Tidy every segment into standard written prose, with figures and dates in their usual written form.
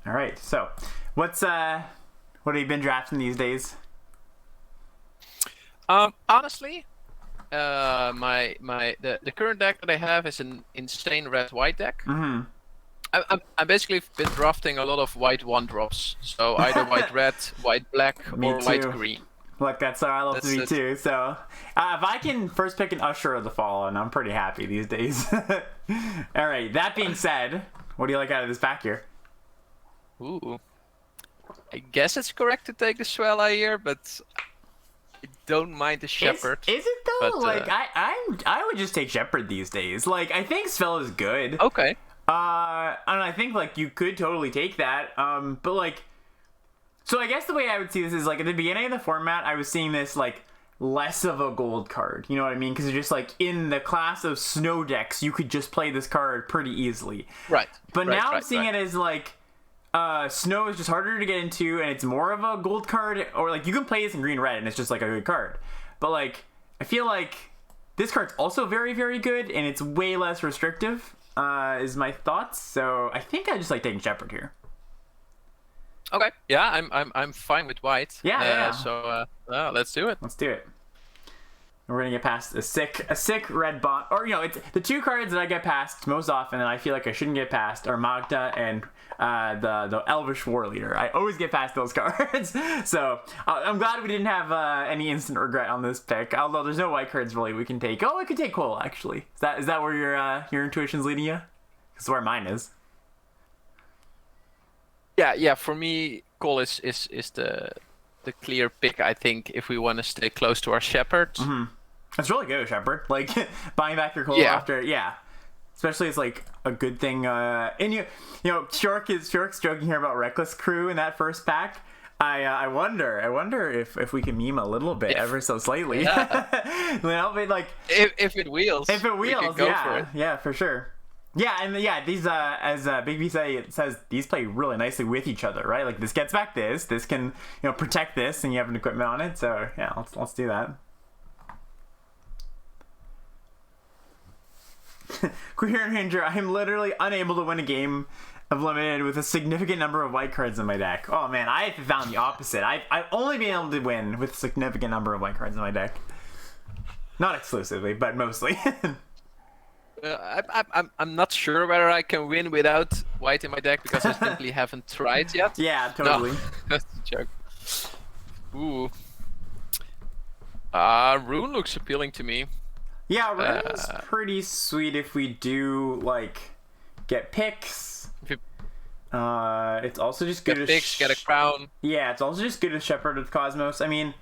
All right. So, what have you been drafting these days? Honestly, the current deck that I have is an insane red-white deck. Mm-hmm. I basically been drafting a lot of white one drops, so either white red, white black, Me or white too. green. Look, that's how I love to That's be it. too. So, if I can first pick an Usher of the Fallen, I'm pretty happy these days. All right. That being said, what do you like out of this pack here? Ooh, I guess it's correct to take the Swella here, but I don't mind the Shepherd. Is it though? But Like I would just take Shepherd these days. Like I think Spell is good. okay, And I think like you could totally take that. But like, so I guess the way I would see this is like at the beginning of the format, I was seeing this like less of a gold card. You know what I mean? Because it's just like in the class of snow decks, you could just play this card pretty easily. right. But right, now I'm right, seeing right. it as like snow is just harder to get into, and it's more of a gold card, or like you can play this in green red, and it's just like a good card. But like I feel like this card's also very very good, and it's way less restrictive. Is my thoughts. So I think I just like taking Shepherd here. Okay, yeah, I'm fine with white. Yeah. So let's do it. Let's do it. We're gonna get past a sick red bot, or you know, it's the two cards that I get past most often, and I feel like I shouldn't get past are Magda and the Elvish War Leader. I always get past those cards, so I'm glad we didn't have any instant regret on this pick. Although there's no white cards really we can take. Oh, I could take Cole actually. Is that where your intuition's leading you? That's where mine is. Yeah. For me, Cole is the clear pick. I think if we want to stay close to our Shepherd. It's really good, Shepard. Like buying back your Cole Yeah. after, yeah. Especially it's like a good thing. And you know, Shork's joking here about Reckless Crew in that first pack. I wonder if we can meme a little bit, ever so slightly. Yeah. You know, but like If it wheels, if it we wheels, could go yeah, for it. yeah, for sure. Yeah, and yeah, these as Big B says these play really nicely with each other, right? Like this gets back this can protect this, and you have an equipment on it. So yeah, let's do that. Queer Ranger, I am literally unable to win a game of Limited with a significant number of white cards in my deck. Oh man, I have found the opposite. I've only been able to win with a significant number of white cards in my deck. Not exclusively, but mostly. I'm not sure whether I can win without white in my deck because I simply haven't tried yet. Yeah, totally. No, that's a joke. Ooh. Rune looks appealing to me. Yeah, Rune's pretty sweet if we do like get picks. If you It's also just good get as picks, get a crown. Yeah, it's also just good as Shepherd with Cosmos. I mean,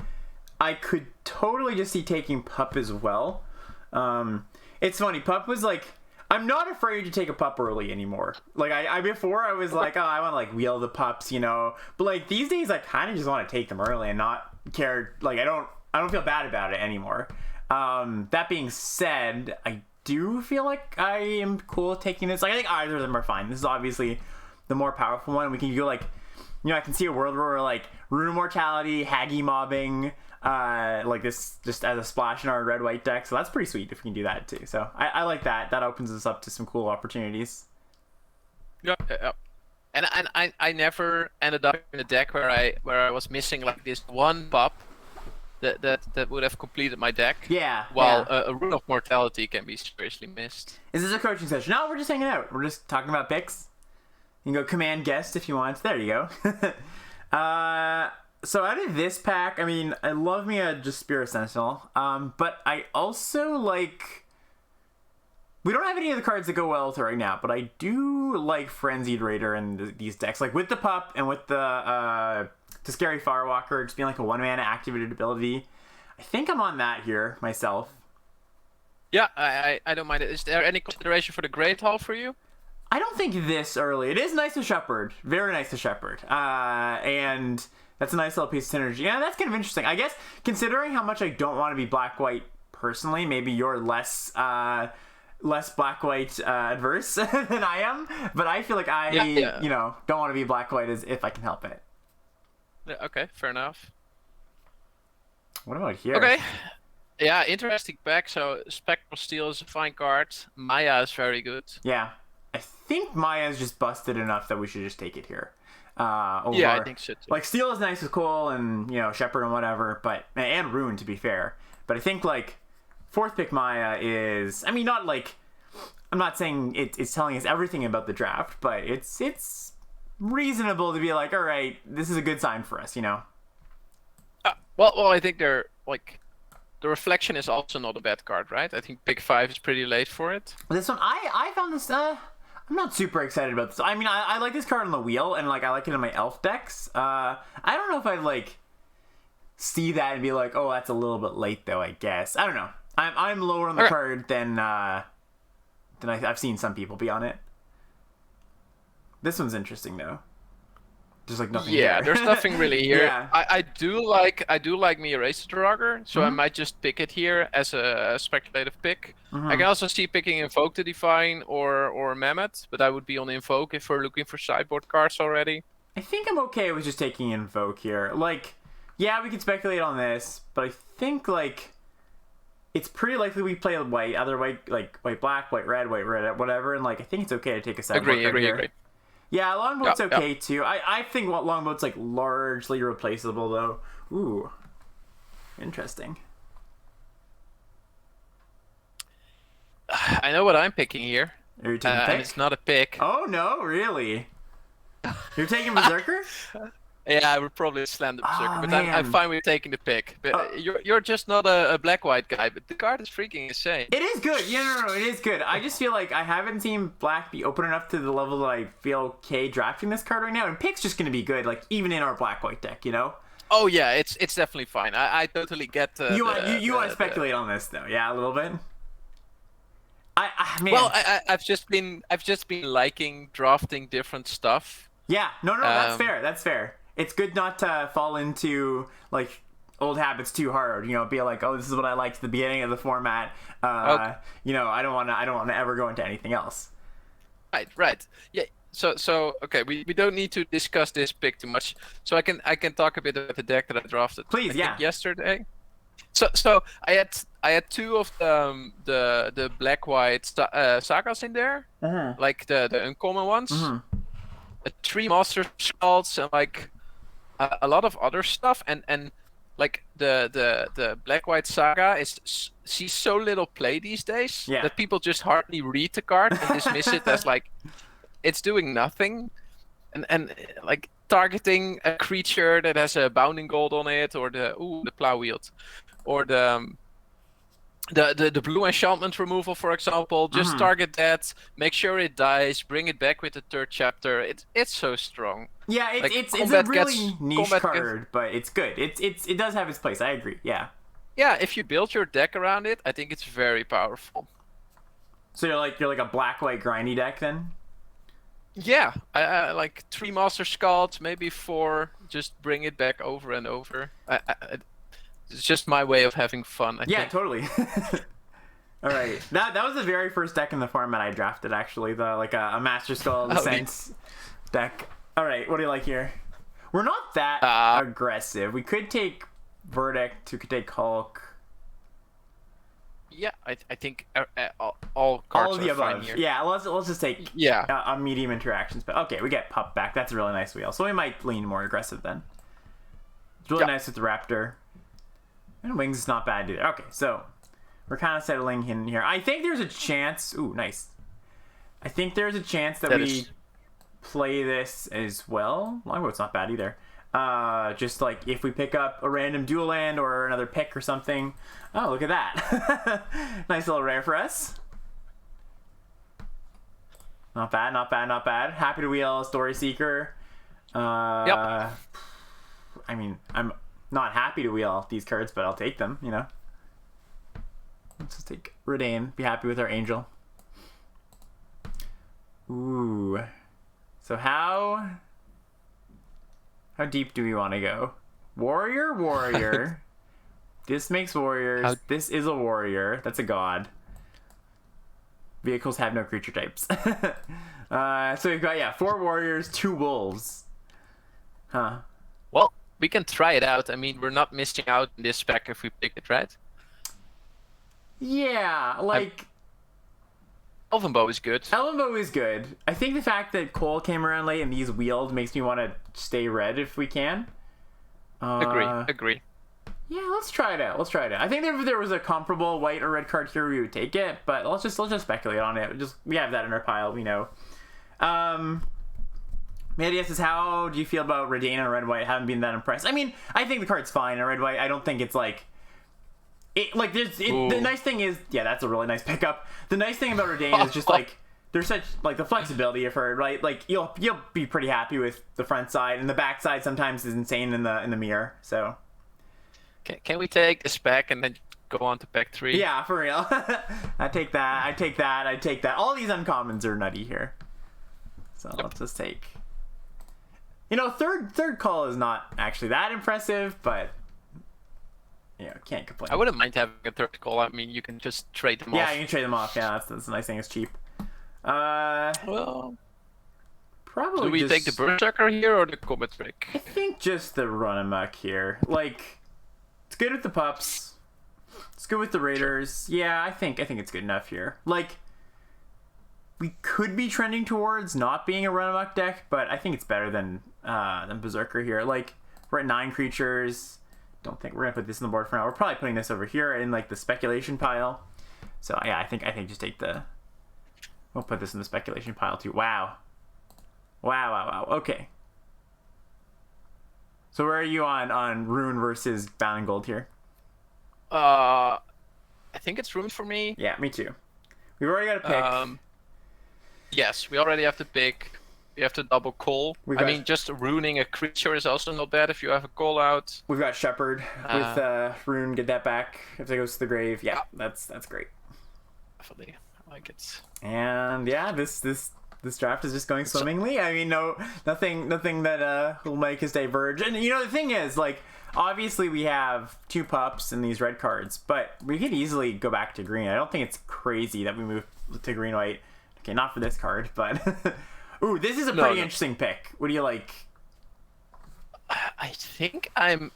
I could totally just see taking Pup as well. It's funny, Pup was like, I'm not afraid to take a Pup early anymore. Like I before I was like, oh, I want to like wheel the pups, but like these days I kind of just want to take them early and not care. Like I don't feel bad about it anymore. That being said, I do feel like I am cool taking this. Like I think either of them are fine. This is obviously the more powerful one. We can go like, I can see a world where we're like Rune Immortality, Haggy mobbing, like this just as a splash in our red-white deck. So that's pretty sweet if we can do that too. So I like that. That opens us up to some cool opportunities. Yeah. And I never ended up in a deck where I was missing like this one pop that would have completed my deck. Yeah. While yeah. a Rune of Mortality can be seriously missed. Is this a coaching session? No, we're just hanging out. We're just talking about picks. You can go command guest if you want. There you go. So out of this pack, I mean, I love me a just Spirit Sentinel. But I also like. We don't have any of the cards that go well with it right now, but I do like Frenzied Raider in these decks, like with the Pup and with the Scary Firewalker, just being like a 1-mana activated ability. I think I'm on that here myself. Yeah, I don't mind it. Is there any consideration for the Great Hall for you? I don't think this early. It is nice to Shepherd. Very nice to Shepherd. And that's a nice little piece of synergy. Yeah, that's kind of interesting. I guess, considering how much I don't want to be black-white personally, maybe you're less black-white adverse than I am. But I feel like I, don't want to be black-white as if I can help it. Yeah, okay, fair enough. What about here? Okay. Yeah, interesting pack. So Spectral Steel is a fine card. Maya is very good. Yeah. I think Maya's just busted enough that we should just take it here. Over, Yeah, I think so too. Like, Steel is nice with Cole and, Shepherd and whatever, and Rune, to be fair. But I think, like, 4th pick Maya is, I mean, not like, I'm not saying it's telling us everything about the draft, but it's reasonable to be like, all right, this is a good sign for us, Well, I think they're, like, the Reflection is also not a bad card, right? I think pick 5 is pretty late for it. This one, I found this, I'm not super excited about this. I mean, I like this card on the wheel, and, like, I like it in my elf decks. I don't know if I'd, like, see that and be like, oh, that's a little bit late, though, I guess. I don't know. I'm lower on the card than I've seen some people be on it. This one's interesting, though. There's like nothing here. There's nothing really here. Yeah. I do like me Eraser Drogger, so I might just pick it here as a speculative pick. I can also see picking Invoke the Divine or Mammoth, but I would be on Invoke if we're looking for sideboard cards already. I think I'm okay with just taking Invoke here. Like, yeah, we can speculate on this, but I think, like, it's pretty likely we play white, either white, like white black, white red, whatever, and, like, I think it's okay to take a sideboard card here. Agree. Yeah, Longboat's okay too. I think Longboat's, like, largely replaceable, though. Ooh. Interesting. I know what I'm picking here. Are you taking a pick? And it's not a pick. Oh, no? Really? You're taking Berserker? Yeah, I would probably slam the Berserker, but man. I'm fine with taking the pick. But you're just not a black-white guy, but the card is freaking insane. It is good. Yeah, no, it is good. I just feel like I haven't seen black be open enough to the level that I feel okay drafting this card right now, and pick's just going to be good, like, even in our black-white deck, Oh, yeah, it's definitely fine. I totally get You want to speculate on this, though, yeah, a little bit? Man. Well, I've just been liking drafting different stuff. Yeah, no, that's fair. That's fair. It's good not to fall into, like, old habits too hard. Be like, oh, this is what I liked at the beginning of the format. I don't want to ever go into anything else. Right. Yeah. So okay, we don't need to discuss this pick too much. So I can talk a bit about the deck that I drafted. Please, I think yesterday. So I had 2 of the black-white sagas in there, like the uncommon ones. 3 Master Skulls and, like, a lot of other stuff, and like the black-white saga sees so little play these days that people just hardly read the card and dismiss it as, like, it's doing nothing, and like targeting a creature that has a bounding gold on it, or the plow wield, or the blue enchantment removal, for example. Just target that, make sure it dies, bring it back with the 3rd chapter. It's so strong. Yeah, it's a really niche card, but it's good. It does have its place. I agree. Yeah. Yeah, if you build your deck around it, I think it's very powerful. So you're like a black-white grindy deck then? Yeah, I like 3 Master Skulls, maybe 4. Just bring it back over and over. It's just my way of having fun, I think. Totally. All right. That was the very first deck in the format I drafted, actually. A Master Skull Defense deck. All right, what do you like here? We're not that aggressive. We could take Verdict. We could take Hulk. Yeah, I think all cards of the are above. fine here. Yeah, let's just take a medium interactions. But okay, we get Pup back. That's a really nice wheel. So we might lean more aggressive then. It's really nice with the Raptor. And Wings is not bad either. Okay, so we're kind of settling in here. I think there's a chance. Ooh, nice. I think there's a chance that we play this as well. Longboat's not bad either. Just like if we pick up a random dual land or another pick or something. Oh, look at that. Nice little rare for us. Not bad, not bad, not bad. Happy to Wheel, Story Seeker. I mean, I'm not happy to wheel these cards, but I'll take them, Let's just take Redain. Be happy with our Angel. Ooh. So how deep do we want to go? Warrior. This makes warriors. This is a warrior. That's a god. Vehicles have no creature types. So we've got 4 warriors, 2 wolves. Huh. Well, we can try it out. I mean, we're not missing out in this spec if we pick it, right? Yeah, like... Elvenbow is good. Elvenbow is good. I think the fact that Cole came around late and these wheeled makes me want to stay red if we can. Agree. Yeah, let's try it out. I think if there was a comparable white or red card here, we would take it. But let's just speculate on it. We have that in our pile. We know. Medias says, how do you feel about Redane and red white? Haven't been that impressed. I mean, I think the card's fine in red white. I don't think it's like. The nice thing is, yeah, that's a really nice pickup. The nice thing about Redane is just like there's such like the flexibility of her, right? Like you'll be pretty happy with the front side, and the back side sometimes is insane in the mirror. So. Can we take this pack and then go on to pack 3? Yeah, for real. I take that. All these uncommons are nutty here. So let's just take. Third call is not actually that impressive, but can't complain. I wouldn't mind having a third call. I mean, you can just trade them off. Yeah, you can trade them off. Yeah, that's the nice thing. It's cheap. Well, probably. Do we take the Berserker here or the Combat Trick? I think just the run amok here. Like, it's good with the pups. It's good with the raiders. Yeah, I think it's good enough here. Like, we could be trending towards not being a run amok deck, but I think it's better than Berserker here. Like, we're at 9 creatures. Don't think we're gonna put this on the board for now. We're probably putting this over here in like the speculation pile. So yeah, I think just take the. We'll put this in the speculation pile too. Wow. Okay. So where are you on Rune versus Bound in Gold here? I think it's Rune for me. Yeah, me too. We've already got a pick. Yes, we already have to pick. We have to double call. I mean, just ruining a creature is also not bad if you have a call out. We've got Shepherd with Rune. Get that back if it goes to the grave. Yeah, that's great. Definitely, I like it. And yeah, this draft is just going swimmingly. I mean, nothing that will make us diverge. And the thing is, like, obviously we have 2 pups and these red cards, but we could easily go back to green. I don't think it's crazy that we move to green white. Okay, not for this card, but. Ooh, this is a pretty interesting pick. What do you like? I think I'm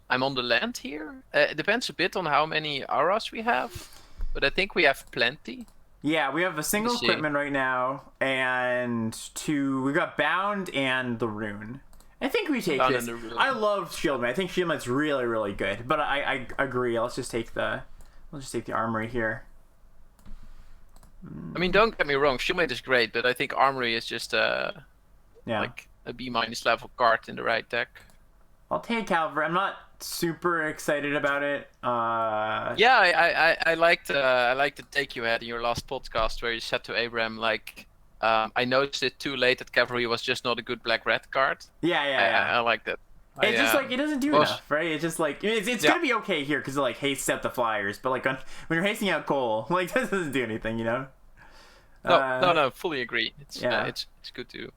on the land here. It depends a bit on how many auras we have, but I think we have plenty. Yeah, we have a single equipment right now, and 2. We've got Bound and the Rune. I think we take this. I love Shieldmate. I think Shieldmate's really, really good, but I agree. Let's just take the Armory here. I mean, don't get me wrong, Shieldmate is great, but I think Armory is just like a B- level card in the right deck. I'll take Calvary. I'm not super excited about it. Yeah, I liked the take you had in your last podcast where you said to Abraham, like, I noticed it too late that Cavalry was just not a good black-red card. Yeah. I like that. It's just like it doesn't do enough, right? It's just like it's gonna be okay here because it like hastes out the flyers, but like when you're hasting out Cole, like that doesn't do anything, No, fully agree. It's good to.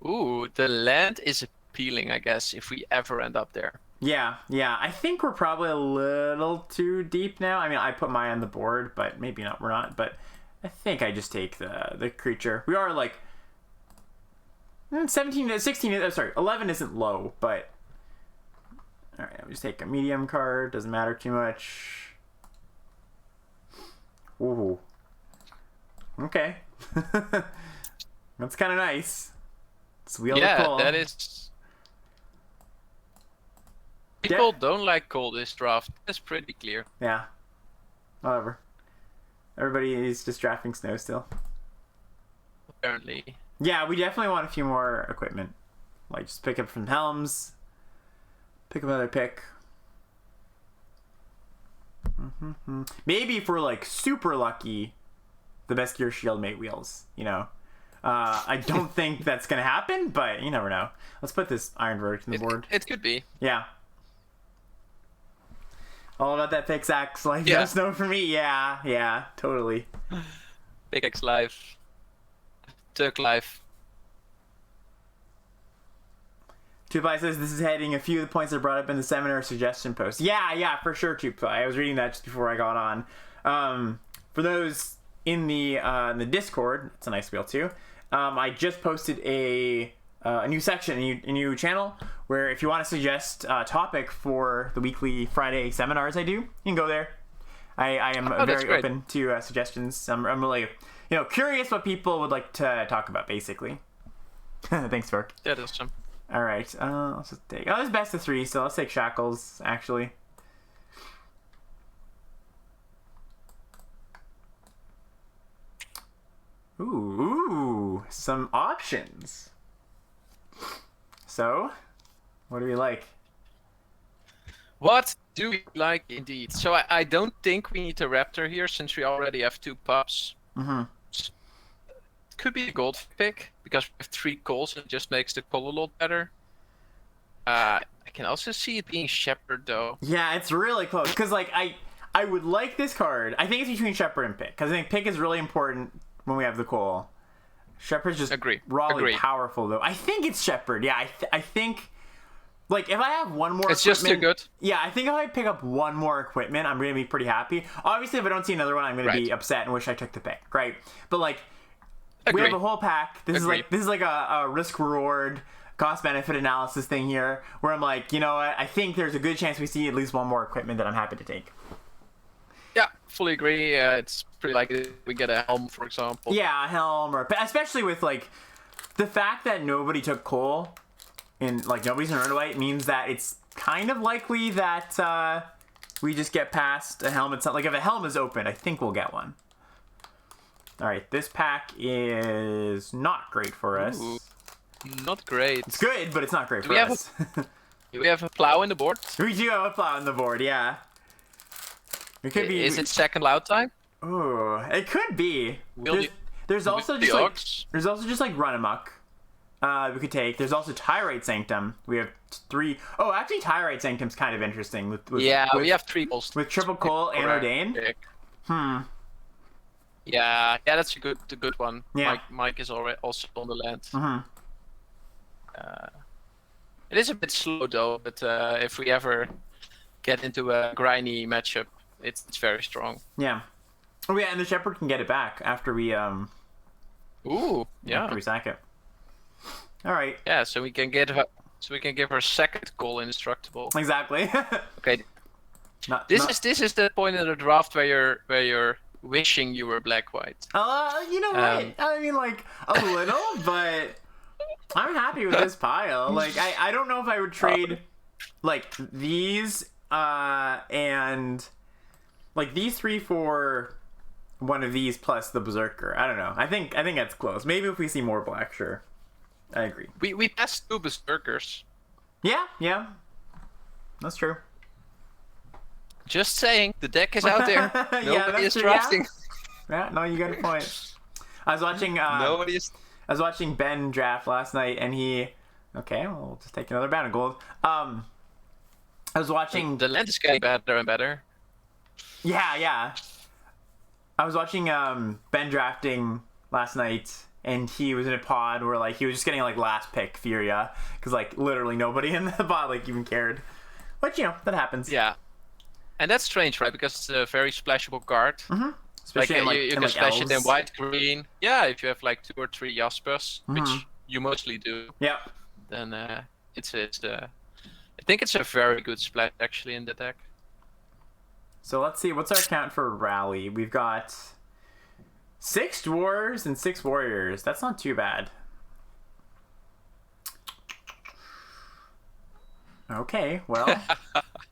Ooh, the land is appealing, I guess, if we ever end up there. Yeah. I think we're probably a little too deep now. I mean, I put mine on the board, but maybe not. We're not. But I think I just take the creature. We are like 17, 16. Sorry, 11 isn't low, but. All right, I'll just take a medium card. Doesn't matter too much. Ooh. Okay. That's kind of nice. It's wheel to pull. That is. People don't like Cole this draft. That's pretty clear. Yeah. Whatever. Everybody is just drafting Snow still. Apparently. Yeah, we definitely want a few more equipment. Like, just pick up from Helms. Pick another pick. Maybe if we're like super lucky, the best gear Shieldmate wheels. I don't think that's gonna happen, but you never know. Let's put this Iron Verdict on the board. It could be. Yeah. All about that pickaxe life. Just know for me. Yeah, totally. Pickaxe life. Turk life. Tupai says this is heading a few of the points that are brought up in the seminar suggestion post. Yeah, for sure, Tupai. I was reading that just before I got on. For those in the Discord, it's a nice wheel too. I just posted a new section, a new channel where if you want to suggest a topic for the weekly Friday seminars I do, you can go there. I am that's very great. open to suggestions. I'm really, curious what people would like to talk about, basically. Thanks, Fork. That is some. All right, let's just take. Oh, it's best of 3, so let's take Shackles. Actually. Ooh, some options. So, what do we like? What do we like indeed? So I don't think we need a Raptor here since we already have 2 pups. Mm-hmm. It could be a gold pick because we have 3 calls and it just makes the call a lot better. I can also see it being Shepherd though. Yeah, it's really close because like I would like this card. I think it's between Shepherd and Pick because I think Pick is really important when we have the call. Shepherd's just rawly powerful though. I think it's Shepherd. Yeah, I think. Like, if I have one more it's just too good. Yeah, I think if I pick up one more equipment, I'm going to be pretty happy. Obviously, if I don't see another one, I'm going to be upset and wish I took the pick, right? But, like, we have a whole pack. This is like a risk-reward, cost-benefit analysis thing here, where I'm like, you know what? I think there's a good chance we see at least one more equipment that I'm happy to take. Yeah, fully agree. It's pretty likely we get a helm, for example. Yeah, a helm, or especially with, like, the fact that nobody took Cole... and like nobody's in Runaway means that it's kind of likely that we just get past a helmet. Like if a helm is open, I think we'll get one. All right, this pack is not great for us. Ooh, not great. It's good, but it's not great for us. Do we have a plow in the board? We do have a plow on the board, yeah. It could be. Is it second loud time? Ooh, it could be. There's also just like Run Amok. We could take. There's also Tyrite Sanctum. We have 3. Oh, actually, Tyrite Sanctum's kind of interesting. We have 3 balls. With Triple Cole and Ordain. Yeah, that's a good one. Yeah. Mike is already also on the land. Mm-hmm. It is a bit slow though, but if we ever get into a grindy matchup, it's very strong. Yeah. Oh yeah, and the Shepherd can get it back after we Ooh, yeah. After we sack it. All right. Yeah, so we can give her second call indestructible. Exactly. Okay. This is the point in the draft where you're wishing you were black white. You know what? I mean, like a little, but I'm happy with this pile. Like I don't know if I would trade like these and like these 3 for one of these plus the Berserker. I don't know. I think that's close. Maybe if we see more black, sure. I agree. We passed 2 Berserkers. Yeah. That's true. Just saying, the deck is out there. Nobody is drafting. Yeah, no, you got a point. I was watching I was watching Ben draft last night and he okay, well, we'll just take another bound of gold. I was watching the land is getting better and better. Yeah. I was watching Ben drafting last night. And he was in a pod where like he was just getting like last pick Furia because like literally nobody in the pod like even cared, but that happens. Yeah, and that's strange, right? Because it's a very splashable card. Mm-hmm. Especially like, you can splash elves. it in white, green. Yeah, if you have like 2 or 3 Jaspers, which you mostly do. Yeah. Then it's I think it's a very good splash actually in the deck. So let's see, what's our count for Rally? We've got 6 dwarves and 6 warriors. That's not too bad. Okay, well,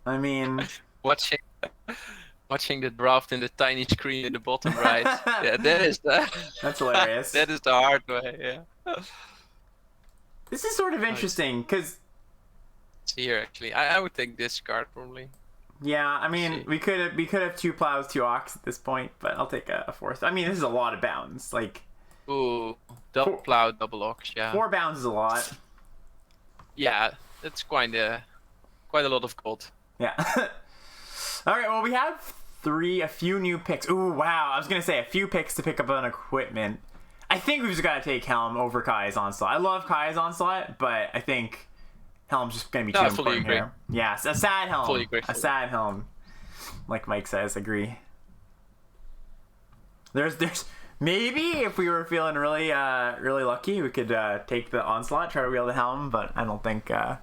I mean... Watching the draft in the tiny screen in the bottom right. Yeah, that is That's hilarious. That is the hard way, yeah. This is sort of interesting, because... It's here, actually. I would take this card, probably. Yeah, I mean, we could have 2 plows, 2 ox at this point, but I'll take a 4th. I mean, this is a lot of bounds. Like, ooh, double plow, double ox, yeah. 4 bounds is a lot. Yeah, that's quite a lot of gold. Yeah. All right, well, we have a few new picks. Ooh, wow. I was going to say a few picks to pick up on equipment. I think we've just got to take Helm over Kai's Onslaught. I love Kai's Onslaught, but I think Helm's just going to be too important here. Yeah, a sad Helm. Fully agree. A sad Helm. Like Mike says, agree. There's maybe if we were feeling really lucky, we could take the Onslaught, try to wheel the Helm, but I don't think I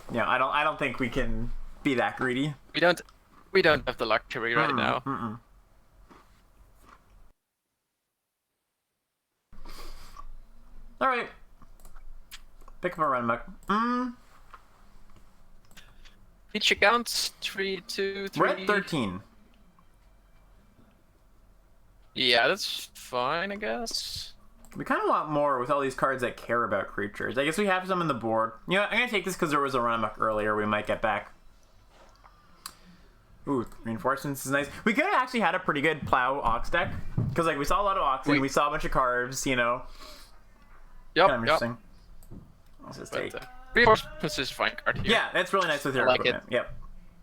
don't think we can be that greedy. We don't have the luxury right now. All right. Pick up a run back. Each accounts 3, 2, 3. We're at 13. Yeah, that's fine, I guess. We kind of want more with all these cards that care about creatures. I guess we have some in the board. You know, I'm going to take this because there was a run amok earlier we might get back. Ooh, reinforcements is nice. We could have actually had a pretty good plow ox deck. Because, like, we saw a lot of oxen, we saw a bunch of carves, you know. Yep, Kind of interesting. Let's just take... Reinforcements is a fine card here. Yeah, that's really nice with your equipment. Yep.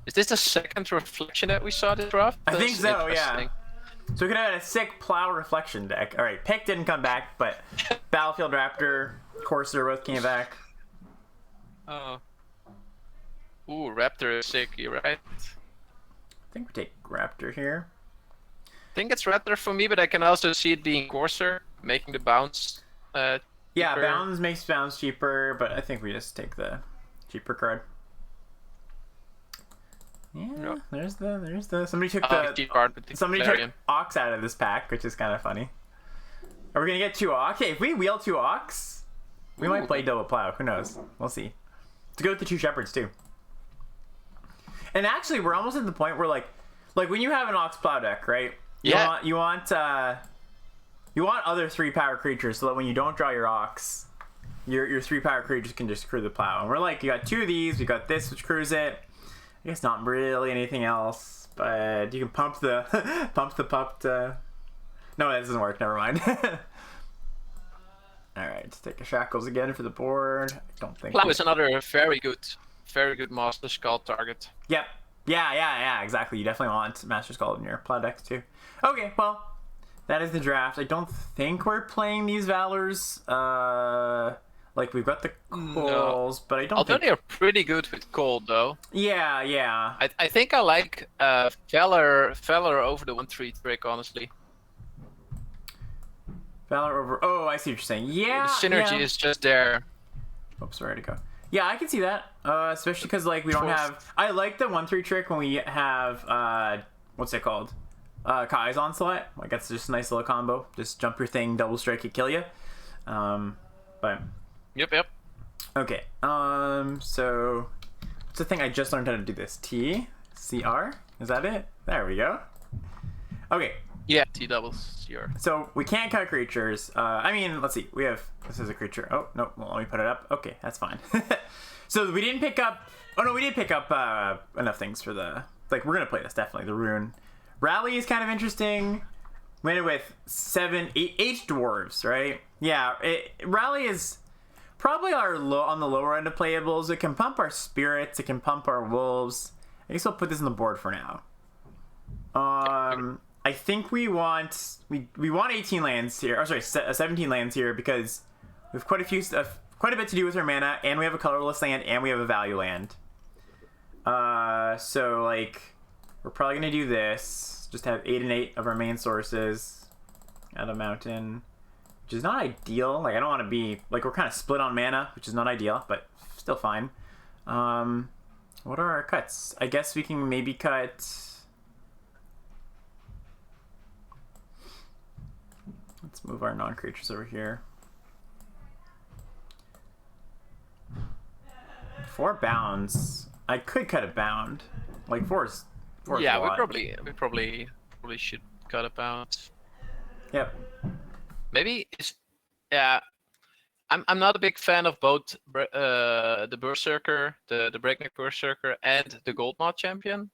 Is this the second reflection that we saw this draft? I think so, yeah. So we could have had a sick plow reflection deck. Alright, Pick didn't come back, but Battlefield Raptor, Courser both came back. Oh. Ooh, Raptor is sick, you're right. I think we take Raptor here. I think it's Raptor for me, but I can also see it being Courser, making the bounce yeah, cheaper. bounds makes bounce cheaper, but I think we just take the cheaper card. Yeah, there's the somebody took somebody took Ox out of this pack, which is kind of funny. Are we gonna get 2 Ox? Okay, if we wheel 2 Ox, we might play double plow. Who knows? We'll see. To go with the 2 Shepherds too. And actually, we're almost at the point where like when you have an Ox plow deck, right? You want other 3-power creatures so that when you don't draw your Ox, your 3-power creatures can just crew the plow. And we're like, you got 2 of these, we got this which crews it. I guess not really anything else, but you can pump the pup to... No, that doesn't work. Never mind. All right, let's take a Shackles again for the board. I don't think... Plow is another very good Master Skull target. Yep. Yeah, exactly. You definitely want Master Skull in your Plow decks too. Okay, well, that is the draft. I don't think we're playing these Valors. Like, we've got the Coals, but I don't think... they're pretty good with Cold, though. Yeah. I think I like Valor over the 1/3 trick, honestly. Valor over... Oh, I see what you're saying. Yeah, the synergy is just there. Oops, where to go? Yeah, I can see that. Especially because, like, we don't have... I like the 1/3 trick when we have... what's it called? Kai's Onslaught. Like, that's just a nice little combo. Just jump your thing, double strike it, kill you. But... Yep. Okay, so what's the thing I just learned how to do this? TCR? Is that it? There we go. Okay. Yeah, T doubles CR. So we can't cut creatures. I mean, let's see. We have, this is a creature. Oh, no, well, let me put it up. Okay, that's fine. So we didn't pick up, oh no, we did pick up enough things for the, like, we're gonna play this, definitely. The Rune. Rally is kind of interesting. We ended with 8 dwarves, right? Yeah, Rally is probably on the lower end of playables. It can pump our spirits. It can pump our wolves. I guess I'll put this on the board for now. I think we want 18 lands here. Or sorry, 17 lands here because we have quite a bit to do with our mana, and we have a colorless land, and we have a value land. So like, we're probably gonna do this. Just have 8 and 8 of our main sources at a mountain. Which is not ideal. Like, I don't want to be... Like, we're kind of split on mana, which is not ideal, but still fine. What are our cuts? I guess we can maybe cut... Let's move our non-creatures over here. 4 bounds. I could cut a bound. Like, 4 is yeah, a lot. we probably should cut a bounce. Yep. Maybe it's, yeah. I'm not a big fan of both the Berserker, the Breakneck Berserker, and the Goldmoth Champion.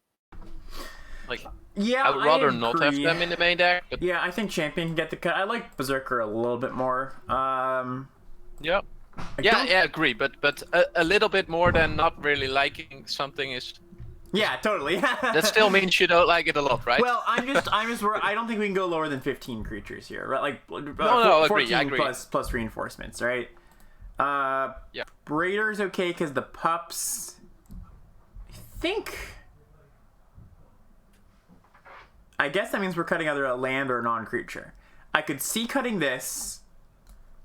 Like, yeah, I would rather not have them in the main deck. But... Yeah, I think Champion can get the cut. I like Berserker a little bit more. Yep. Yeah, agree. But a little bit more than not really liking something is. Yeah, totally. That still means you don't like it a lot, right? Well, I'm just I don't think we can go lower than 15 creatures here, right? Like, I 14 agree. Plus reinforcements, right? Yeah. Raider's okay because the pups. I guess that means we're cutting either a land or a non-creature. I could see cutting this,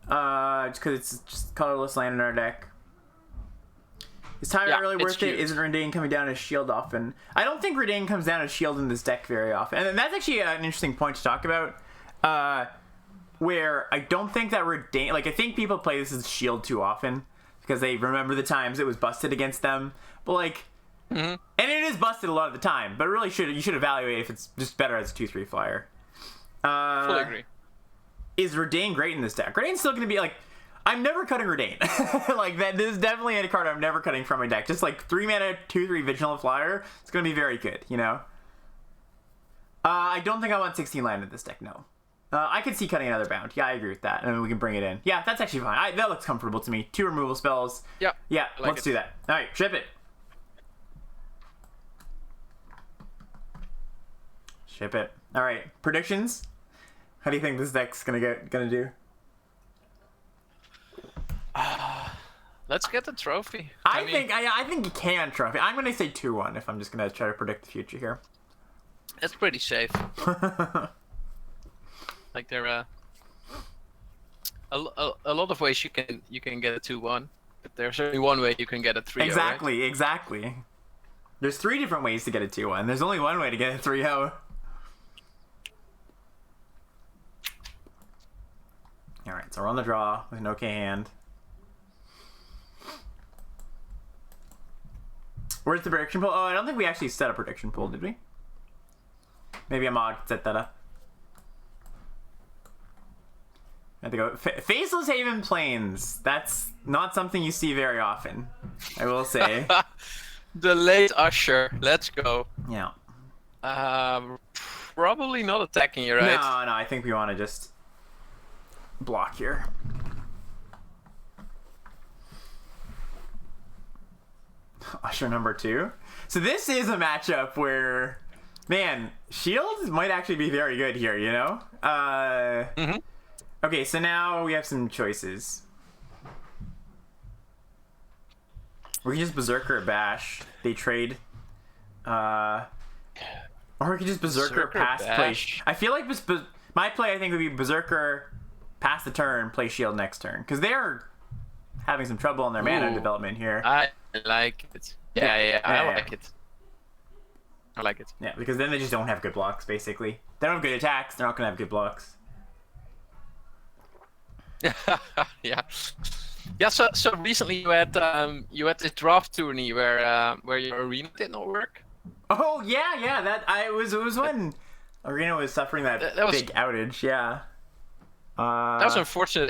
just because it's just colorless land in our deck. Is time Yeah, really it's worth it? cute. Isn't Redain coming down as shield often? I don't think Redain comes down as shield in this deck very often. And that's actually an interesting point to talk about. Where I don't think that Redain... Like, I think people play this as shield too often. Because they remember the times it was busted against them. But, like... And it is busted a lot of the time. But really, you should evaluate if it's just better as a 2/3 flyer. Fully agree. Is Redain great in this deck? Redain's still going to be, like... I'm never cutting Redain. Like, this is definitely a card I'm never cutting from my deck. Just, like, 3 mana, 2/3 Vigilant Flyer. It's going to be very good, you know? I don't think I want 16 land in this deck, no. I could see cutting another bound. Yeah, I agree with that. And we can bring it in. Yeah, that's actually fine. That looks comfortable to me. 2 removal spells. Yeah. Yeah, like let's do that. All right, ship it. Ship it. All right, predictions? How do you think this deck's gonna do? Let's get the trophy. I think you can trophy. I'm gonna say 2-1 if I'm just gonna try to predict the future here. That's pretty safe. Like there are a lot of ways you can get a 2-1, but there's only one way you can get a 3-0. Exactly, right? exactly. There's 3 different ways to get a 2-1. There's only one way to get a 3-0. All right, so we're on the draw with an okay hand. Where's the prediction pool? Oh, I don't think we actually set a prediction pool, did we? Maybe a mod set that up. I have to go. Faceless Haven Plains. That's not something you see very often, I will say. The late Usher. Let's go. Yeah. Probably not attacking you, right? No, I think we want to just block here. Usher number 2. So this is a matchup where, man, shields might actually be very good here, you know? Okay, so now we have some choices. We can just Berserker Bash. They trade. Or we can just Berserker pass play. I feel like my play, I think, would be Berserker pass the turn, play shield next turn. Because they're having some trouble in their mana development here. I like it. Yeah, I like it. I like it. Yeah, because then they just don't have good blocks, basically. They don't have good attacks, they're not going to have good blocks. Yeah. Yeah, so recently you had this draft tourney where your arena did not work. Oh yeah, it was when Arena was suffering that big outage, yeah. That was unfortunate.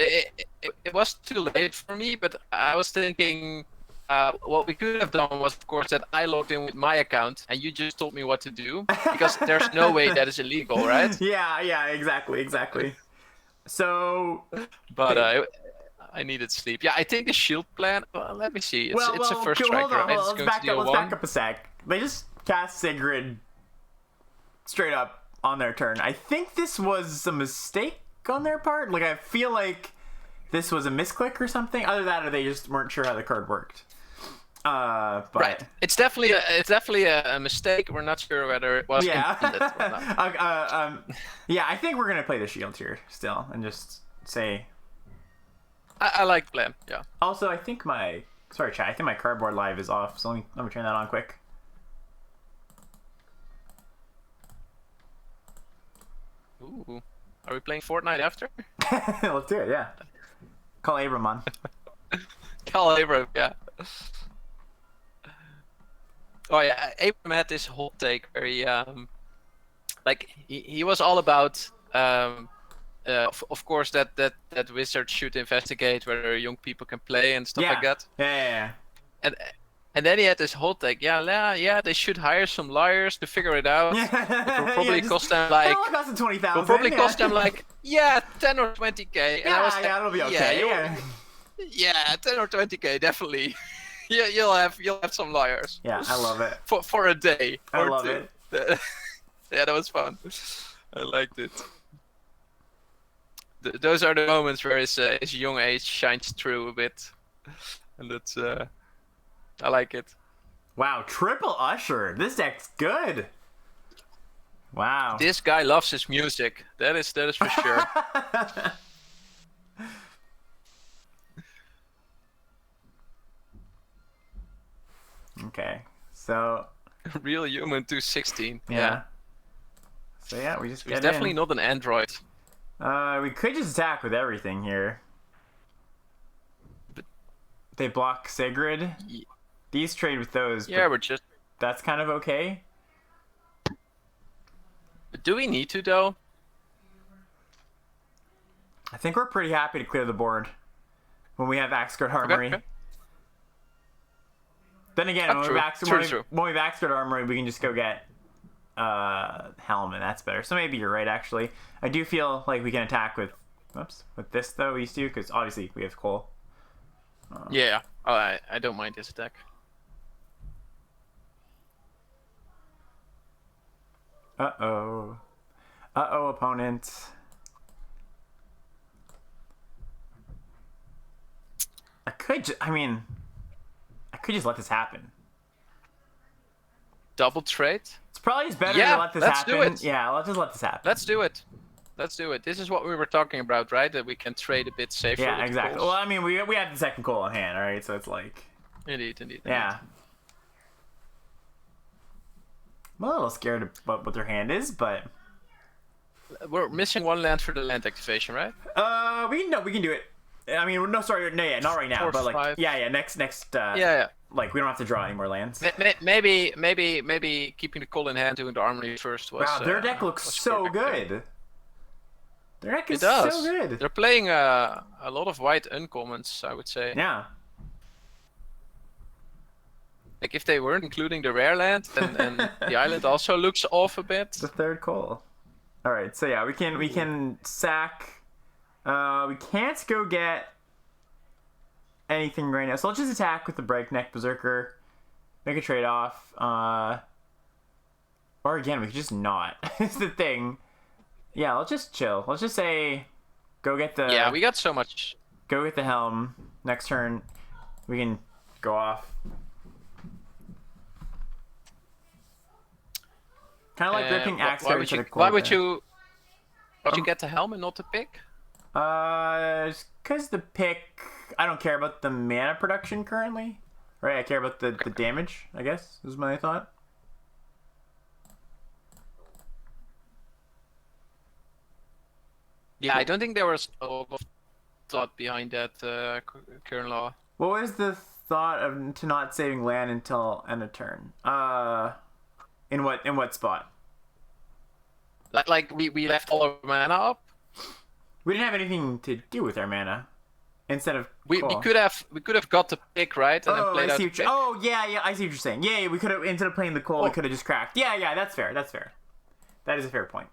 It was too late for me, but I was thinking what we could have done was, of course, that I logged in with my account and you just told me what to do, because there's no way that is illegal, right? Yeah, exactly. So, but I needed sleep. Yeah, I think the shield plan. Well, let me see. It's a first strike, hold on, right? let's back up a sec. They just cast Sigrid straight up on their turn. I think this was a mistake on their part. Like, I feel like this was a misclick or something. Either that, or they just weren't sure how the card worked. But right, it's definitely a mistake. We're not sure whether it was intended or not. Yeah, I think we're gonna play the shield here still, and just say. I like the plan. Yeah. Also, I think sorry, chat. I think my cardboard live is off, so let me turn that on quick. Ooh, are we playing Fortnite after? Let's do it. Yeah. Call Abram on. Call Abram. Yeah. Oh yeah, Abram had this whole take where he he was all about of course that wizards should investigate whether young people can play and stuff like that. Yeah. And then he had this whole take. Yeah, they should hire some lawyers to figure it out. It will probably cost them like. It'll cost them 20,000. Will probably cost them like 10 or 20K. And I was like, it'll be okay. Yeah, 10 or 20K definitely. Yeah, you'll have some lawyers. Yeah, I love it. For a day. I love it. Yeah, that was fun. I liked it. Those are the moments where his young age shines through a bit, and that's I like it. Wow, triple Usher. This deck's good. Wow. This guy loves his music. That is for sure. Okay. So. Real human 216. Yeah. So yeah, we just He's get definitely in. not an android. We could just attack with everything here. They block Sigrid. Yeah, These trade with those. yeah, we're just. That's kind of okay. Do we need to though? I think we're pretty happy to clear the board when we have Axgard Armory. Okay. Then again, when we have Axgard Armory, we can just go get Helm, and that's better. So maybe you're right, actually. I do feel like we can attack with, with this though, these two, because obviously we have coal. Yeah. Oh, I don't mind this attack. Uh-oh. Uh-oh, opponent. I could just let this happen. Double trade? It's probably just better to let this happen. Let's do it. Yeah, let's just let this happen. Let's do it. Let's do it. This is what we were talking about, right? That we can trade a bit safer. Yeah, exactly. Well, I mean, we have the second coal on hand, right? So it's like... Indeed. Yeah. I'm a little scared about what their hand is, but... We're missing one land for the land activation, right? We can do it. I mean, not right now. 4, but like, 5. next. Yeah. Like, we don't have to draw any more lands. Maybe keeping the call in hand, doing the armory first was. Wow, their deck looks so good. Their deck is so good. They're playing a lot of white uncommons, I would say. Yeah. Like if they weren't including the rare land, and the island also looks off a bit. The third call. All right, so yeah, we can sack. We can't go get anything right now, so let's just attack with the Breakneck Berserker. Make a trade off. Or again, we could just not. It's the thing. Yeah, let's just chill. Let's just say, go get the. Yeah, we got so much. Go get the Helm. Next turn, we can go off. Kind of like ripping Axgard to the core. Why would you get the Helm and not the pick? Because the pick, I don't care about the mana production currently. Right, I care about the damage, I guess, is my thought. Yeah, I don't think there was a lot of thought behind that current law. What was the thought of to not saving land until end of turn? In what spot? Like we left all our mana up. We didn't have anything to do with our mana. Instead of we could have got the pick, right, and then played out the pick. Oh yeah, I see what you're saying. Yeah, we could have, instead of playing the coal, we could have just cracked. Yeah, that's fair. That is a fair point.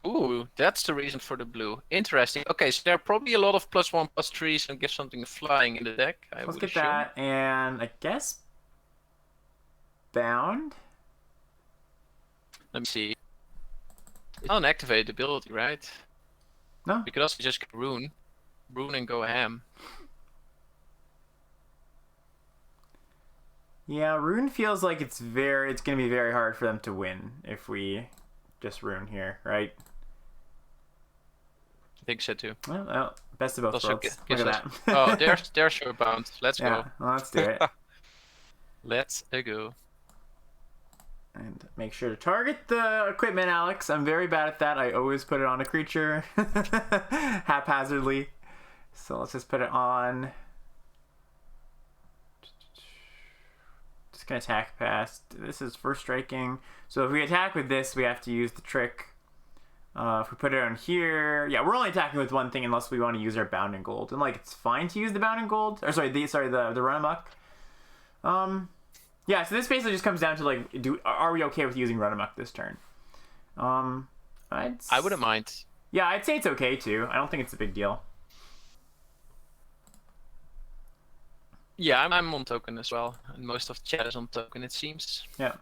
Ooh, that's the reason for the blue. Interesting. Okay, so there are probably a lot of +1/+3s and give something flying in the deck. Let's get that, and I guess bound. Let me see. It's not an activated ability, right? No. We could also just get rune and go ham. Yeah, rune feels like it's gonna be very hard for them to win if we just rune here, right? I think so too. Well, best of both worlds. Look at that. Oh, there's your bound. Let's go. Well, let's do it. Let's go. And make sure to target the equipment, Alex. I'm very bad at that. I always put it on a creature haphazardly. So let's just put it on. Just gonna attack past. This is first striking. So if we attack with this, we have to use the trick. If we put it on here, yeah, we're only attacking with one thing unless we want to use our bound and gold. And like, it's fine to use the bound and gold. Or sorry, the run amok. Yeah, so this basically just comes down to like, are we okay with using run amok this turn? I wouldn't mind. Yeah, I'd say it's okay too. I don't think it's a big deal. Yeah, I'm on token as well, and most of the chat is on token, it seems. Yeah,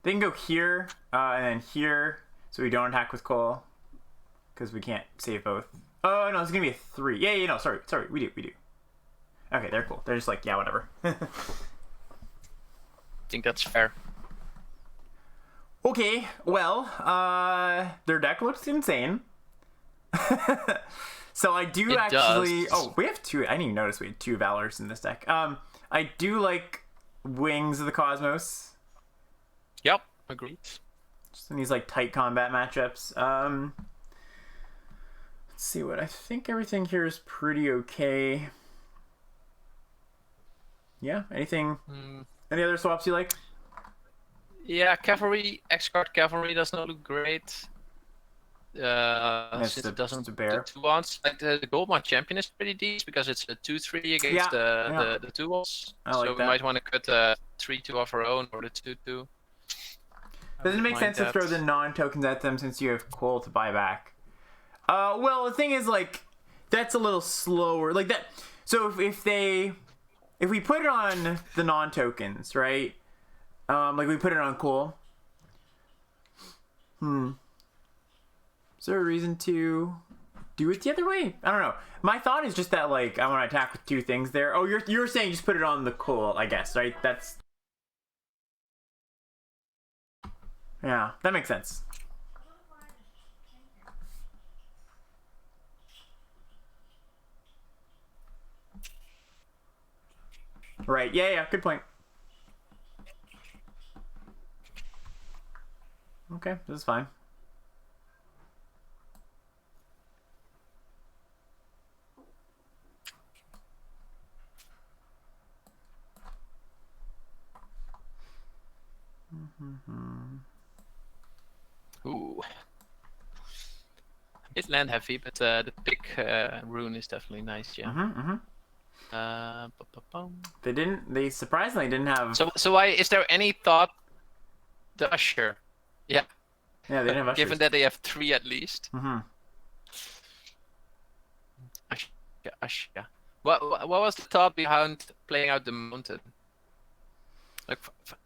they can go here and then here, so we don't attack with coal because we can't save both. Oh no, it's gonna be a 3. Yeah, no, sorry, we do. Okay, they're cool. They're just like, yeah, whatever. I think that's fair. Okay, well, their deck looks insane. So I do It actually. does. Oh, we have two. I didn't even notice we had two Valors in this deck. I do like Wings of the Cosmos. Yep, agreed. Just in these like tight combat matchups. Let's see what I think. Everything here is pretty okay. Yeah. Anything? Any other swaps you like? Yeah, cavalry, X-Card cavalry does not look great. Since it doesn't a bear. the 2-1s. Like the Goldmon champion is pretty decent because it's a 2-3 against the 2-1s. I like so we that. might want to cut the 3-2 off our own or the 2-2. Does it make sense to throw the non-tokens at them since you have coal to buy back? Well, the thing is, like, that's a little slower. Like that. So if we put it on the non-tokens, right? Like we put it on coal. Is there a reason to do it the other way? I don't know. My thought is just that, like, I want to attack with two things there. Oh, you're saying just put it on the coal, I guess, right? That's... Yeah, that makes sense. Right, yeah, good point. Okay, this is fine. Ooh. It's land heavy, but the big rune is definitely nice, yeah. They surprisingly didn't have... So why, is there any thought... The Usher. Yeah. Yeah, they didn't have Ushers. Given that they have 3 at least. Usher. What was the thought behind playing out the mountain? Like,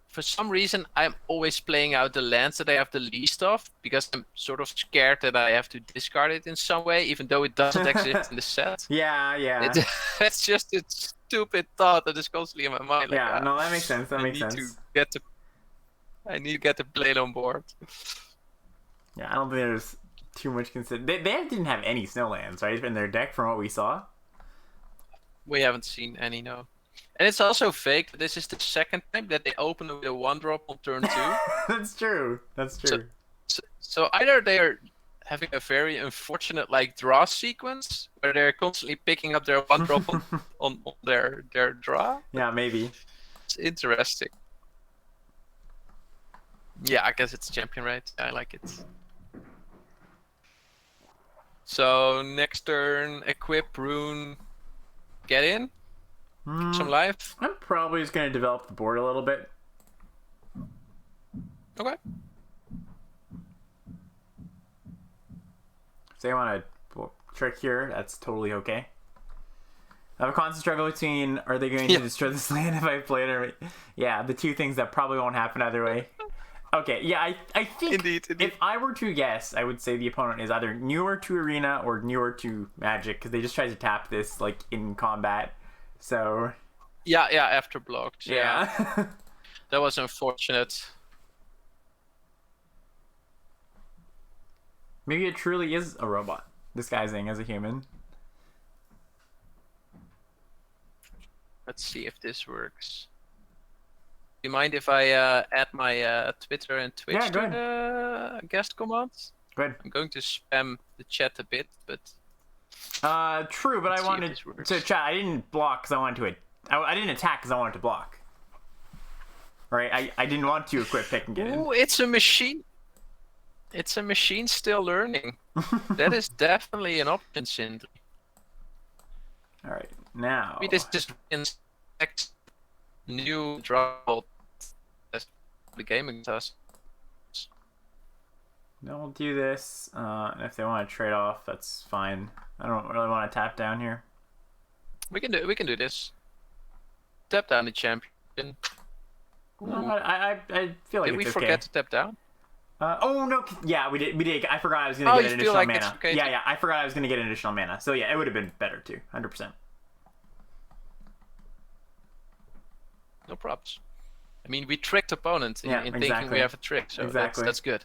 for some reason, I'm always playing out the lands that I have the least of, because I'm sort of scared that I have to discard it in some way, even though it doesn't exist in the set. Yeah. It's just a stupid thought that is constantly in my mind. Like, Yeah, no, that makes sense. I need to get the blade on board. Yeah, I don't think there's too much consider. They didn't have any snowlands, right, in their deck from what we saw. We haven't seen any, no. And it's also fake. This is the second time that they open with a 1-drop on turn 2. That's true. So either they're having a very unfortunate like draw sequence where they're constantly picking up their 1-drop on their draw. Yeah, maybe. It's interesting. Yeah, I guess it's champion, right? I like it. So next turn, equip, rune, get in. Some life. I'm probably just going to develop the board a little bit. Okay. If they want to trick here, that's totally okay. I have a constant struggle between, are they going to destroy this land if I play it or... Yeah, the two things that probably won't happen either way. Okay, yeah, I think Indeed. if I were to guess, I would say the opponent is either newer to Arena or newer to Magic, because they just tried to tap this, like, in combat. So... Yeah, after blocked. Yeah. That was unfortunate. Maybe it truly is a robot disguising as a human. Let's see if this works. Do you mind if I add my Twitter and Twitch to the guest commands? Good. I'm going to spam the chat a bit, but... True, but I wanted to chat. I didn't block because I wanted to... I didn't attack because I wanted to block. Right? I didn't want to equip, pick, and get in. Ooh, it's a machine. It's a machine still learning. That is definitely an option, Sindri. Alright, now... Maybe this just next new draw the game against us. Then we'll do this, and if they want to trade off, that's fine. I don't really want to tap down here. We can do this. Tap down the champion. No, I feel like did it's we forget to tap down? Oh no, yeah, we did. I forgot I was gonna get an additional mana. Okay. Yeah, I forgot I was gonna get an additional mana. So yeah, it would have been better too, 100%. No props. I mean, we tricked opponents in thinking we have a trick, so that's good.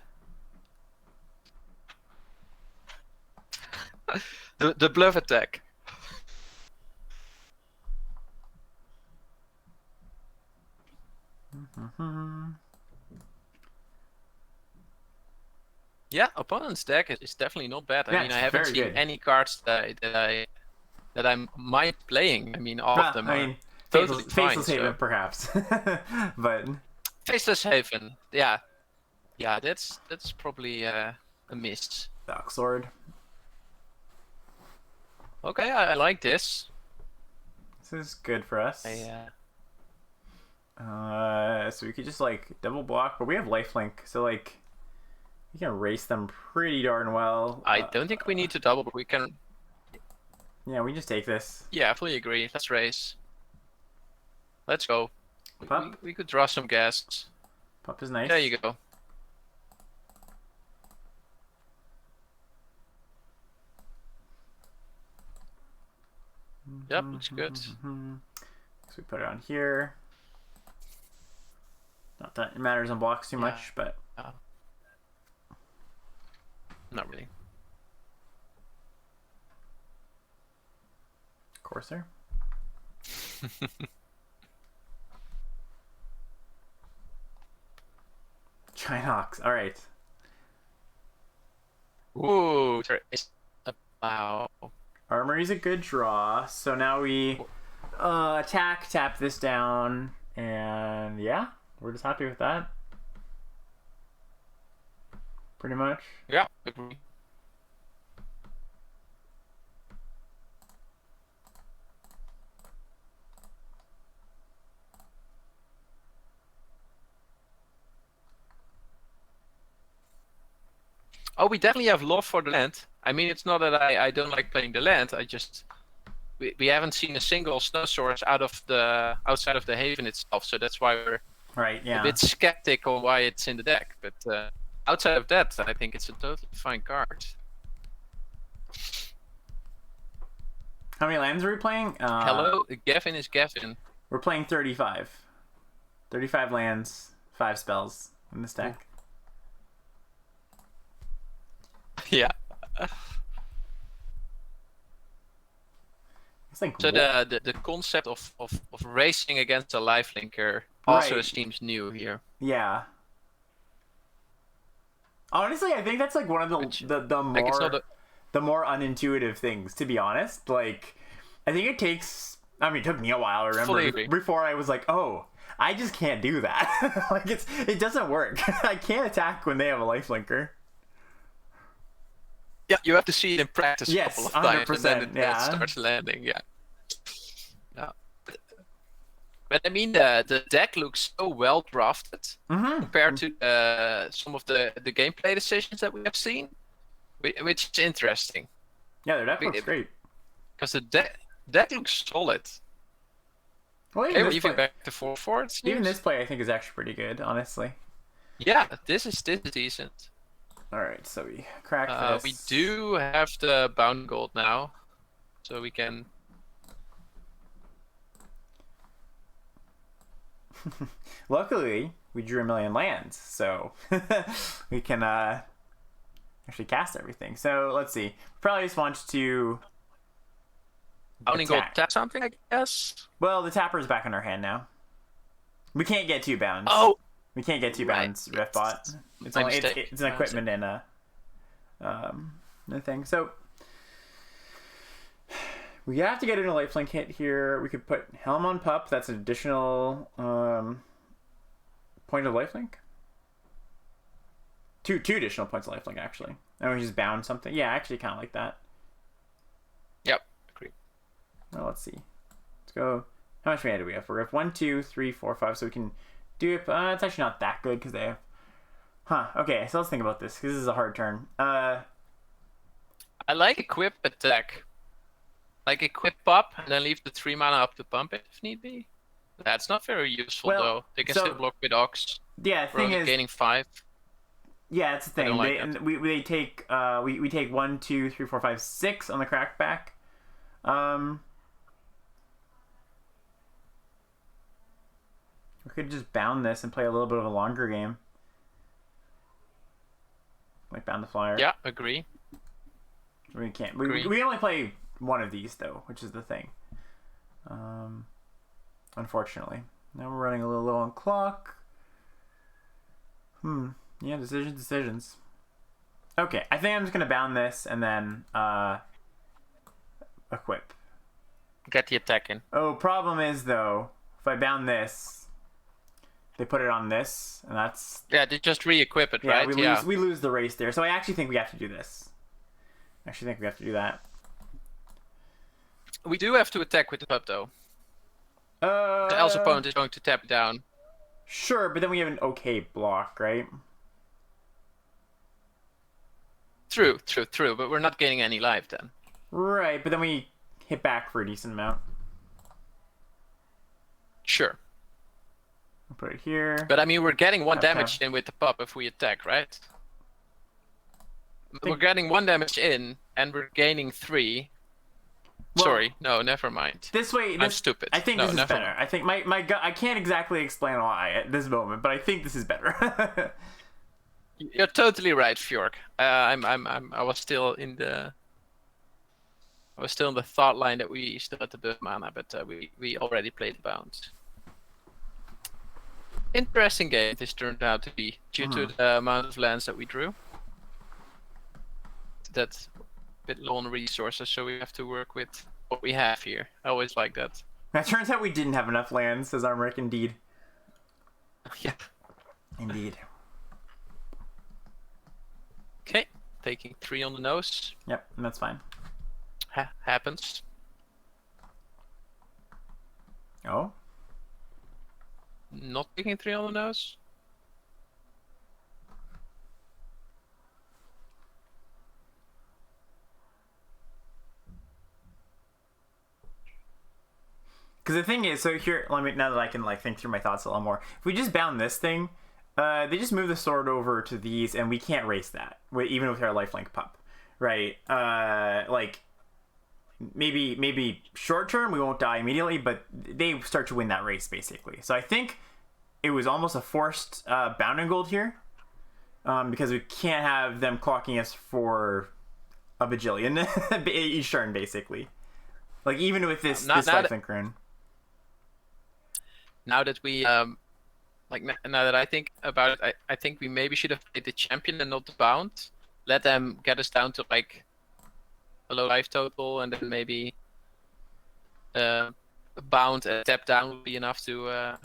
The bluff attack. Yeah, opponent's deck is definitely not bad. I Yeah, mean, it's I haven't very seen good. any cards that I mind playing. I mean, all of them I are mean, totally Faceless fine. Haven, So perhaps. But Faceless Haven, yeah, that's probably a miss. Dark Sword. Okay, I like this. This is good for us. So we could just like double block, but we have lifelink, so like we can erase them pretty darn well. I don't think we need to double, but we can. Yeah, we just take this. Yeah, I fully agree. Let's raise. Let's go. Pup. We could draw some gas. Pup is nice. There you go. Yep, looks good. So we put it on here. Not that it matters on blocks too much, but not really. Corsair. Chinox. All right. Ooh, wow. Armory's a good draw. So now we attack, tap this down, and yeah, we're just happy with that. Pretty much. Yeah, agree. Oh, we definitely have love for the land. I mean, it's not that I don't like playing the land. I just we haven't seen a single snow source outside of the haven itself, so that's why we're a bit skeptic on why it's in the deck. But outside of that, I think it's a totally fine card. How many lands are we playing? Hello, Gavin is Gavin. We're playing 35. 35 lands, 5 spells in this deck. Yeah. It's like so the concept of racing against a lifelinker also seems new here. Yeah. Honestly, I think that's like one of the more unintuitive things, to be honest. Like, I think it takes. I mean, it took me a while. I remember before I was like, oh, I just can't do that. Like it doesn't work. I can't attack when they have a lifelinker. Yeah, you have to see it in practice a couple of times, and then it starts landing. Yeah. But I mean, the deck looks so well drafted compared to some of the gameplay decisions that we have seen, which is interesting. Yeah, their deck looks great. Because the deck looks solid. Well, we're even back to 4/4. Even this play, I think, is actually pretty good, honestly. Yeah, this is decent. All right, so we crack this. We do have the bound gold now, so we can. Luckily, we drew 1 million lands, so we can actually cast everything. So let's see. Probably just want to. Bounding gold tap something, I guess. Well, the tapper is back in our hand now. We can't get 2 bounds. Oh. We can't get 2 bounds, Riftbot. It's only it's an equipment and a thing. So we have to get in a lifelink hit here. We could put Helm on Pup. That's an additional point of lifelink. Two additional points of lifelink, actually. And we just bound something. Yeah, I actually kind of like that. Yep, agree. Well, let's see. Let's go. How much mana do we have? We have 1, 2, 3, 4, 5. So we can do it. It's actually not that good because they have. Okay, so let's think about this because this is a hard turn. I like equip attack. Like equip Pup and then leave the 3 mana up to pump it if need be. That's not very useful though. They can still block with Ox. Yeah, the thing is gaining 5. Yeah, it's the thing. We take we take 1, 2, 3, 4, 5, 6 on the crackback. We could just bound this and play a little bit of a longer game. Like bound the flyer. Yeah, agree. We can't. We only play one of these though, which is the thing. Unfortunately. Now we're running a little low on clock. Yeah, decisions. Okay, I think I'm just gonna bound this and then equip. Get the attack in. Oh, problem is though, if I bound this, they put it on this, and that's they just re-equip it, right? We lose the race there. So I actually think we have to do this. I actually think we have to do that. We do have to attack with the pup though. The else opponent is going to tap down. Sure, but then we have an okay block, right? True, but we're not gaining any life then. Right, but then we hit back for a decent amount. Sure. I'll put it here. But I mean, we're getting 1 damage in with the pup if we attack, right? We're getting 1 damage in, and we're gaining 3. Well, sorry, no, never mind. This way, I'm stupid. I think this is better. Mind. I think my gut. I can't exactly explain why at this moment, but I think this is better. You're totally right, Fjork. I was still in the thought line that we still had the buff mana, but we already played the bounce. Interesting game this turned out to be due to the amount of lands that we drew. That's a bit low on resources, so we have to work with what we have here. I always like that. It turns out we didn't have enough lands, says Armrick, indeed. Yeah. Indeed. Okay, taking 3 on the nose. Yep, that's fine. Happens. Oh? Not taking 3 on the nose? Because the thing is, so here, now that I can think through my thoughts a little more, if we just bound this thing, they just move the sword over to these, and we can't race that, even with our lifelink pup, right? Maybe short term we won't die immediately, but they start to win that race basically. So I think it was almost a forced bounding gold here, because we can't have them clocking us for a bajillion each turn basically. Even with this lifelink rune. Now that we now that I think about it, I think we maybe should have played the champion and not the bound. Let them get us down to a low life total, and then maybe bound and tap down would be enough to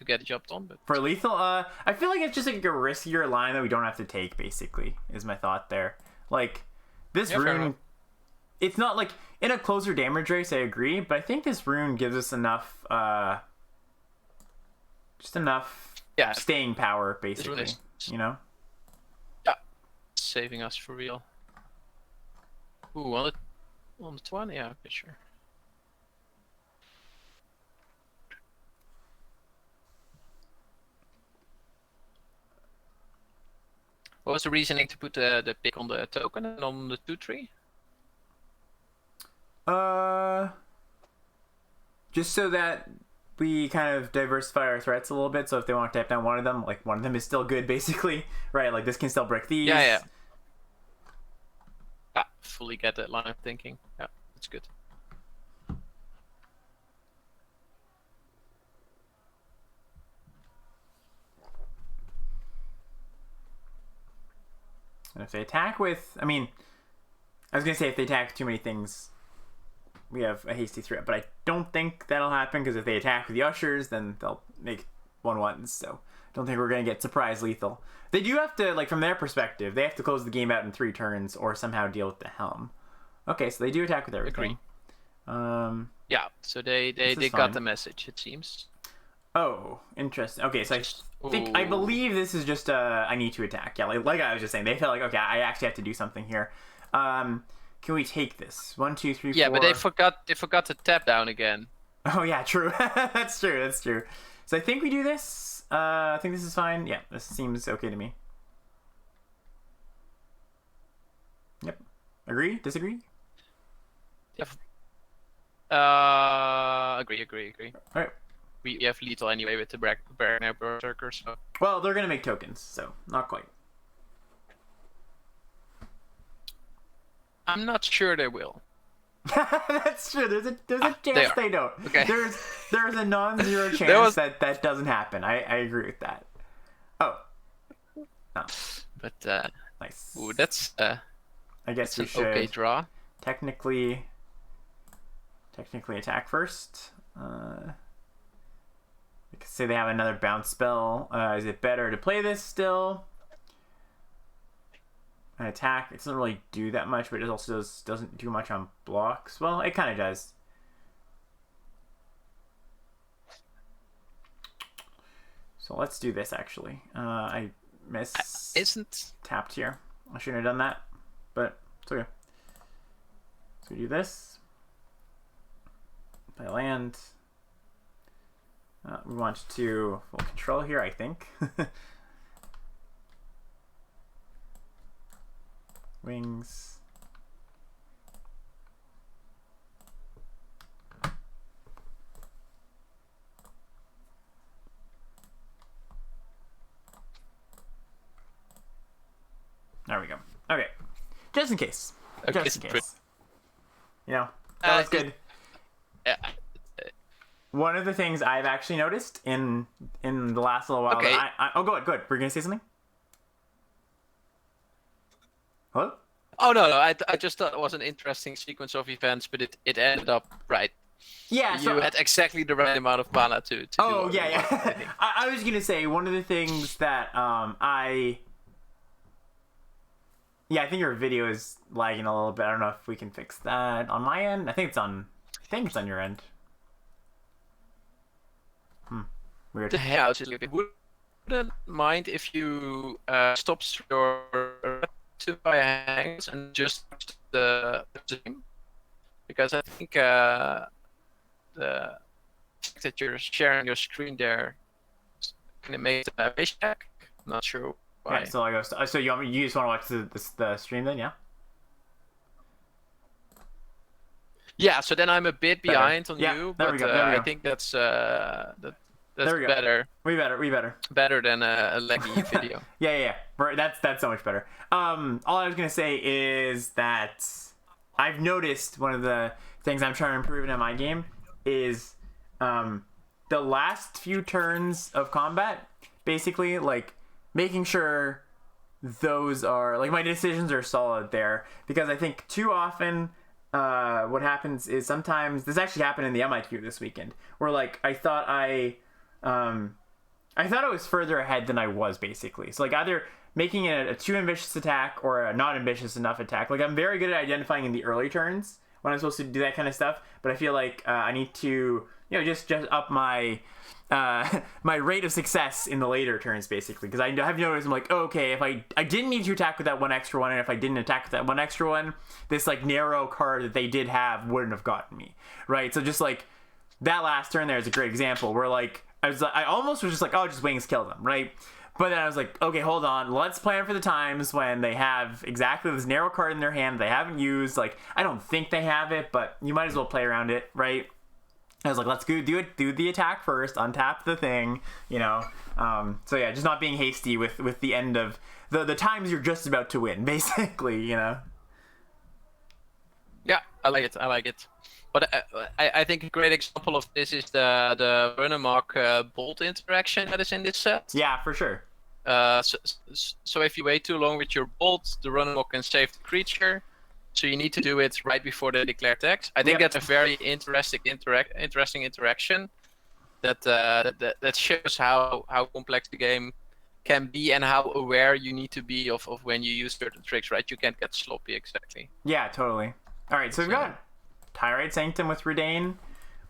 get the job done. But for lethal, I feel like it's just a riskier line that we don't have to take. Basically, is my thought there. This rune. It's not in a closer damage race, I agree, but I think this rune gives us enough, just enough staying power, basically, you know? Yeah, saving us for real. Ooh, on the 20, yeah, okay, sure. What was the reasoning to put the pick on the token and on the 2/3? Just so that we kind of diversify our threats a little bit. So if they want to tap down one of them, one of them is still good, basically, right? This can still break these. Yeah. Fully get that line of thinking. Yeah, that's good. And if they attack with, I was gonna say if they attack too many things, we have a hasty threat, but I don't think that'll happen, because if they attack with the ushers, then they'll make 1/1s. So I don't think we're gonna get surprise lethal. They do have to, from their perspective, they have to close the game out in 3 turns or somehow deal with the helm. Okay, so they do attack with everything. Yeah, so they got the message, it seems. Oh, interesting. Okay, so I believe this is just I need to attack. Yeah, like I was just saying, they felt okay, I actually have to do something here. Can we take this? 1, 2, 3, 4. Yeah, but they forgot to tap down again. Oh yeah, true. That's true. So I think we do this. I think this is fine. Yeah, this seems okay to me. Yep. Agree? Disagree? Yeah. Agree. All right. We have lethal anyway with the Berserker, so. Well, they're gonna make tokens, so not quite. I'm not sure they will. That's true. There's a chance they don't. Okay. There's a non-zero chance that doesn't happen. I agree with that. Oh. But Nice. ooh, that's I guess we an should okay draw. technically attack first. We could say they have another bounce spell. Is it better to play this still? An attack, it doesn't really do that much, but it also doesn't do much on blocks. Well, it kind of does. So let's do this, actually. I tapped here. I shouldn't have done that, but it's okay. So we do this. Play land. We want to full control here, I think. Wings. There we go. Okay. Just in case. Okay, Just in case. You know, that was good. Yeah. One of the things I've actually noticed in the last little while. Okay. Oh, go ahead. We're gonna say something. Hello? Oh no, I just thought it was an interesting sequence of events, but it ended up right. Yeah, You had exactly the right amount of mana to Oh do yeah. I was gonna say one of the things that I think your video is lagging a little bit. I don't know if we can fix that on my end. I think it's on your end. Weird. The house is looking. Wouldn't mind if you stop your to by hangs and just the thing, because I think the fact that you're sharing your screen there can make the page check. I'm not sure why. Yeah, so I go. So you just want to watch the stream then, yeah? Yeah. So then I'm a bit behind on Yeah, you, there but we go, there we I go. think that's There we go. better. We better. Better than a laggy video. Yeah. That's so much better. All I was gonna say is that I've noticed one of the things I'm trying to improve in my game is the last few turns of combat, basically, like making sure those are like my decisions are solid there, because I think too often what happens is sometimes this actually happened in the MIQ this weekend, where like I thought I was further ahead than I was, basically. So like either making it a too ambitious attack or a not ambitious enough attack. Like I'm very good at identifying in the early turns when I'm supposed to do that kind of stuff, but I feel like I need to just up my my rate of success in the later turns, basically, because I have noticed I'm like, oh, okay, if I didn't need to attack with that one extra one, and if I didn't attack with that one extra one, this like narrow card that they did have wouldn't have gotten me, right? So just like that last turn there is a great example where like I almost was just like, oh, just wings kill them, right? But then I was like, okay, hold on, let's plan for the times when they have exactly this narrow card in their hand they haven't used. Like, I don't think they have it, but you might as well play around it, right? I was like, let's go do the attack first, untap the thing, so yeah, just not being hasty with the end of the times you're just about to win, basically, Yeah, I like it. But I think a great example of this is the Runamok Bolt interaction that is in this set. Yeah, for sure. So if you wait too long with your Bolt, the Runamok can save the creature. So you need to do it right before they declare attacks. I think that's a very interesting interaction that shows how complex the game can be and how aware you need to be of when you use certain tricks, right? You can't get sloppy, exactly. Yeah, totally. All right, so we've got Tyrite Sanctum with Redane,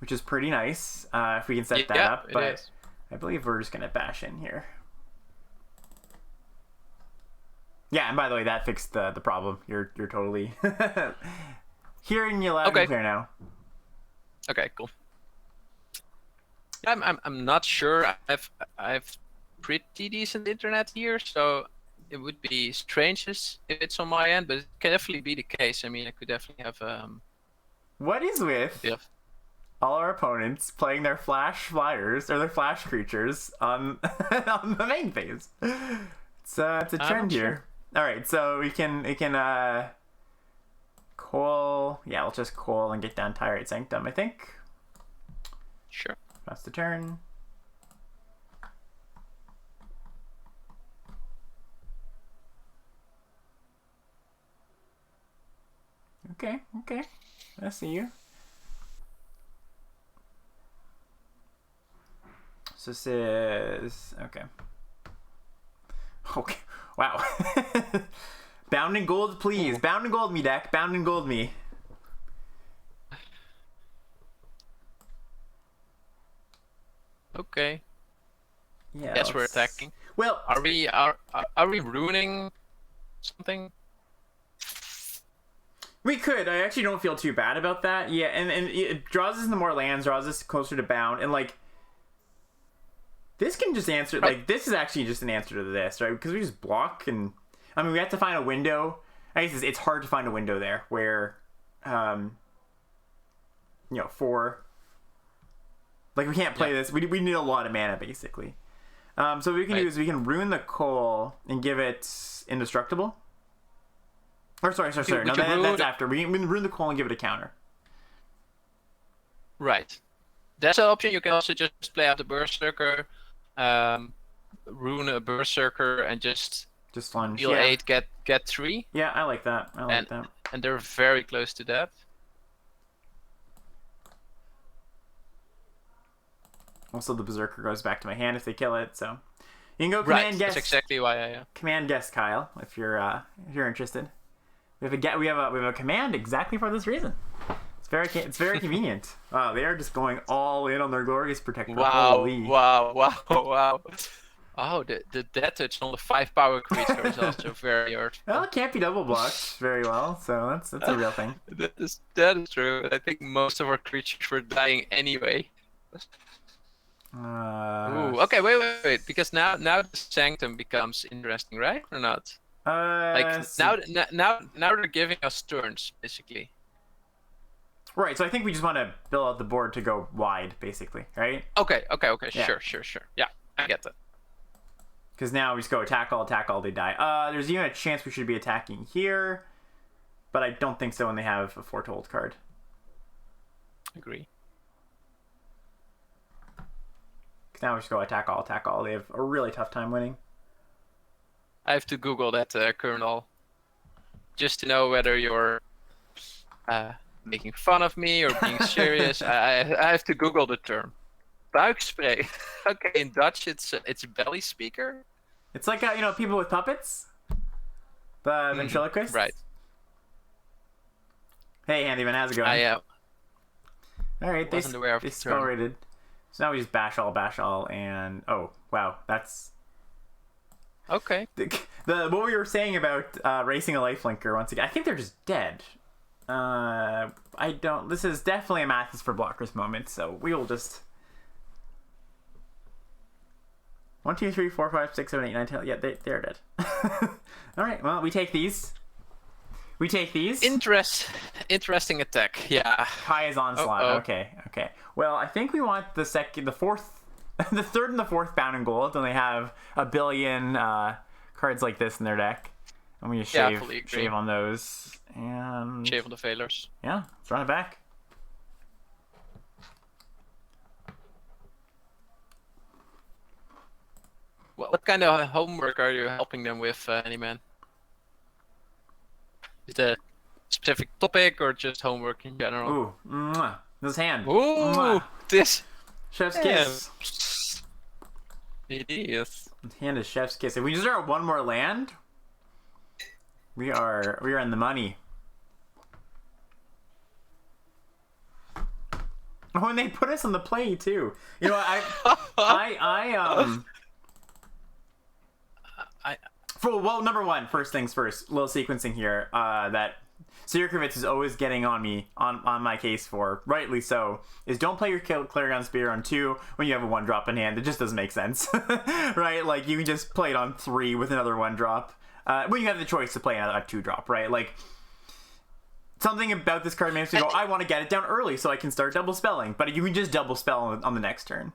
which is pretty nice if we can set that up. But I believe we're just going to bash in here. Yeah, and by the way, that fixed the problem. You're totally hearing you loud and clear now. Okay, cool. I'm not sure. I've pretty decent internet here, so it would be strange if it's on my end, but it can definitely be the case. I mean, I could definitely have. What is with all our opponents playing their flash flyers or their flash creatures on on the main phase? It's a trend here. All right, so we can coal. Yeah, we'll just coal and get down Tyrate Sanctum, I think. Sure. That's the turn. Okay, okay. I see you. So this is... Okay. Okay. Wow. Bound in gold, please. Bound in gold me, deck. Bound in gold me. Okay. Yeah. Yes, we're attacking. Well, are we ruining something? We could. I actually don't feel too bad about that. Yeah, and it draws us into more lands, draws us closer to bound, and like this can just answer. Like this is actually just an answer to this, right? Because we just block, and I mean we have to find a window. I guess it's hard to find a window there where, for like we can't play this. We need a lot of mana basically. So what we can do is we can ruin the coal and give it indestructible. Or sorry. No, that's after. We can ruin the coal and give it a counter. Right. That's an option. You can also just play out the Berserker, ruin a Berserker, and just lunge. deal 8, get 3. Yeah, I like that. And they're very close to that. Also, the Berserker goes back to my hand if they kill it. So you can go command guess. That's exactly why I command guess, Kyle, if you're interested. We have a command exactly for this reason. It's very convenient. Wow, they are just going all in on their glorious protector. Wow! Holy. Wow! Oh, the death touch on the 5-power creature is also very hurtful. Well, it can't be double blocked very well, so that's a real thing. That is true. I think most of our creatures were dying anyway. Ooh, okay, wait, because now the Sanctum becomes interesting, right, or not? Now they're giving us turns basically. Right, so I think we just want to build out the board to go wide, basically, right? Okay. Yeah. Sure. Yeah, I get that. Because now we just go attack all, they die. There's even a chance we should be attacking here, but I don't think so when they have a Foretold card. Agree. Because now we just go attack all. They have a really tough time winning. I have to Google that, Colonel, just to know whether you're making fun of me or being serious. I have to Google the term. Buikspray. Okay, in Dutch it's belly speaker. It's like people with puppets. The ventriloquist. Right. Hey, Handyman, how's it going? I am. All right, they the spell rated. So now we just bash all, and oh wow, that's okay. The what we were saying about racing a lifelinker once again. I think they're just dead. I don't. This is definitely a Mathis for blockers moment. So we will just 1, 2, 3, 4, 5, 6, 7, 8, 9, 10. Yeah, they're dead. All right. Well, we take these. Interesting attack. Yeah. Kaya's onslaught. Okay. Well, I think we want the fourth, the third and the fourth bound in gold, and they have a billion cards like this in their deck. And we just shave on those and shave on the failures. Yeah, let's run it back. What kind of homework are you helping them with, Anyman? Is it a specific topic or just homework in general? Ooh, this hand. Ooh, this chef's kiss. It is. This hand is chef's kiss. If we just start one more land, we are in the money. Oh, and they put us on the play too. You know, number one, first things first, little sequencing here, that Sirkovitz is always getting on me, on my case for, rightly so, is don't play your Clarion Spear on 2 when you have a 1-drop in hand. It just doesn't make sense, right? Like, you can just play it on 3 with another 1-drop, when you have the choice to play a 2-drop, right? Like, something about this card makes me go, I want to get it down early so I can start double spelling, but you can just double spell on the next turn.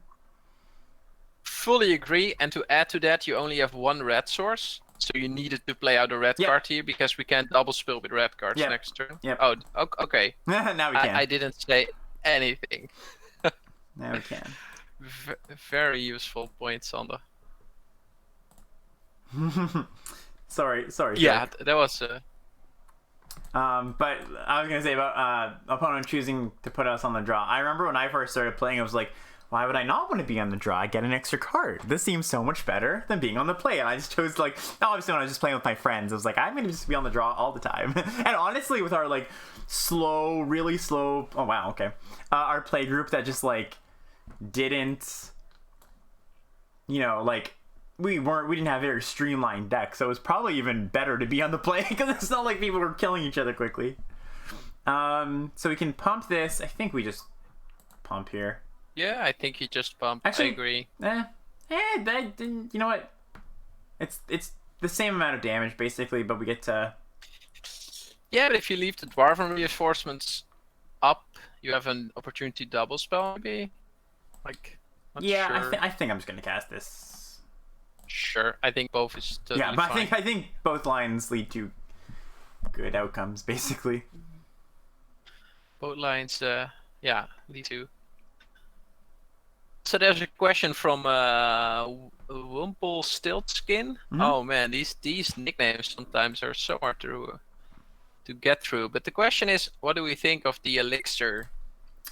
Fully agree, and to add to that, you only have 1 red source. So you needed to play out a red Yep. card here because we can't double spill with red cards Yep. next turn. Yep. Oh, okay. Now we can. I didn't say anything. Now we can. Very useful point, Sander. sorry. Yeah, that was. But I was gonna say about opponent choosing to put us on the draw. I remember when I first started playing, I was like, why would I not want to be on the draw? I get an extra card. This seems so much better than being on the play. And I just chose like, obviously when I was just playing with my friends, I was like, I'm gonna just be on the draw all the time. And honestly, with our like really slow. Oh wow, okay. Our play group that just like didn't, like. We didn't have very streamlined decks, so it was probably even better to be on the play because it's not like people were killing each other quickly. So we can pump this. I think we just pump here. Yeah, I think you just pump. Actually, I agree. You know what? It's the same amount of damage basically, but we get to. Yeah, but if you leave the Dwarven reinforcements up, you have an opportunity to double spell maybe. Like. Yeah, sure. I think I'm just gonna cast this. Sure, I think both is totally but fine. I think both lines lead to good outcomes, basically. Both lines, yeah, lead to. So there's a question from Wumple Stiltskin. Mm-hmm. Oh man, these nicknames sometimes are so hard to get through. But the question is, what do we think of the elixir?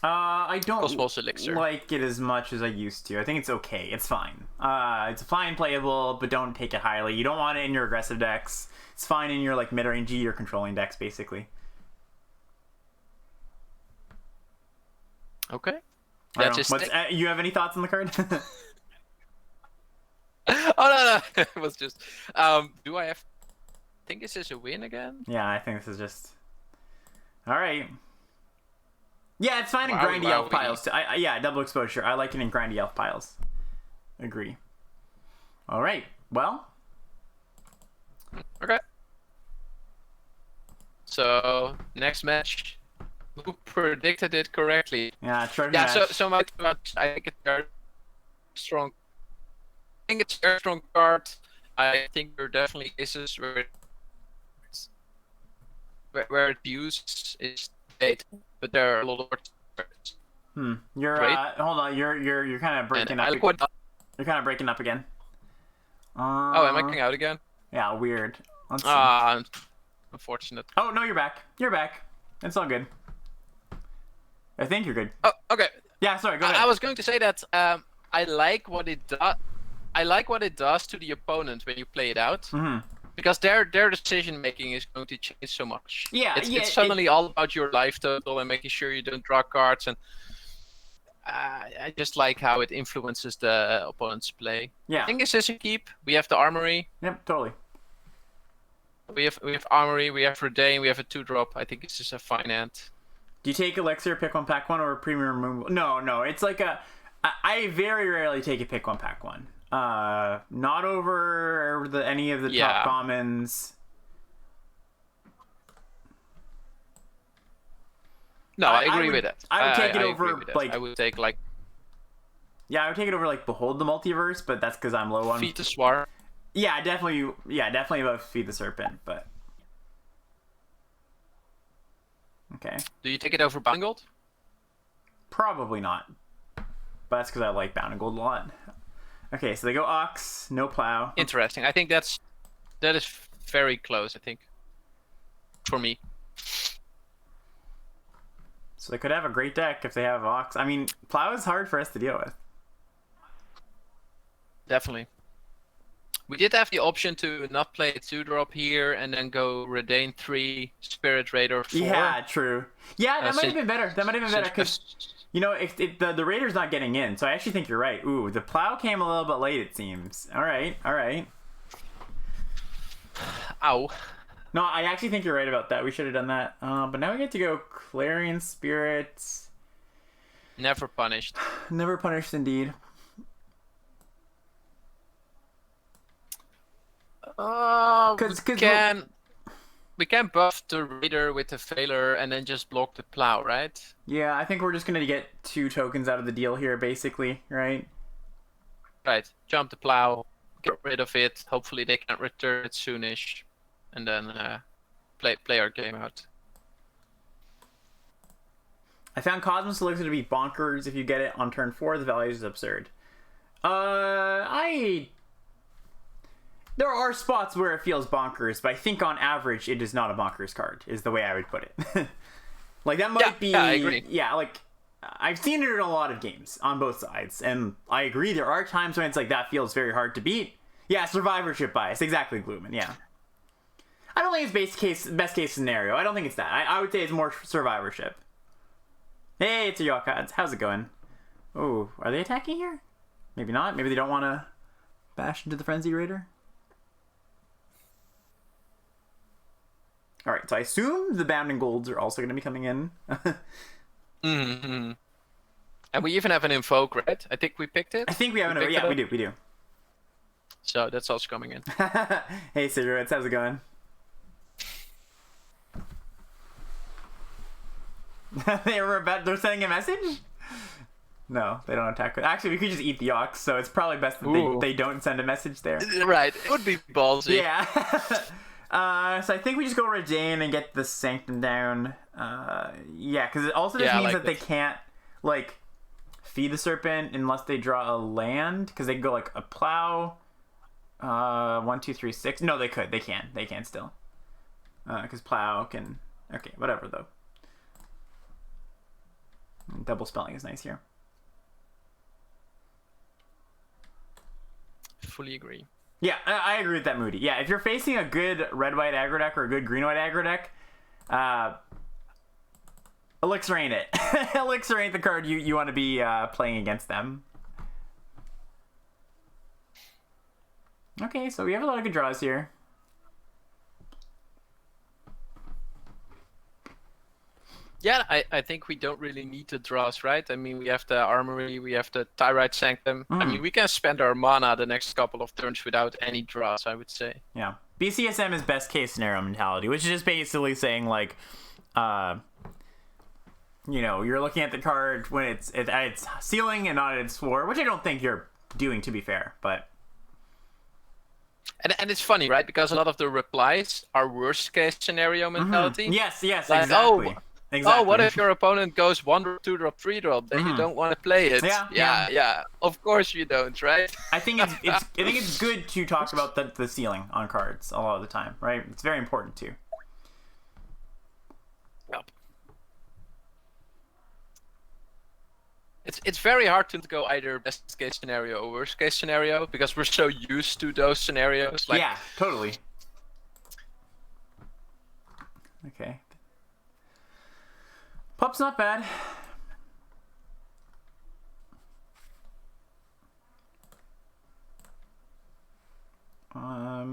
I don't Cosmos elixir. like it as much as I used to. I think it's okay. It's fine. It's fine playable, but don't take it highly. You don't want it in your aggressive decks. It's fine in your like mid-rangey or controlling decks, basically. Okay. That's just. You have any thoughts on the card? Oh no, it was just. Do I have? Think this is a win again? Yeah, I think this is just. All right. Yeah, it's fine in grindy elf piles too. Yeah, double exposure. I like it in grindy elf piles. Agree. All right. Well. Okay. So next match, who predicted it correctly? Yeah, trophy yeah. match. So my I think it's very strong. I think it's a very strong card. I think there are definitely cases where it's used is late, but there are a lot of cards. You're hold on. You're kind of breaking up. You're kind of breaking up again. Oh, am I coming out again? Yeah, weird. Let's see. Unfortunate. Oh no, you're back. You're back. It's all good. I think you're good. Oh, okay. Yeah, sorry. Go ahead. I was going to say that I like what it does. I like what it does to the opponent when you play it out. Mm-hmm. Because their decision making is going to change so much. Yeah, it's suddenly all about your life total and making sure you don't draw cards, and I just like how it influences the opponent's play. Yeah. I think this is a keep. We have the armory. Yep, totally. We have armory. We have Redain. We have a 2-drop. I think this is a fine hand. Do you take elixir, pick one, pack one, or premium removal? No. It's like I very rarely take a pick one, pack one. Not over any of the top commons. No, I agree with that. I would take it over like. I would take like. Yeah, I would take it over like Behold the Multiverse, but that's because I'm low on. Feed the Swarm. Yeah, definitely above Feed the Serpent, but. Okay. Do you take it over Bound Gold? Probably not, but that's because I like Bound Gold a lot. Okay, so they go Ox, no Plow. Interesting. I think that is very close. I think for me. So they could have a great deck if they have Ox. I mean, Plow is hard for us to deal with. Definitely. We did have the option to not play a 2-drop here and then go Redain 3, Spirit Raider 4. Yeah, true. Yeah, that might have been better. That might have been better because, if the Raider's not getting in, so I actually think you're right. Ooh, the Plow came a little bit late, it seems. All right. Ow. No, I actually think you're right about that. We should have done that. But now we get to go Clarion Spirits. Never punished. Never punished, indeed. We can buff the Raider with the Failure and then just block the Plow, right? Yeah, I think we're just going to get 2 tokens out of the deal here, basically, right? Right. Jump the Plow, get rid of it. Hopefully they can return it soonish, and then play our game out. I found Cosmos Elixir to be bonkers if you get it on turn 4. The value is absurd. There are spots where it feels bonkers, but I think on average it is not a bonkers card, is the way I would put it. Like, that might be... Yeah, I agree. Yeah, like, I've seen it in a lot of games on both sides, and I agree there are times when it's like, that feels very hard to beat. Yeah, survivorship bias. Exactly, Gloomin, yeah. I don't think it's best case scenario. I don't think it's that. I would say it's more survivorship. Hey, it's a Yokods. How's it going? Oh, are they attacking here? Maybe not. Maybe they don't want to bash into the Frenzy Raider. Alright, so I assume the Bounding Golds are also going to be coming in. Mm-hmm. And we even have an Invoke, right? I think we picked it. I think we have an... Yeah, we do. So that's also coming in. Hey, Cigarettes, how's it going? They're sending a message? No, they don't attack. Actually, we could just eat the Ox, so it's probably best that they don't send a message there. Right, it would be ballsy. Yeah. So I think we just go Redain and get the Sanctum down. Yeah, because it also just means that they can't, like, feed the Serpent unless they draw a land, because they can go, like, a Plow. 1, 2, 3, 6. No, they could. They can. They can still. Because Plow can... Okay, whatever, though. Double spelling is nice here. Fully agree. Yeah, I agree with that, Moody. Yeah, if you're facing a good red-white aggro deck or a good green-white aggro deck, Elixir ain't it. Elixir ain't the card you want to be playing against them. Okay, so we have a lot of good draws here. Yeah, I think we don't really need the draws, right? I mean, we have the Armory, we have the Tyrite Sanctum. I mean, we can spend our mana the next couple of turns without any draws, I would say. Yeah. BCSM is best case scenario mentality, which is just basically saying, like, you know, you're looking at the card when it's at its ceiling and not at its floor, which I don't think you're doing, to be fair, but... And it's funny, right? Because a lot of the replies are worst case scenario mentality. Yes, like, exactly. Oh, what if your opponent goes 1-drop, 2-drop, 3-drop? Then you don't want to play it. Yeah. Of course you don't, right? I think it's good to talk about the ceiling on cards a lot of the time, right? It's very important too. Yep. It's very hard to go either best case scenario or worst case scenario because we're so used to those scenarios. Like, yeah, totally. Okay. Pup's not bad.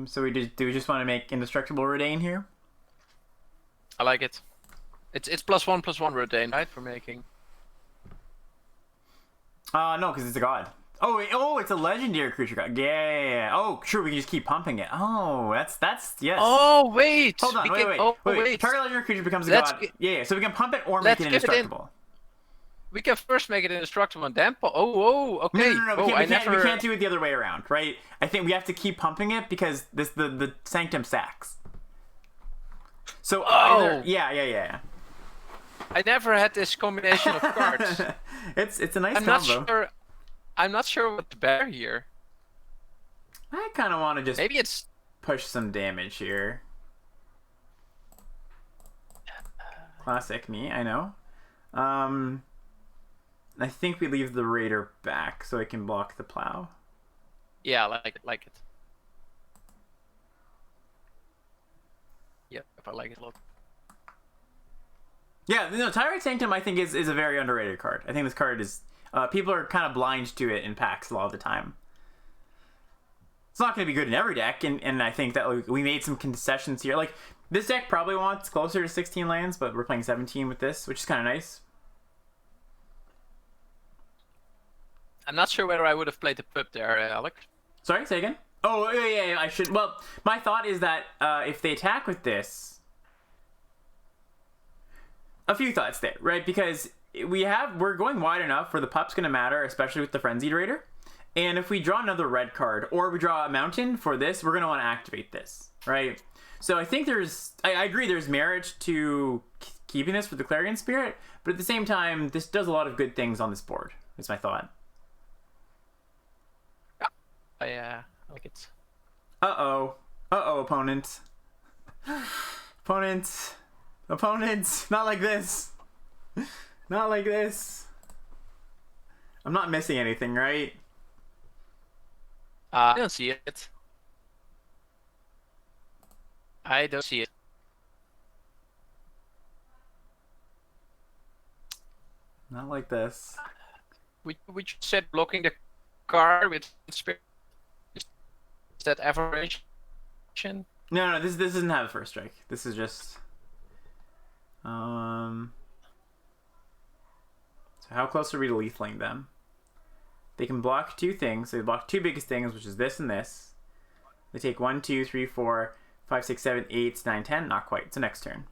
So do we just want to make Indestructible Redain here? I like it. It's +1/+1 Redain, right? For making. No, because it's a god. Oh, it's a legendary creature god. Yeah. Oh, sure, we can just keep pumping it. Oh, that's yes. Oh, wait. Hold on, wait. Target legendary creature becomes a god. Yeah, so we can pump it or make it indestructible. We can first make it indestructible and then okay. No. We can't do it the other way around, right? I think we have to keep pumping it because the Sanctum stacks. So yeah. I never had this combination of cards. It's a nice combo. I'm not sure what's better here. I kind of want to just maybe it's push some damage here. Classic me, I know. I think we leave the Raider back so it can block the Plow. Yeah, like it. Yep, I like it a lot. Yeah, no, Tyrite Sanctum I think is a very underrated card. I think this card is... people are kind of blind to it in packs a lot of the time. It's not going to be good in every deck, and I think that we made some concessions here. Like, this deck probably wants closer to 16 lands, but we're playing 17 with this, which is kind of nice. I'm not sure whether I would have played the Pup there, Alex. Sorry, say again? Oh, yeah, I should... Well, my thought is that if they attack with this... A few thoughts there, right? Because we're going wide enough where the Pup's going to matter, especially with the Frenzied Raider. And if we draw another red card, or we draw a mountain for this, we're going to want to activate this, right? So I think I agree there's merit to keeping this for the Clarion Spirit, but at the same time, this does a lot of good things on this board, is my thought. I like it. Uh-oh. Uh-oh, opponent. Opponent. Opponent. Not like this. Not like this. I'm not missing anything, right? I don't see it. I don't see it. Not like this. We just said blocking the card with spirit. Is that aberration? No, this doesn't have a first strike. This is just so how close are we to lethaling them? They can block two things. They block two biggest things, which is this and this. They take 1, 2, 3, 4, 5, 6, 7, 8, 9, 10. Not quite. It's the next turn.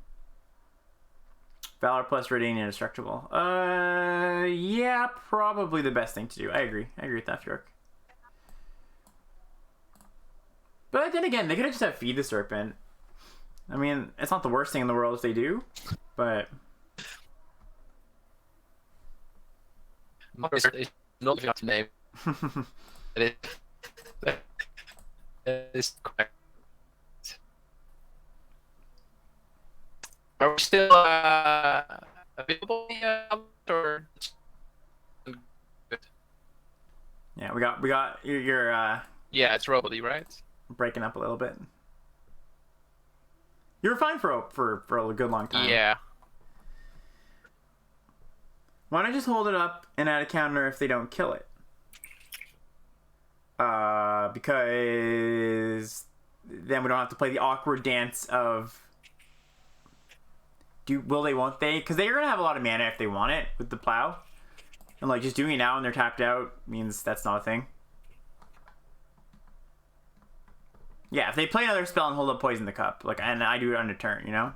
Valor plus Redain indestructible. Yeah, probably the best thing to do. I agree. I agree with that, Fjork. But then again, they could have just have Feed the Serpent. I mean, it's not the worst thing in the world if they do, but... It's not enough to name. That is correct. Are we still available? Or... Yeah, we got your Yeah, it's Robody, right? breaking up a little bit. You were fine for a good long time. Yeah. Why don't I just hold it up and add a counter if they don't kill it? Because then we don't have to play the awkward dance of will they, won't they? Because they're gonna have a lot of mana if they want it with the plow, and like just doing it now when they're tapped out means that's not a thing. Yeah, if they play another spell and hold up Poison the Cup, like, and I do it under turn, you know.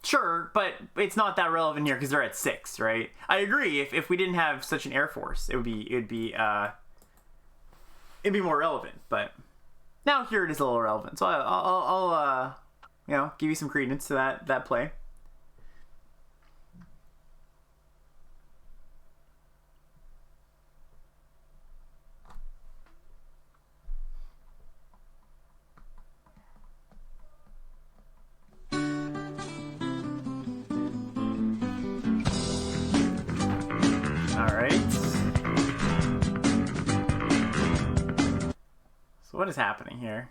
Sure, but it's not that relevant here because they're at 6, right? I agree. If we didn't have such an Air Force, it'd be more relevant. But now here it is a little relevant, so I'll you know, give you some credence to that play. What is happening here?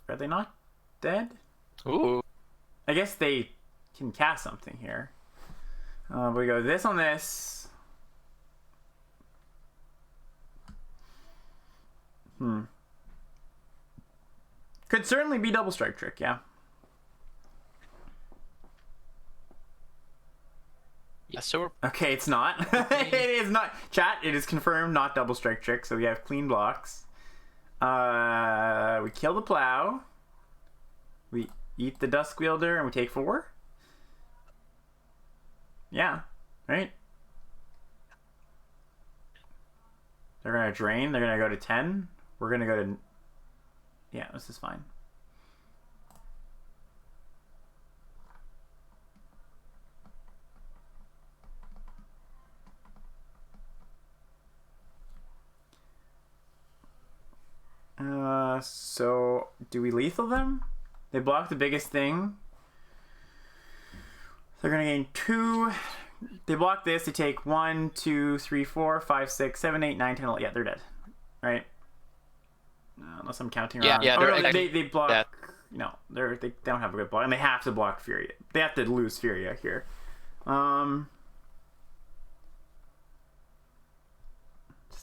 Are they not dead? Ooh. I guess they can cast something here. We go this on this. Could certainly be double strike trick, yeah. Yes, sir. Okay, it's not. It is not. Chat, it is confirmed, not double strike trick. So we have clean blocks. We kill the plow. We eat the Dusk Wielder and we take 4. Yeah, right? They're gonna drain. They're gonna go to 10. We're gonna go to... Yeah, this is fine. So do we lethal them? They block the biggest thing. They're gonna gain 2. They block this. They take 1, 2, 3, 4, 5, 6, 7, 8, 9, 10, 11. Yeah, they're dead. Right? Unless I'm counting wrong. Yeah, oh, no, they block. Dead. No, they don't have a good block, and they have to block Furia. They have to lose Furia here.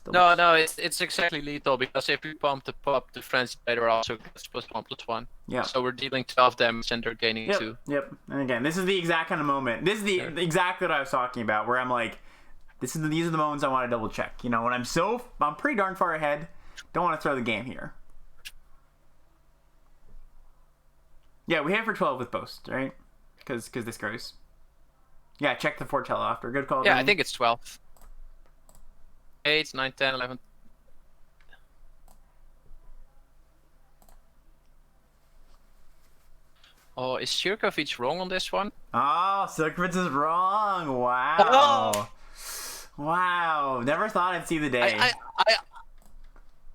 No, it's exactly lethal because if we pump the Frenzy Rider also gets +1/+1. Yeah. So we're dealing 12 damage and they're gaining 2. Yep. And again, this is the exact kind of moment. This is the exactly what I was talking about, where I'm like, these are the moments I want to double check. You know, when I'm pretty darn far ahead. Don't want to throw the game here. Yeah, we hit for 12 with Boast, right? because this goes. Yeah, check the foretell after. Good call. Yeah, I think it's 12. 8, 9, 10, 11. Oh, is Sirkovic wrong on this one? Oh, Sirkovic is wrong. Wow. Oh! Wow. Never thought I'd see the day.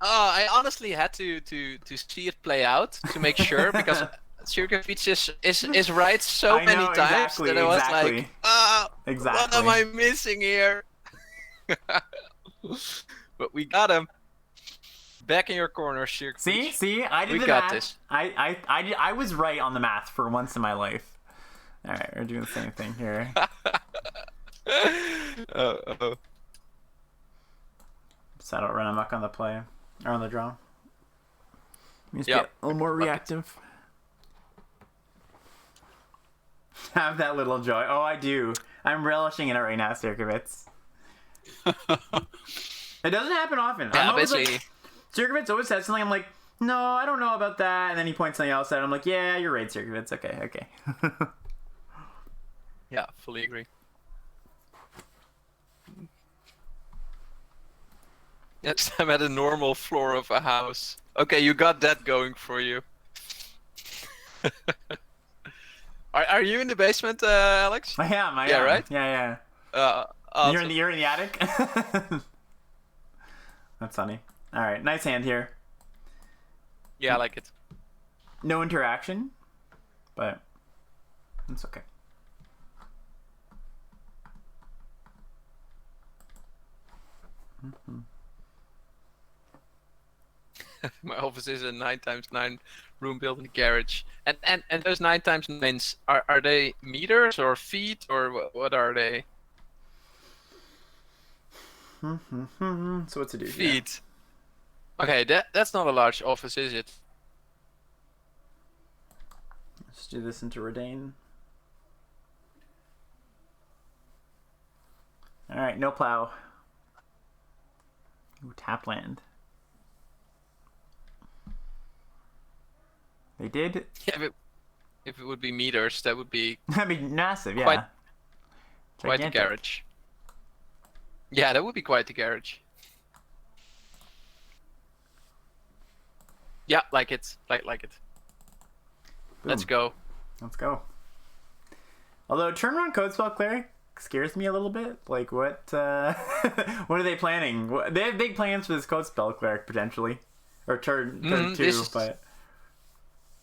I honestly had to see it play out to make sure because Sirkovic is right so I know, many times that I was like, what am I missing here? But we got him. Back in your corner, Sirkovic. See, I did we the got math. this. I was right on the math for once in my life. All right, we're doing the same thing here. Oh. So I don't run amok on the play or on the draw. Just Yep. get a little more reactive. Have that little joy. Oh, I do. I'm relishing in it right now, Sirkovic. It doesn't happen often. Yeah, I'm always basically. like, Sirkovic always says something. I'm like, no, I don't know about that. And then he points something else out. I'm like, yeah, you're right, Sirkovic. Okay. Yeah, fully agree. Next time at a normal floor of a house. Okay, you got that going for you. Are you in the basement, Alex? I am. Yeah, am. right? Yeah. Awesome. You're in the attic. That's funny. All right, nice hand here. Yeah, I like it. No interaction, but it's okay. My office is a 9x9 room built in the garage. And those 9x9s, are they meters or feet or what are they? So what's it do? Feet. Okay, that's not a large office, is it? Let's do this into Redain. All right, no plow. Ooh, tap land. They did. Yeah, if it would be meters, that would be That'd be massive, yeah. quite the Gigantic. garage. Yeah, that would be quite the garage. Yeah, like it. Like it. Let's Boom. go. Let's go. Although turnaround code spell cleric scares me a little bit. Like what? What are they planning? They have big plans for this code spell cleric potentially, or turn two, but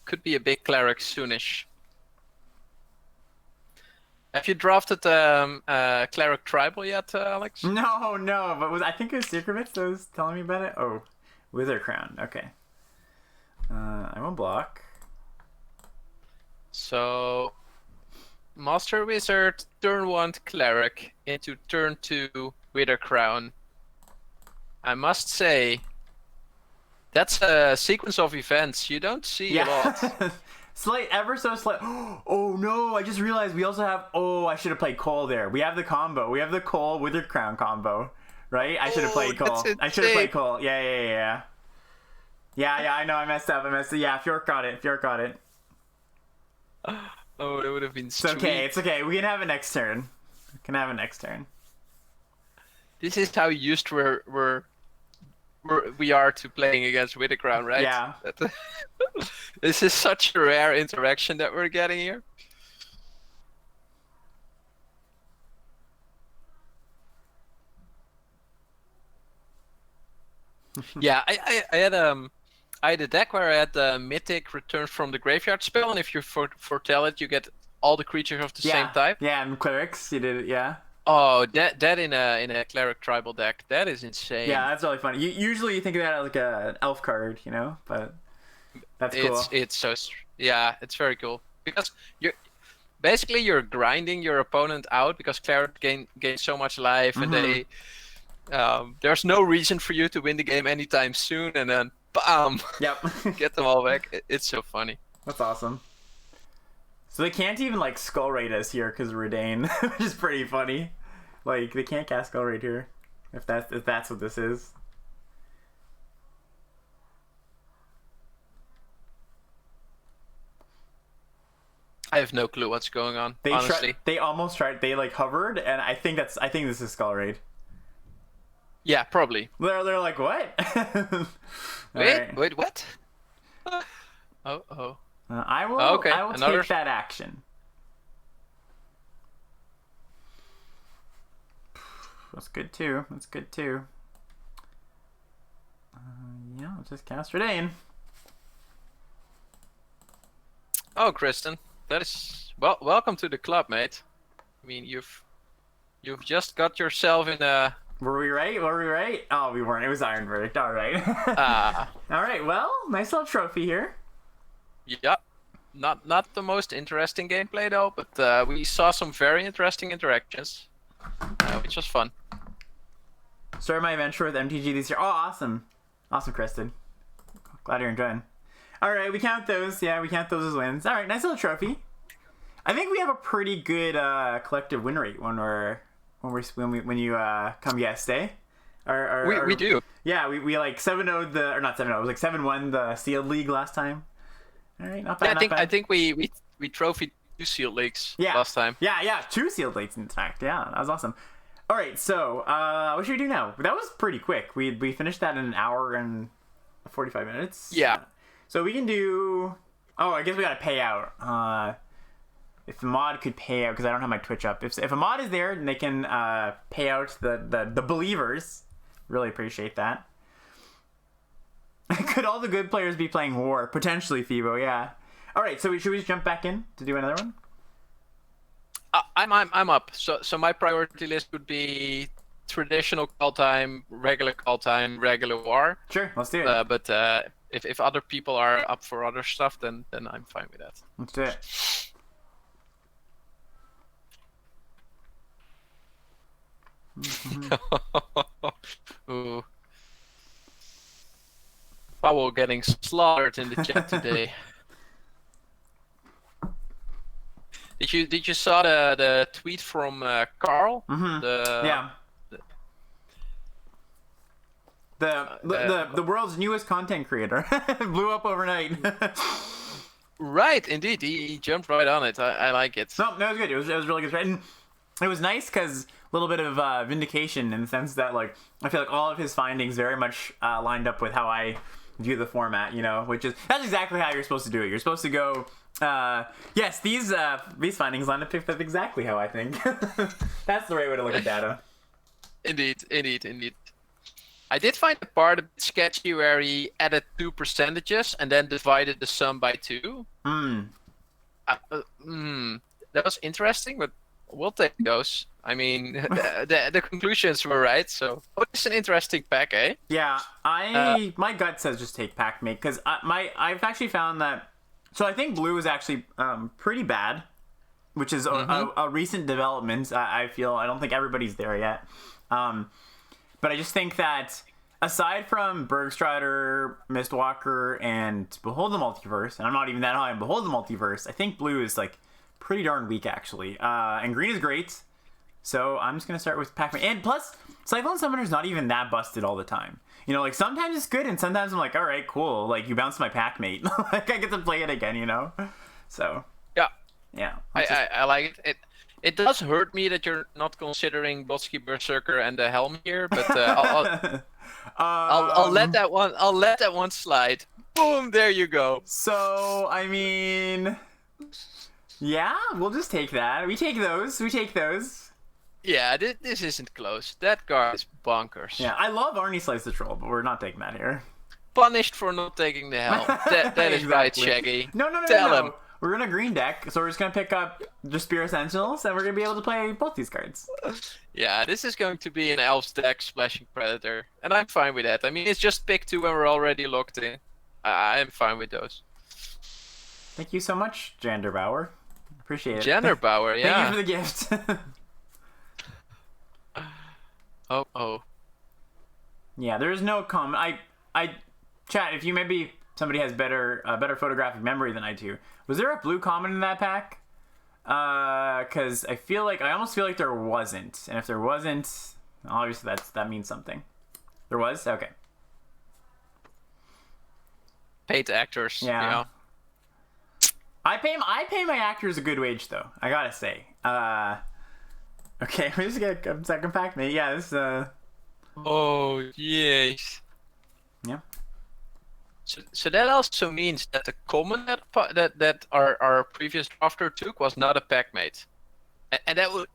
could be a big cleric soonish. Have you drafted cleric tribal yet, Alex? no. But I think it was Sirkovic that was telling me about it. Oh, Wither Crown. Okay. I won't block. So, Master Wizard, turn 1 Cleric into turn 2 Wither Crown. I must say, that's a sequence of events you don't see a lot. Ever so slight. Oh no, I just realized we also have. Oh, I should have played Cole there. We have the combo. We have the Cole Wither Crown combo. Right? I should have played Cole. I should have played Cole. Yeah. Yeah, I know. I messed up. Yeah, Fjork got it. Oh, that would have been sweet. It's okay. We can have it next turn. This is how used we are to playing against Wither Crown, right? Yeah. This is such a rare interaction that we're getting here. Yeah, I had a deck where I had the Mythic Return from the Graveyard spell, and if you foretell it, you get all the creatures of the same type. Yeah, and clerics, you did it, yeah. Oh, that in a cleric tribal deck, that is insane. Yeah, that's really funny. Usually you think of that as like an elf card, you know, but that's cool. It's very cool because you're grinding your opponent out because cleric gain so much life, and they there's no reason for you to win the game anytime soon, and then bam, yep, get them all back. It's so funny. That's awesome. So they can't even like skull raid us here because of Redain, which is pretty funny. Like they can't cast skull raid here if that's what this is. I have no clue what's going on. Honestly, they almost tried. They like hovered, and I think this is Skull Raid. yeah, probably. They're like, what? Wait, what? Oh. I will. Okay, I will take that action. That's good too. Yeah, I'll just cast Redain. Oh, Kristen, that is welcome to the club, mate. I mean, you've just got yourself in a. Were we right? Oh, we weren't. It was Iron Verdict. All right. All right. Well, nice little trophy here. Yeah, not the most interesting gameplay though, but we saw some very interesting interactions, which was fun. Started my adventure with MTG this year. Oh, awesome, Kristen. Glad you're enjoying. All right, we count those. Yeah, we count those as wins. All right, nice little trophy. I think we have a pretty good collective win rate when you come guest, eh? We do. Yeah, we like 7-0'd or not 7-0. It was like 7-1 the sealed league last time. All right, not bad. I think we trophied 2 sealed leagues last time. Yeah, 2 sealed leagues in fact. Yeah, that was awesome. All right, so what should we do now? That was pretty quick. We finished that in an hour and 45 minutes. Yeah. So we can do. Oh, I guess we gotta pay out. If the mod could pay out, because I don't have my Twitch up. If a mod is there, then they can pay out the believers. Really appreciate that. Could all the good players be playing War? Potentially, Fibo, yeah. All right, so should we jump back in to do another one? I'm up. So my priority list would be traditional Kaldheim, regular War. Sure, let's do it. But if other people are up for other stuff, then I'm fine with that. Let's do it. Ooh. Fowl getting slaughtered in the chat today. Did you saw the tweet from Carl? Mm-hmm. The world's newest content creator blew up overnight. Right, indeed, he jumped right on it. I like it. No, it was good. It was really good. And it was nice because a little bit of vindication in the sense that like I feel like all of his findings very much lined up with how I view the format. That's exactly how you're supposed to do it. You're supposed to go. Yes, these findings line up with exactly how I think. That's the right way to look at data. Indeed. I did find the part a bit sketchy where he added 2 percentages and then divided the sum by 2. That was interesting, but we'll take those. I mean, the conclusions were right, so it's an interesting pack, eh? Yeah, my gut says just take pack mate because I've actually found that. So I think blue is actually pretty bad, which is a recent development. I feel I don't think everybody's there yet. But I just think that aside from Bergstrider, Mistwalker, and Behold the Multiverse, and I'm not even that high on Behold the Multiverse, I think blue is like pretty darn weak actually. And green is great. So I'm just going to start with Pac-Man. And plus, Cyclone Summoner's not even that busted all the time. Like sometimes it's good and sometimes I'm like, all right, cool. Like you bounced my pack mate. Like I get to play it again, So. Yeah. I like it. It does hurt me that you're not considering Botsky Berserker and the Helm here, but I'll let that one. I'll let that one slide. Boom! There you go. So I mean, yeah, we'll just take that. We take those. Yeah, this isn't close. That card is bonkers. Yeah, I love Arnie Slice the Troll, but we're not taking that here. Punished for not taking the Helm. That is right, Shaggy. No. Tell him. We're in a green deck, so we're just going to pick up just Spear Sentinels, and we're going to be able to play both these cards. Yeah, this is going to be an Elves deck, Splashing Predator, and I'm fine with that. I mean, it's just pick 2 when we're already locked in. I'm fine with those. Thank you so much, Janderbauer. Appreciate it. Janderbauer, yeah. Thank you for the gift. Oh. Yeah, there is no comment. Chat, if you maybe somebody has better photographic memory than I do. Was there a blue comment in that pack? Because I almost feel like there wasn't. And if there wasn't, obviously that means something. There was? Okay. Paid actors. Yeah. I I pay my actors a good wage though. I gotta say. Okay, we just get a second pack, mate. Yeah, this. Oh yes. Yeah. So that also means that the common that our previous drafter took was not a pack mate, and that would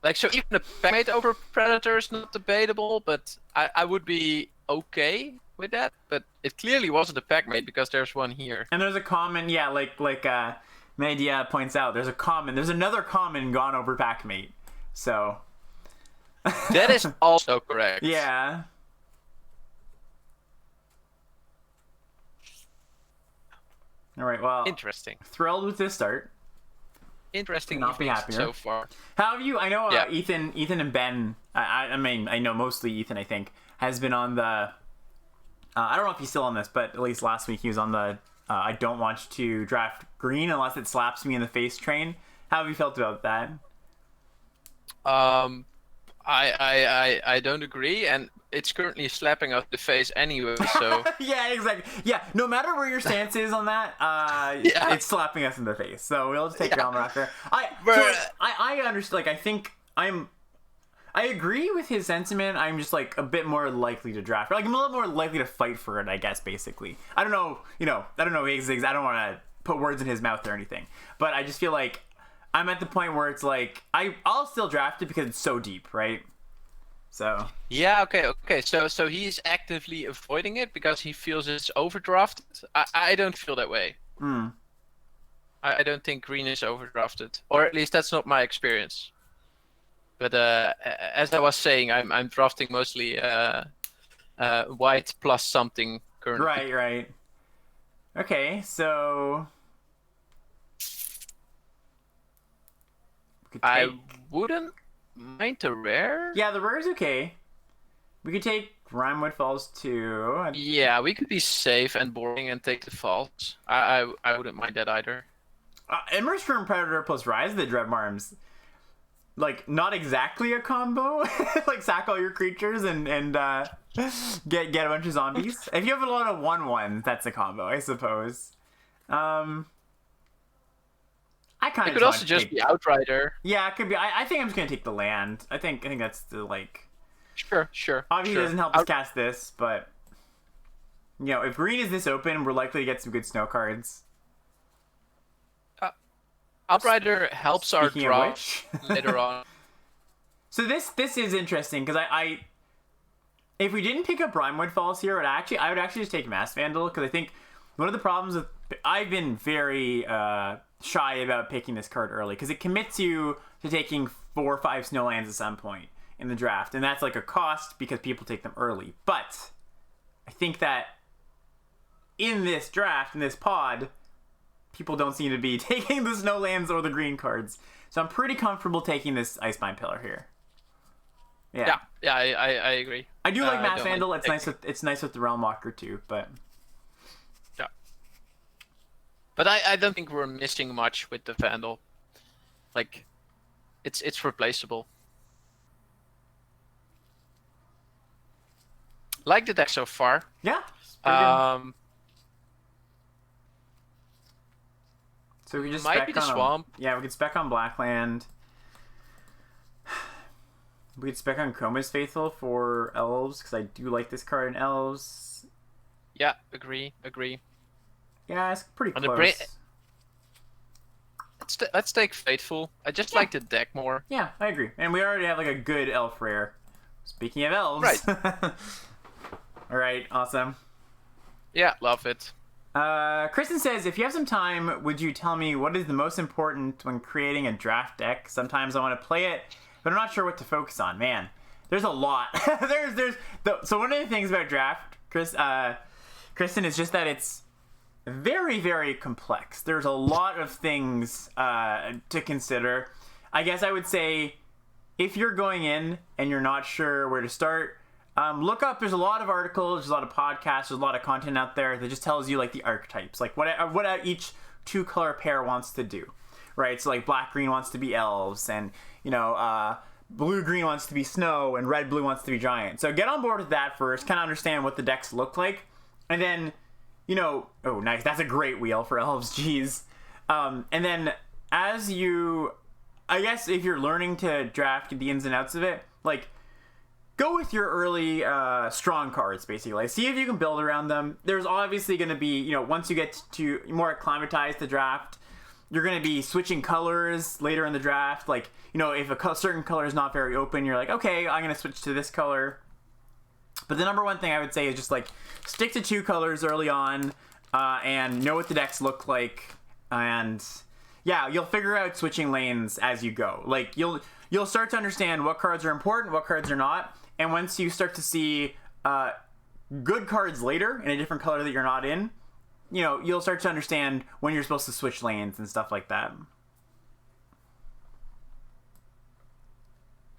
like so even a pack mate over Predator is not debatable, but I would be okay with that. But it clearly wasn't a pack mate because there's one here. And there's a common, yeah, like Media points out, there's another common gone over pack mate. So That is also correct. yeah. All right. Well, Interesting. Thrilled with this start. Interesting Not be evenings happier. so far. How have you? I know Yeah. Ethan and Ben. I mean, I know mostly Ethan. I think has been on the. I don't know if he's still on this, but at least last week he was on the. I don't want to draft green unless it slaps me in the face train. How have you felt about that? I don't agree, and it's currently slapping us in the face anyway. So Yeah, exactly. Yeah, no matter where your stance is on that, Yeah. it's slapping us in the face. So we'll just take it on after. I understand. Like, I agree with his sentiment. I'm just like a bit more likely to draft. Like, I'm a little more likely to fight for it, I guess. Basically, I don't know. I don't know. I don't want to put words in his mouth or anything, but I just feel like I'm at the point where it's like I'll still draft it because it's so deep, right? So yeah, okay. So he's actively avoiding it because he feels it's overdrafted. I don't feel that way. I don't think green is overdrafted, or at least that's not my experience. But as I was saying, I'm drafting mostly white plus something currently. right. Okay, so we could I take... wouldn't mind the rare. Yeah, the rare is okay. We could take Rimewood Falls too. Yeah, we could be safe and boring and take the falls. I wouldn't mind that either. Immerstrom Predator plus Rise of the Dreadmarms. Like, not exactly a combo. Like, sack all your creatures and get a bunch of zombies. If you have a lot of 1/1s, that's a combo, I suppose. I kind of. It could also just be Outrider. Yeah, it could be. I think I'm just gonna take the land. I think that's the like. Sure. Obviously, it doesn't help us cast this, but if green is this open, we're likely to get some good snow cards. Outrider helps our Speaking of draw which. later on. So this is interesting because I if we didn't pick up Rimewood Falls here, I would actually just take Mass Vandal because I think one of the problems with I've been very shy about picking this card early because it commits you to taking 4 or 5 snowlands at some point in the draft, and that's like a cost because people take them early. But I think that in this draft, in this pod, people don't seem to be taking the snowlands or the green cards, so I'm pretty comfortable taking this Icebind Pillar here. Yeah, I agree. I do like Mass Vandal. It's nice with the Realm Walker too, but yeah. But I don't think we're missing much with the Vandal. Like, it's replaceable. Like the deck so far. yeah. So we just might spec be the on swamp. Yeah, we could spec on Blackland. We could spec on Chroma's Faithful for Elves, because I do like this card in Elves. Yeah, agree. Yeah, it's pretty On close. Let's take Faithful. I just like the deck more. Yeah, I agree. And we already have like a good Elf rare. Speaking of Elves. Right. Alright, awesome. Yeah, love it. Kristen says, if you have some time, would you tell me what is the most important when creating a draft deck? Sometimes I want to play it, but I'm not sure what to focus on. Man, there's a lot. So one of the things about draft, Kristen, is just that it's very, very complex. There's a lot of things to consider. I guess I would say if you're going in and you're not sure where to start, look up. There's a lot of articles, there's a lot of podcasts, there's a lot of content out there that just tells you like the archetypes, like what each 2-color pair wants to do, right? So like black-green wants to be elves, and blue-green wants to be snow, and red-blue wants to be giant. So get on board with that first, kind of understand what the decks look like, and then oh, nice. That's a great wheel for elves. Jeez. And then as you, I guess if you're learning to draft the ins and outs of it, like, go with your early strong cards, basically. Like, see if you can build around them. There's obviously going to be, once you get to more acclimatized to draft, you're going to be switching colors later in the draft. Like, if a certain color is not very open, you're like, okay, I'm going to switch to this color. But the number one thing I would say is just, like, stick to 2 colors early on and know what the decks look like. And, yeah, you'll figure out switching lanes as you go. Like, you'll start to understand what cards are important, what cards are not. And once you start to see good cards later in a different color that you're not in, you'll start to understand when you're supposed to switch lanes and stuff like that.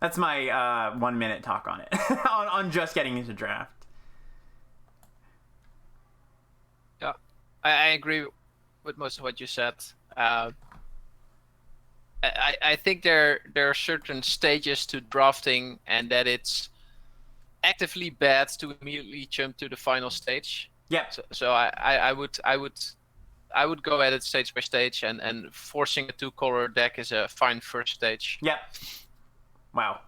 That's my 1 minute talk on it, on just getting into draft. Yeah, I agree with most of what you said. I think there are certain stages to drafting, and that it's actively bad to immediately jump to the final stage. Yeah. So I would go at it stage by stage, and forcing a 2-color deck is a fine first stage. Yeah. Wow.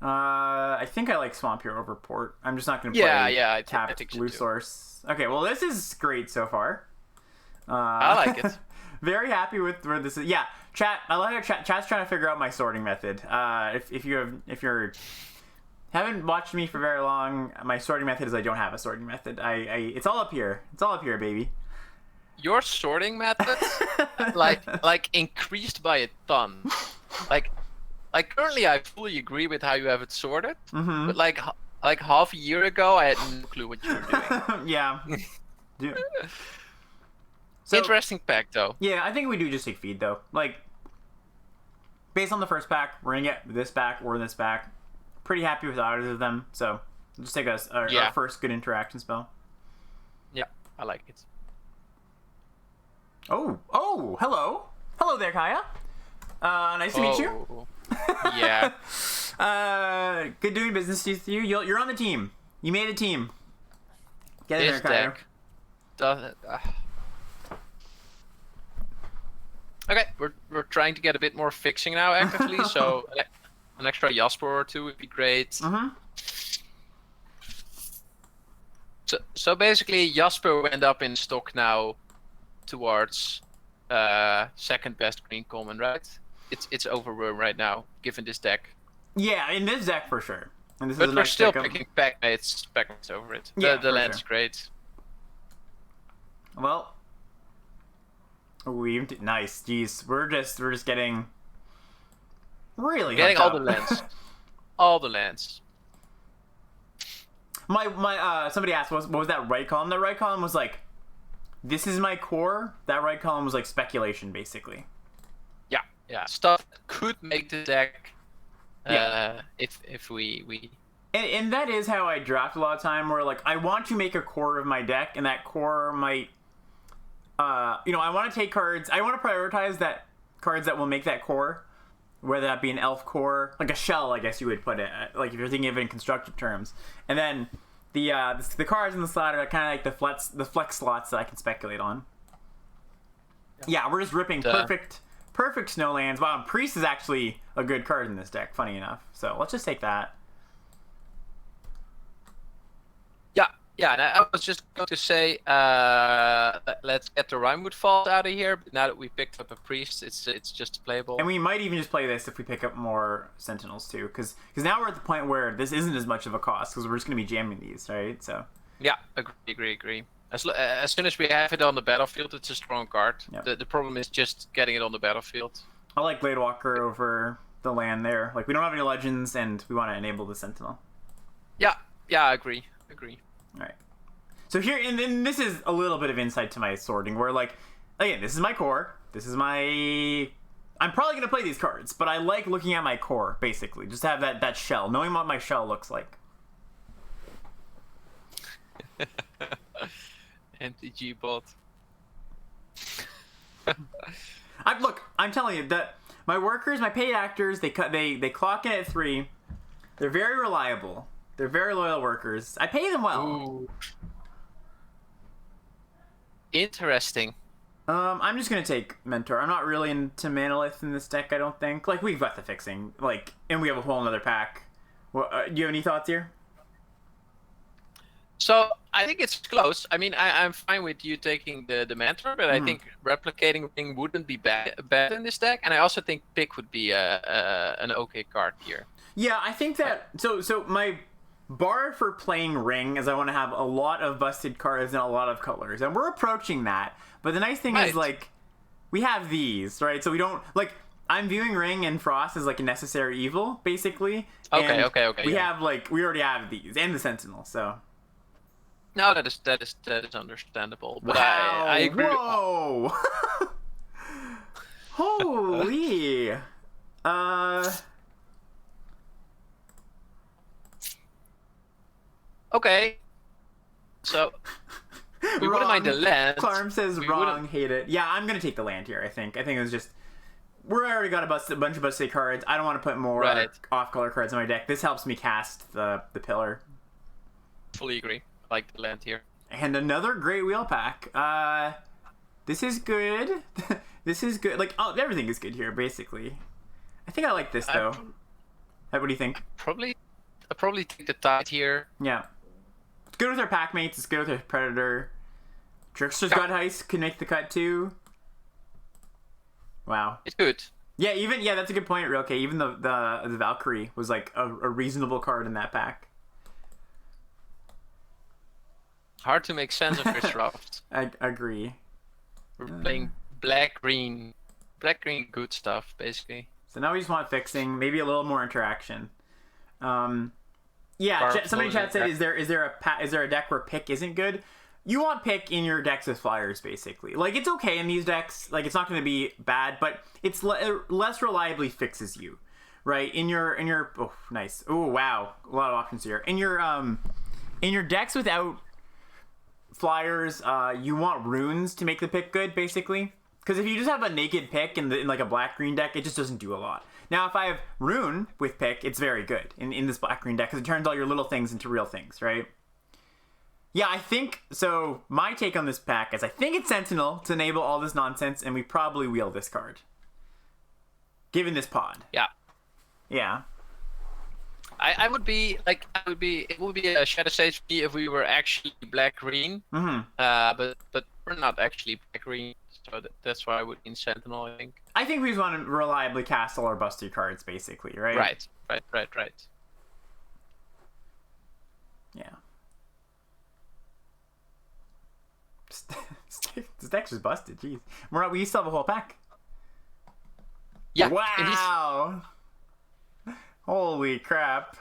I think I like Swamp Hero over Port. I'm just not going to play I tapped think blue so source. Okay, well, this is great so far. I like it. Very happy with where this is. Yeah, chat. I like how chat's trying to figure out my sorting method. If you're haven't watched me for very long, my sorting method is I don't have a sorting method. It's all up here. It's all up here, baby. Your sorting method, like increased by a ton. Like currently, I fully agree with how you have it sorted. Mm-hmm. But like half a year ago, I had no clue what you were doing. Yeah. So, interesting pack, though. Yeah, I think we do just take feed, though. Like, based on the first pack, we're going to get this pack or this pack. Pretty happy with either of them, so just take our first good interaction spell. Yeah, I like it. Oh, hello. Hello there, Kaya. Nice to meet you. Yeah. Good doing business with you. You're on the team. You made a team. Get in there, Kaya. Deck does Okay, we're trying to get a bit more fixing now actively, so an extra Jasper or 2 would be great. Mm-hmm. So basically, Jasper went up in stock now towards second best green common, right? It's overrun right now, given this deck. Yeah, in this deck for sure. And this but is we're still picking packmates over it. Yeah, the land's great. Well, nice. Jeez, we're just getting really all the lands. All the lands. My somebody asked what was that right column? That right column was like, this is my core. That right column was like speculation, basically. Yeah, stuff that could make the deck. If we. And that is how I draft a lot of time. Where like I want to make a core of my deck, and that core might. I want to take cards. I want to prioritize that cards that will make that core, whether that be an elf core, like a shell, I guess you would put it. Like if you're thinking of it in constructed terms, and then the cards in the slot are kind of like the flex slots that I can speculate on. Yeah, we're just ripping perfect snowlands. Wow, and Priest is actually a good card in this deck, funny enough. So let's just take that. Yeah, and I was just going to say, let's get the Rimewood Falls out of here. But now that we picked up a Priest, it's just playable. And we might even just play this if we pick up more Sentinels too, because now we're at the point where this isn't as much of a cost, because we're just going to be jamming these, right? So. Yeah, agree. As soon as we have it on the battlefield, it's a strong card. Yep. The problem is just getting it on the battlefield. I like Bladewalker over the land there. Like, we don't have any legends, and we want to enable the Sentinel. Yeah, I agree. All right. So here, and then this is a little bit of insight to my sorting, where, like, again, this is my core. This is my... I'm probably going to play these cards, but I like looking at my core, basically. Just have that shell, knowing what my shell looks like. MTG bot. I'm telling you that my workers, my paid actors, they clock in at 3. They're very reliable. They're very loyal workers. I pay them well. Ooh. Interesting. I'm just gonna take Mentor. I'm not really into Manolith in this deck, I don't think. Like, we've got the fixing. Like, and we have a whole other pack. Well, do you have any thoughts here? So I think it's close. I mean, I'm fine with you taking the Mentor, but I think replicating Ring wouldn't be bad in this deck, and I also think Pick would be an okay card here. Yeah, I think that... So my bar for playing Ring is I want to have a lot of busted cards and a lot of colors, and we're approaching that. But the nice thing is, like, we have these, right? So we don't... Like, I'm viewing Ring and Frost as, like, a necessary evil, basically. Okay. We have, like... We already have these, and the Sentinel, so... No, that is understandable. But wow, I agree. Whoa! Holy! Okay. So we wouldn't mind the land. Clarm says wrong, hate it. Yeah, I'm gonna take the land here, I think. I think it was just... We already got a bunch of busted cards. I don't want to put more off-color cards in my deck. This helps me cast the pillar. Fully agree. I like the land here. And another great wheel pack. This is good. This is good. Like, oh, everything is good here, basically. I think I like this, though. What do you think? I'll probably take the Tide here. Yeah. It's good with our pack mates. It's good with our Predator. Trickster's Gut Heist can make the cut, too. Wow. It's good. Yeah, that's a good point, Real K. Even the Valkyrie was, like, a reasonable card in that pack. Hard to make sense of this draft. I agree. We're playing black-green good stuff, basically. So now we just want fixing, maybe a little more interaction. Yeah, somebody in chat said, is there a deck where Pick isn't good? You want Pick in your decks with flyers, basically. Like, it's okay in these decks. Like, it's not going to be bad, but it's less reliably fixes you, right? In your oh, nice. Oh, wow, a lot of options here. In your decks without flyers, you want runes to make the Pick good, basically. Because if you just have a naked Pick in like a black-green deck, it just doesn't do a lot. Now, if I have Rune with Pick, it's very good in this black-green deck, because it turns all your little things into real things, right? Yeah, I think... So, my take on this pack is I think it's Sentinel to enable all this nonsense, and we probably wheel this card. Given this pod. Yeah. Yeah. It would be a Shadow Sage for me if we were actually black-green. But we're not actually black-green. So that's why I would in Sentinel, I think. I think we just want to reliably cast all our busted cards, basically, right? Right. Yeah. This deck's just busted, jeez. We still have a whole pack. Yeah. Wow! Holy crap.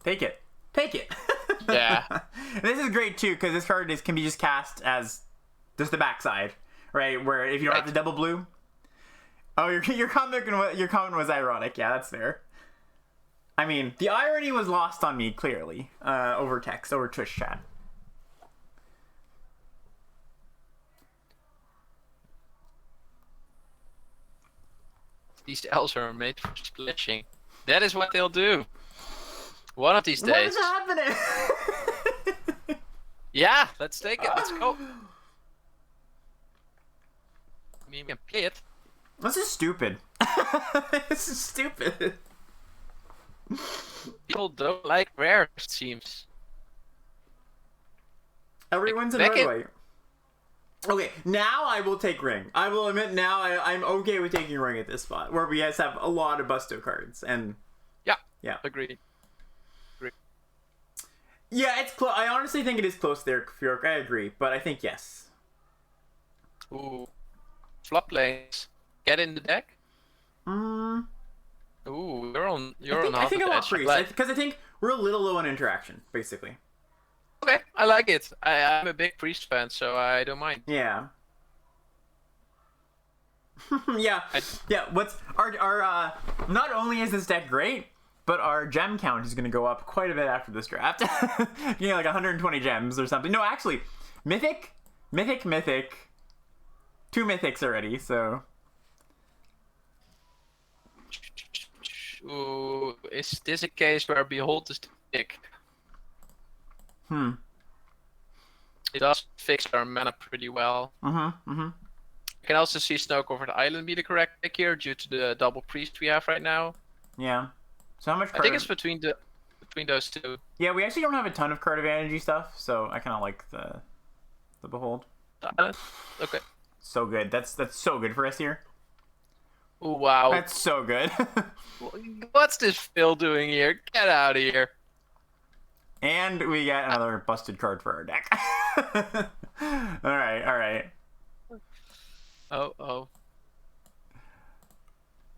Take it. Yeah. This is great, too, because this card can be just cast as just the backside. Right, where if you don't have the double blue. Oh, your comment was ironic. Yeah, that's fair. I mean, the irony was lost on me clearly over text, over Twitch chat. These elves are made for splashing. That is what they'll do. One of these days. What is happening? Yeah, let's take it. Let's go. I mean, we can play it. This is stupid. This is stupid. People don't like rare, it seems. Everyone's in way. Okay, now I will take Ring. I will admit now I'm okay with taking Ring at this spot, where we guys have a lot of Busto cards. And yeah. Agreed. Yeah, it's close. I honestly think it is close there, Fjork. I agree, but I think yes. Ooh. Flop lanes. Get in the deck? Ooh, you're on I think I want Priest, because I think we're a little low on interaction, basically. Okay, I like it. I'm a big Priest fan, so I don't mind. Yeah. Yeah. What's our not only is this deck great, but our gem count is going to go up quite a bit after this draft. You know, like 120 gems or something. No, actually, Mythic. 2 Mythics already, so... Ooh, is this a case where Behold is the pick? It does fix our mana pretty well. Mm-hmm. I can also see Snow-Covered Island be the correct pick here due to the double priest we have right now. Yeah. So how much I think it's between those two. Yeah, we actually don't have a ton of card advantage stuff, so I kind of like the Behold. Okay. So good. That's so good for us here. Ooh, wow. That's so good. What's this Phil doing here? Get out of here. And we got another busted card for our deck. all right. Oh.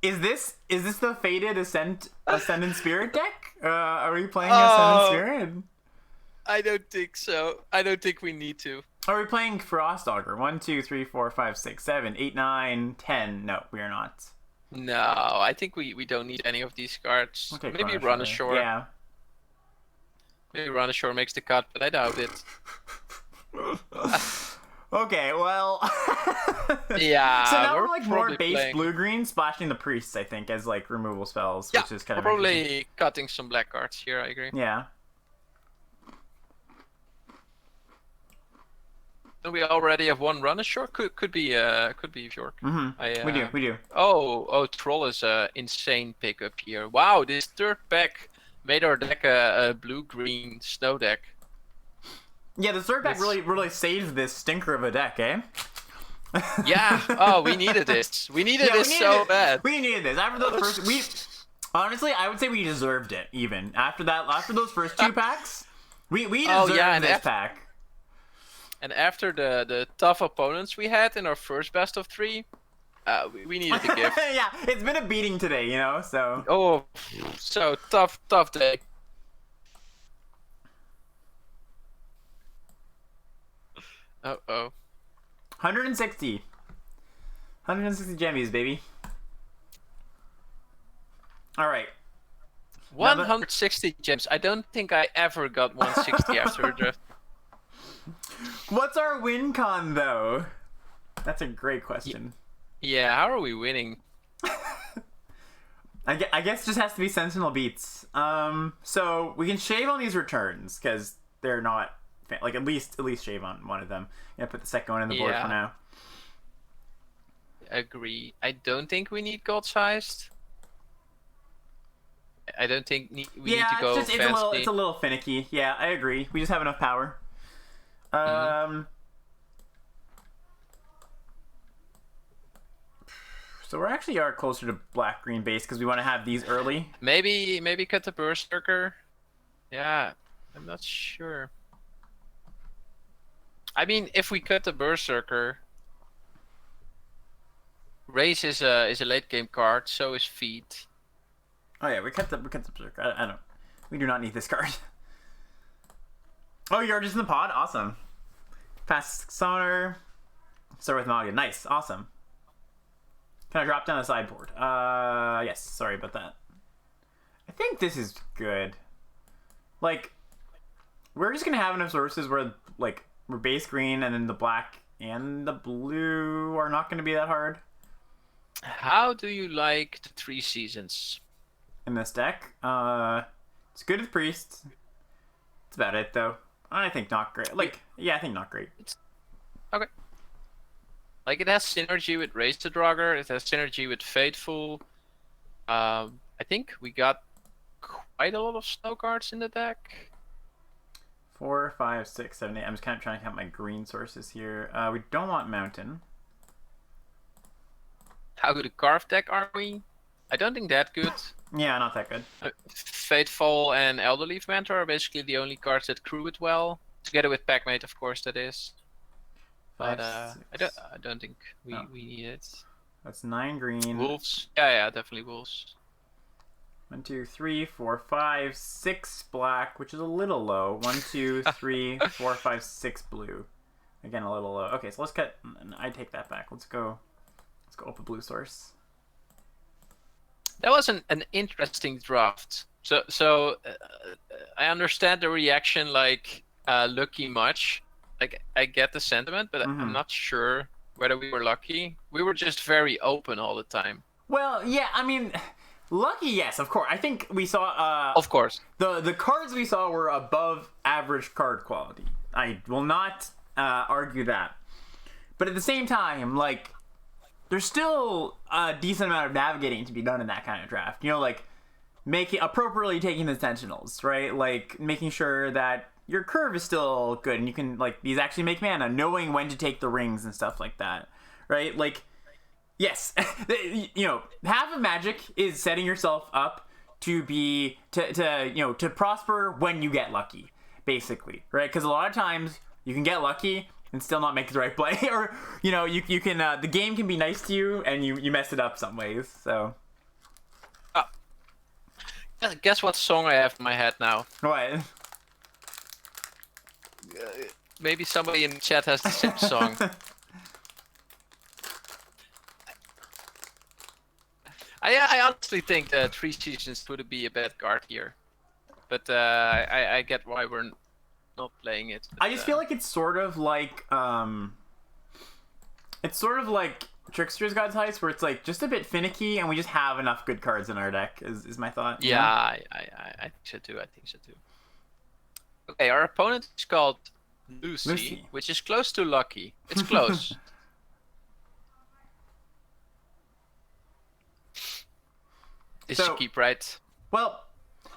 Is this the Fated Ascendant Spirit deck? Are we playing Ascendant Spirit? I don't think so. I don't think we need to. Are we playing Frost Augur? 1, 2, 3, 4, 5, 6, 7, 8, 9, 10. No, we are not. No, I think we don't need any of these cards. Okay, Maybe Run Ashore. Yeah. Maybe Run Ashore makes the cut, but I doubt it. Okay, well. Yeah. So now we're like more base playing... blue-green, splashing the priests, I think, as like removal spells, yeah, which is kind we're of probably cutting some black cards here. I agree. Yeah. And we already have one Run Ashore. Could be Fjork. Mm-hmm. We do. Oh, Troll is a insane pickup here. Wow, this third pack made our deck a blue-green snow deck. Yeah, the third pack really saved this stinker of a deck, eh? Yeah. Oh, we needed this. We needed this so bad. We needed this. After those first, honestly, I would say we deserved it. Even after those first two packs, we deserved this pack. And after the tough opponents we had in our first best of 3, we needed the gift. Yeah, it's been a beating today, you know. So. Oh, so tough day. Uh-oh. 160 jammies, baby. All right. 160 gems. I don't think I ever got 160 after a draft. What's our win con, though? That's a great question. Yeah, how are we winning? I guess it just has to be Sentinel Beats. So we can shave on these returns, because they're not... Like, at least shave on one of them. Yeah, put the second one in the board for now. Agree. I don't think we need God-sized. I don't think we need to go fancy. It's a little finicky. Yeah, I agree. We just have enough power. So we're actually closer to black-green base because we want to have these early. Maybe cut the Berserker. Yeah, I'm not sure. I mean, if we cut the Berserker, Race is a late game card. So is Feet. Oh yeah, we cut the Berserker. I don't. We do not need this card. Oh, you're just in the pod. Awesome. Pass Sonar. Start with Maga. Nice. Awesome. Can I drop down the sideboard? Yes. Sorry about that. I think this is good. Like, we're just gonna have enough sources where like we're base green, and then the black and the blue are not gonna be that hard. How do you like the 3 seasons in this deck? It's good with priests. That's about it, though. I think not great. Like, yeah, I think not great. Okay. Like, it has synergy with Raise the Draugr. It has synergy with Fateful. I think we got quite a lot of snow cards in the deck. 4, 5, 6, 7, 8. I'm just kind of trying to count my green sources here. We don't want Mountain. How good a Carve deck are we? I don't think that good. Yeah, not that good. Fateful and Elderleaf Mentor are basically the only cards that crew it well. Together with Packmate, of course, that is. But I don't think we need it. That's 9 green. Wolves. Yeah, definitely Wolves. 1, 2, 3, 4, 5, 6 black, which is a little low. 1, 2, 3, 4, 5, 6 blue. Again, a little low. Okay, so let's cut. I take that back. Let's go up a blue source. That was an interesting draft. So I understand the reaction, like lucky much. Like, I get the sentiment, but I'm not sure whether we were lucky. We were just very open all the time. Well, yeah, I mean, lucky, yes, of course. I think we saw... of course. The cards we saw were above average card quality. I will not argue that. But at the same time, like, there's still a decent amount of navigating to be done in that kind of draft. You know, like, appropriately taking the Sentinels, right? Like, making sure that your curve is still good and you can, like, these actually make mana, knowing when to take the rings and stuff like that, right? Like, yes, you know, half of Magic is setting yourself up to be, to prosper when you get lucky, basically, right? Because a lot of times you can get lucky and still not make the right play, or, you know, you can, the game can be nice to you and you mess it up some ways, so. Guess what song I have in my head now? What? Maybe somebody in the chat has the same song. I honestly think that 3 Seasons would be a bad card here, but I get why we're not playing it. But, I just feel like it's sort of like Trickster's God's Heist, where it's like just a bit finicky, and we just have enough good cards in our deck. Is my thought? Yeah, I think so too. I think so too. Okay, our opponent is called Lucy, which is close to Lucky. It's close. This should keep right. Well,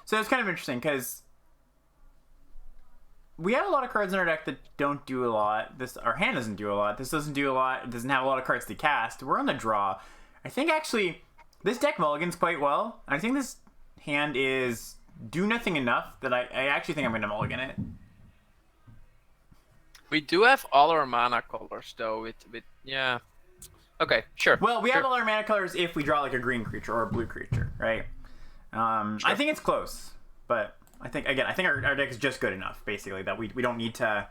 so it's kind of interesting because we have a lot of cards in our deck that don't do a lot. Our hand doesn't do a lot. This doesn't do a lot. It doesn't have a lot of cards to cast. We're on the draw. I think actually this deck mulligans quite well. I think this hand is do nothing enough that I actually think I'm going to mulligan it. We do have all our mana colors though. Yeah. Okay, sure. Well, we have all our mana colors if we draw like a green creature or a blue creature, right? Sure. I think it's close, but I think our deck is just good enough, basically, that we don't need to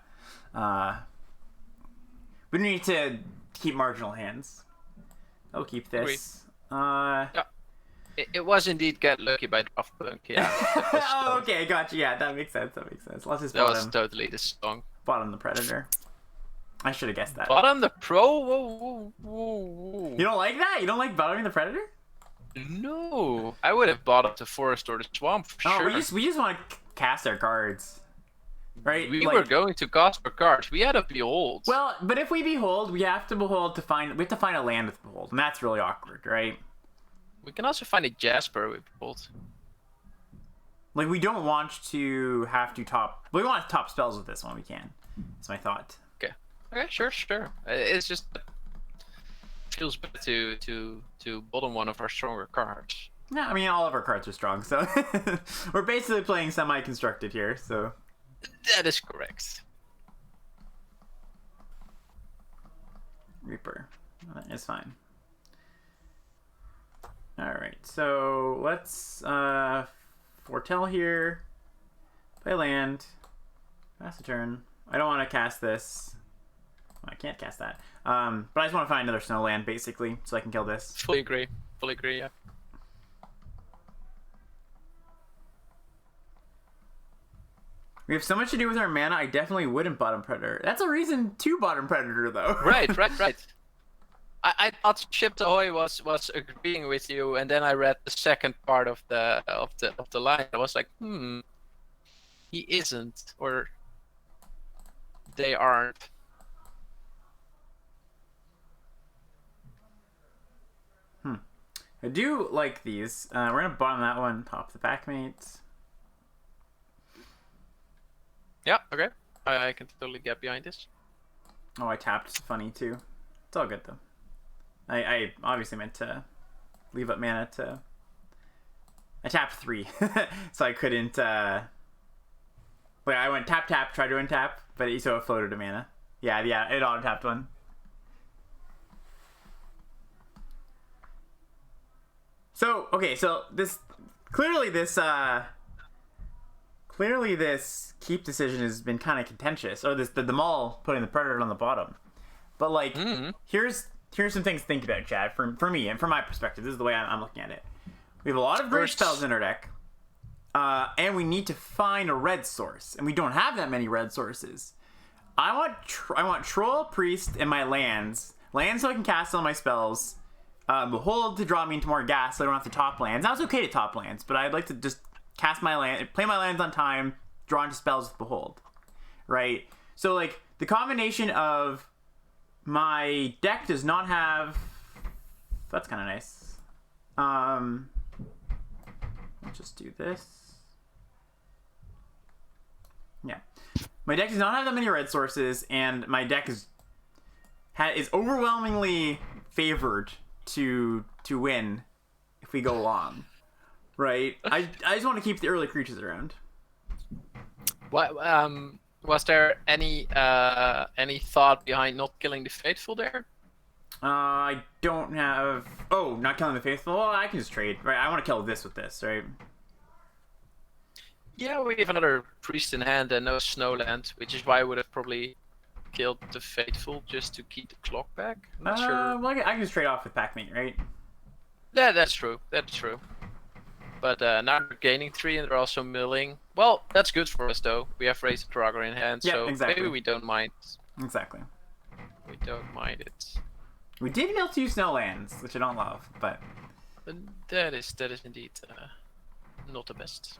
keep marginal hands. I'll keep this. Yeah. It was indeed Get Lucky by Draftpunk, yeah. Oh, okay, gotcha. Yeah, that makes sense. Let's just that was totally the song. Bottom the Predator. I should have guessed that. Bottom the Pro? Whoa. You don't like that? You don't like bottoming the Predator? No. I would have bottomed the Forest or the Swamp for sure. We just want to cast our cards. Right? We were going to cast our cards. We had a Behold. Well, but if we Behold, we have to find a land with Behold, and that's really awkward, right? We can also find a Jasper with Behold. Like, we don't want to have to top... We want to top spells with this one, we can. That's my thought. Okay, sure. It's just... feels better to bottom one of our stronger cards. No, I mean, all of our cards are strong, so... We're basically playing semi-constructed here, so... That is correct. Reaper. It's fine. Alright, so let's foretell here. Play land. Pass a turn. I don't want to cast this. Well, I can't cast that. But I just want to find another snow land, basically, so I can kill this. Fully agree, yeah. We have so much to do with our mana, I definitely wouldn't bottom Predator. That's a reason to bottom Predator, though. Right. I thought Ship Ahoy was agreeing with you, and then I read the second part of the line. I was like, he isn't, or they aren't. I do like these. We're gonna bottom that one, top the Packmate. Yeah, okay. I can totally get behind this. Oh, I tapped funny too. It's all good though. I obviously meant to leave up mana to... I tapped 3, so I couldn't... I went tap, tried to untap, but it floated a mana. Yeah, it auto-tapped one. So, okay, so this... Clearly this keep decision has been kind of contentious. Or the Maul putting the Predator on the bottom. But, like, here's some things to think about, Chad, for me, and from my perspective. This is the way I'm looking at it. We have a lot of great spells in our deck, and we need to find a red source, and we don't have that many red sources. I want Troll, Priest, and my lands so I can cast all my spells, Behold to draw me into more gas so I don't have to top lands. Now, it's okay to top lands, but I'd like to just cast my land, play my lands on time, draw into spells with Behold, right? So, like, the combination of my deck does not have. That's kind of nice. Let's just do this. Yeah, my deck does not have that many red sources, and my deck is overwhelmingly favored to win if we go long. Right? I just want to keep the early creatures around. What was there any thought behind not killing the faithful there? I don't have. Oh, not killing the faithful. Well, I can just trade. Right? I want to kill this with this. Right? Yeah, we have another priest in hand and no snowland, which is why I would have probably killed the faithful just to keep the clock back. I'm not sure. Well, I can just trade off with Pac-Mate, right? Yeah, that's true. That's true. But now they're gaining 3 and they're also milling. Well, that's good for us though. We have Raised Draugr in hand, Yeah, so exactly. maybe we don't mind. Exactly. We don't mind it. We did mill 2 snowlands, which I don't love, but That is indeed not the best.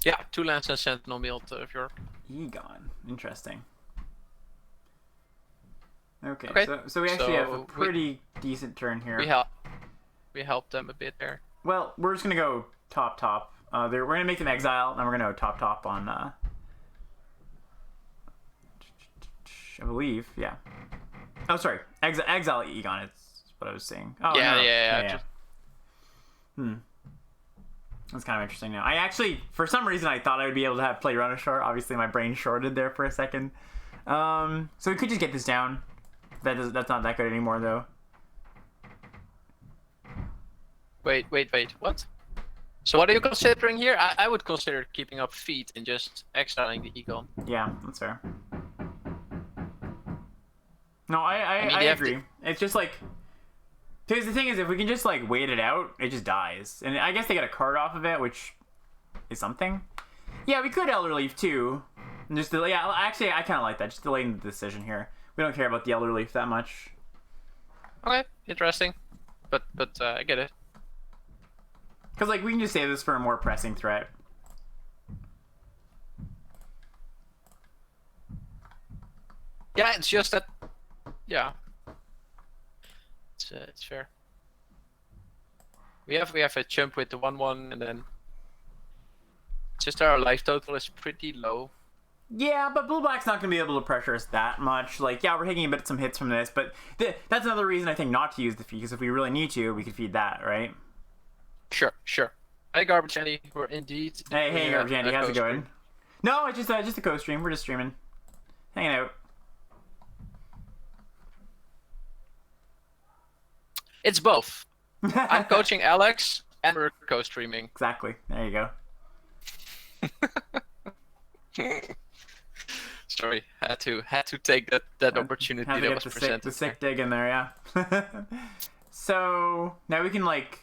Yeah, 2 lands and Sentinel milled Fjord. Egon. Interesting. Okay. So we actually have a pretty decent turn here. We helped them a bit there. Well, we're just gonna go top. We're gonna make them exile, and we're gonna go top on. I believe, yeah. Oh, sorry, exile Egon. It's what I was saying. Oh, Yeah. That's kind of interesting now. I actually, for some reason, I thought I would be able to play Run Ashore. Obviously, my brain shorted there for a second. So we could just get this down. That's not that good anymore, though. Wait, what? So what are you considering here? I would consider keeping up feet and just exiling the Eagle. Yeah, that's fair. No, I agree. It's just like, because the thing is, if we can just like wait it out, it just dies. And I guess they get a card off of it, which is something. Yeah, we could Elder Leaf too. And just delay. Yeah, actually, I kind of like that. Just delaying the decision here. We don't care about the Elder Leaf that much. Okay, interesting. But I get it. Because like we can just save this for a more pressing threat. Yeah, it's just that. Yeah. It's fair. We have a chump with the 1/1, and then it's just our life total is pretty low. Yeah, but Blue Black's not going to be able to pressure us that much. Like, yeah, we're taking some hits from this, but that's another reason I think not to use the feed, because if we really need to, we could feed that, right? Sure. Hey, Garbage Andy, we're indeed. Hey, Garbage Andy, how's it going? No, it's just a co-stream. We're just streaming, hanging out. It's both. I'm coaching Alex, and we're co-streaming. Exactly. There you go. Sorry, had to take that opportunity that was presented. The sick dig in there, yeah. So now we can like.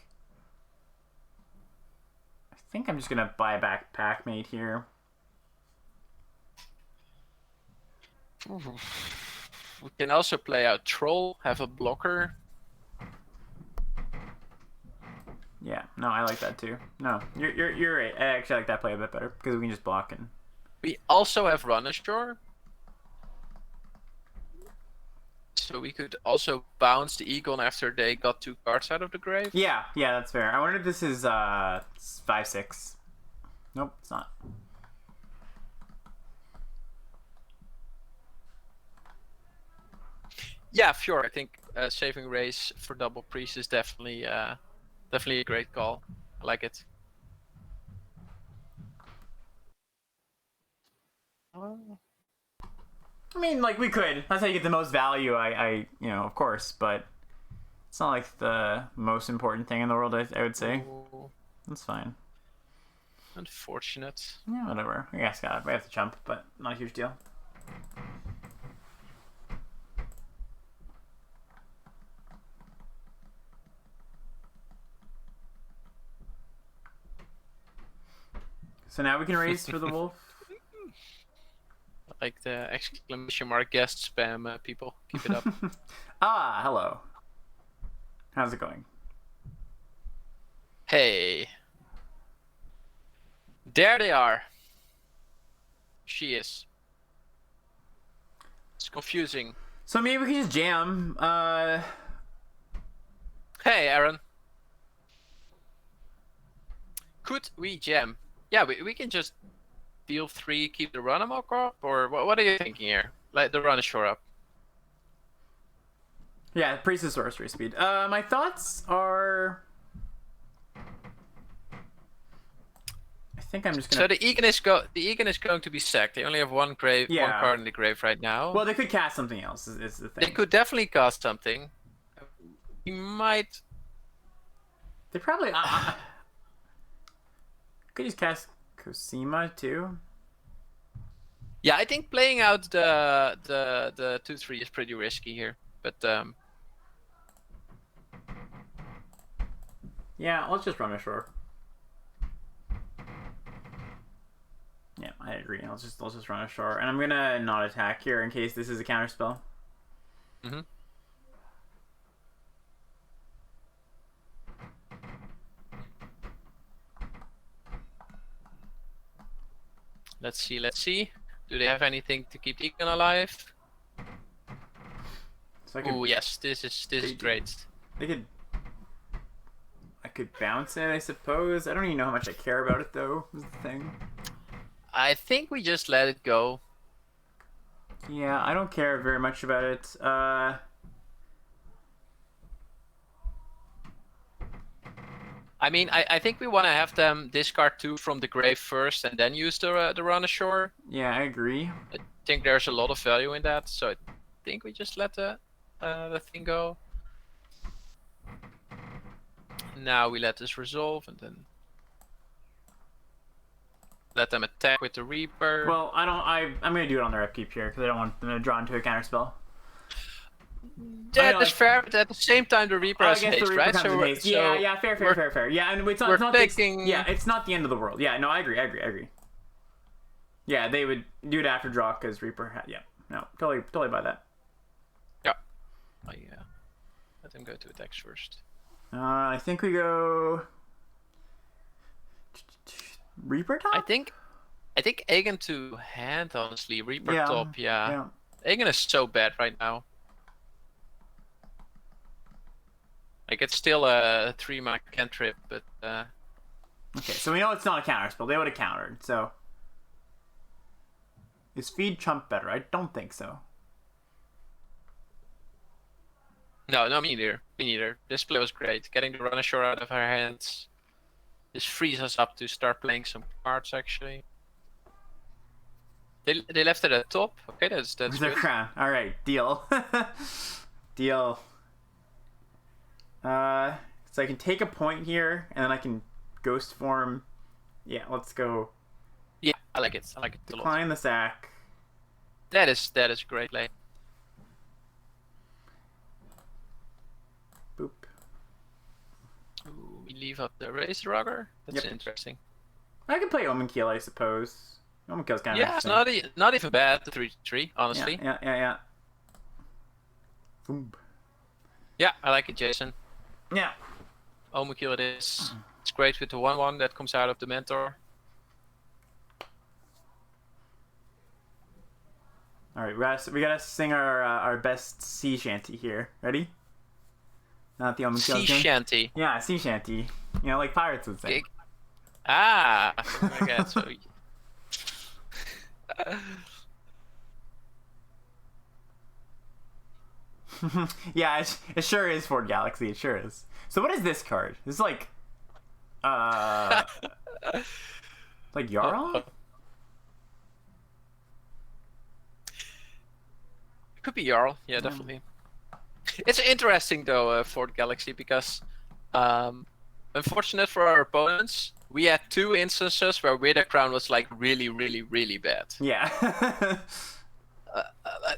I think I'm just gonna buy back Pac-Mate here. We can also play out Troll, have a blocker. Yeah, no, I like that too. No, you're right. I actually like that play a bit better because we can just block and. We also have Run Ashore. So we could also bounce the Egon after they got 2 cards out of the grave. Yeah, that's fair. I wonder if this is 5/6. Nope, it's not. Yeah, sure. I think saving race for double priest is definitely a great call. I like it. I mean, like, we could. That's how you get the most value, of course, but it's not like the most important thing in the world, I would say. Ooh. That's fine. Unfortunate. Yeah, whatever. I guess we have to jump, but not a huge deal. So now we can raise for the wolf. Like the exclamation mark guest spam people. Keep it up. Hello. How's it going? Hey. There they are. She is. It's confusing. So maybe we can just jam. Hey, Aaron. Could we jam? Yeah, we can just deal 3, keep the run amok up, or what are you thinking here? Like the run ashore up. Yeah, priest is sorcery speed. My thoughts are. I think I'm just gonna. So the Egan is going to be sacked. They only have one card in the grave right now. Well, they could cast something else. Is the thing. They could definitely cast something. We might. They probably. Could just cast Cosima too. Yeah, I think playing out the 2/3 is pretty risky here, but yeah, let's just run ashore. Yeah, I agree. Let's just run ashore, and I'm gonna not attack here in case this is a counter spell. Mm-hmm. Let's see. Do they have anything to keep Egan alive? So Oh yes, this is great. They could. I could bounce it, I suppose. I don't even know how much I care about it, though. Is the thing. I think we just let it go. Yeah, I don't care very much about it. I mean, I think we want to have them discard 2 from the grave first and then use the run ashore. Yeah, I agree. I think there's a lot of value in that, so I think we just let the thing go. Now we let this resolve and then let them attack with the Reaper. Well, I'm gonna do it on their upkeep here because I don't want them to draw into a counter spell. That is fair, but at the same time the Reaper has haste, right? Yeah, fair. Yeah, and it's not taking... yeah, it's not the end of the world. Yeah, no, I agree. Yeah, they would do it after draw because Reaper yeah. No, totally buy that. Yeah. Oh yeah. Let them go to attacks first. I think we go Reaper top? I think Egan to hand, honestly. Reaper top, yeah. Egan is so bad right now. Like, it's still a 3-mana cantrip, but... Okay, so we know it's not a counter spell. They would have countered, so... Is feed Chump better? I don't think so. No, me neither. This play was great. Getting the run ashore out of our hands. This frees us up to start playing some cards, actually. They left it at top. Okay, that's good. Crown. All right, deal. Deal. So I can take a point here, and then I can ghost form. Yeah, let's go. Yeah, I like it. A lot. Decline the sack. That is a great play. Boop. Ooh, we leave up the Raise Rugger. That's interesting. I can play Omen Keel, I suppose. Omen Keel's kind of interesting. Yeah, it's not even bad, the 3/3, honestly. Yeah. Boom. Yeah, I like it, Jason. Yeah. Omen Keel it is. It's great with the 1/1 that comes out of the Mentor. Alright, we gotta sing our best sea shanty here. Ready? Not the Omen Keel. Sea shanty. Yeah, sea shanty. You know, like pirates would say. Ah! Oh my god, so... Yeah, it sure is Ford Galaxy. It sure is. So what is this card? This is like, like Jarl? It could be Jarl. Yeah, definitely. It's interesting though, Ford Galaxy, because unfortunate for our opponents, we had 2 instances where Wither Crown was like really bad. Yeah.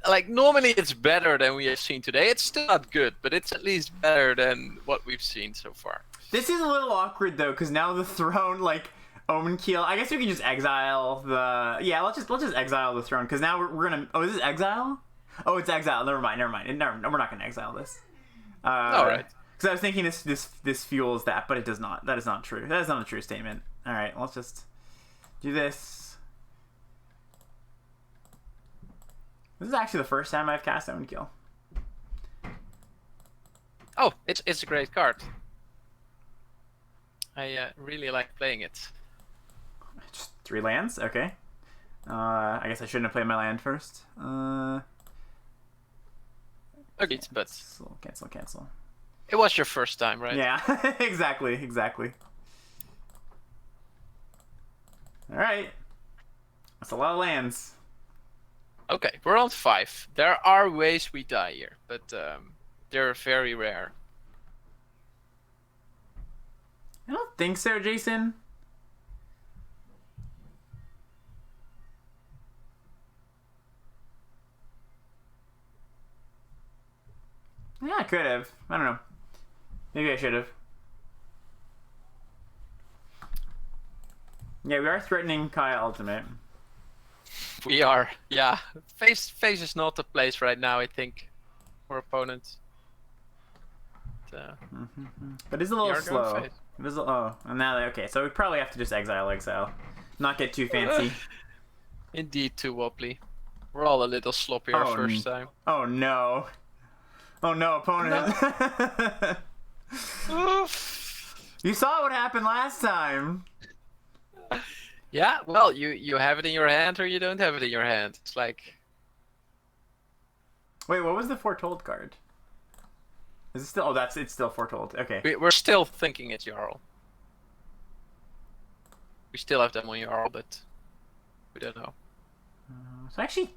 Like normally it's better than we have seen today. It's still not good, but it's at least better than what we've seen so far. This is a little awkward though, because now the throne, like Omen Keel. I guess we can just exile the. Yeah, let's just exile the throne, because now we're gonna. Oh, is this exile? Oh, it's exile. Never mind. We're not gonna exile this. All right. Because I was thinking this fuels that, but it does not. That is not true. That is not a true statement. All right, let's just do this. This is actually the first time I've cast Own Kill. Oh, it's a great card. I really like playing it. Just 3 lands? Okay. I guess I shouldn't have played my land first. Okay, but Cancel. it was your first time, right? Yeah, exactly. Alright. That's a lot of lands. Okay, we're on 5. There are ways we die here, but they're very rare. I don't think so, Jason. Yeah, I could have. I don't know. Maybe I should have. Yeah, we are threatening Kaya Ultimate. We are, yeah. Face is not the place right now, I think, for opponents. But it's a little slow. It is, oh, and now okay, so we probably have to just exile. Not get too fancy. Indeed, too wobbly. We're all a little sloppy our first time. Oh no. Oh no, opponent. No. You saw what happened last time. Yeah, well, you have it in your hand or you don't have it in your hand. It's like... Wait, what was the Foretold card? Is it still... Oh, it's still Foretold. Okay. We're still thinking it's Jarl. We still have them on Jarl, but we don't know. So I actually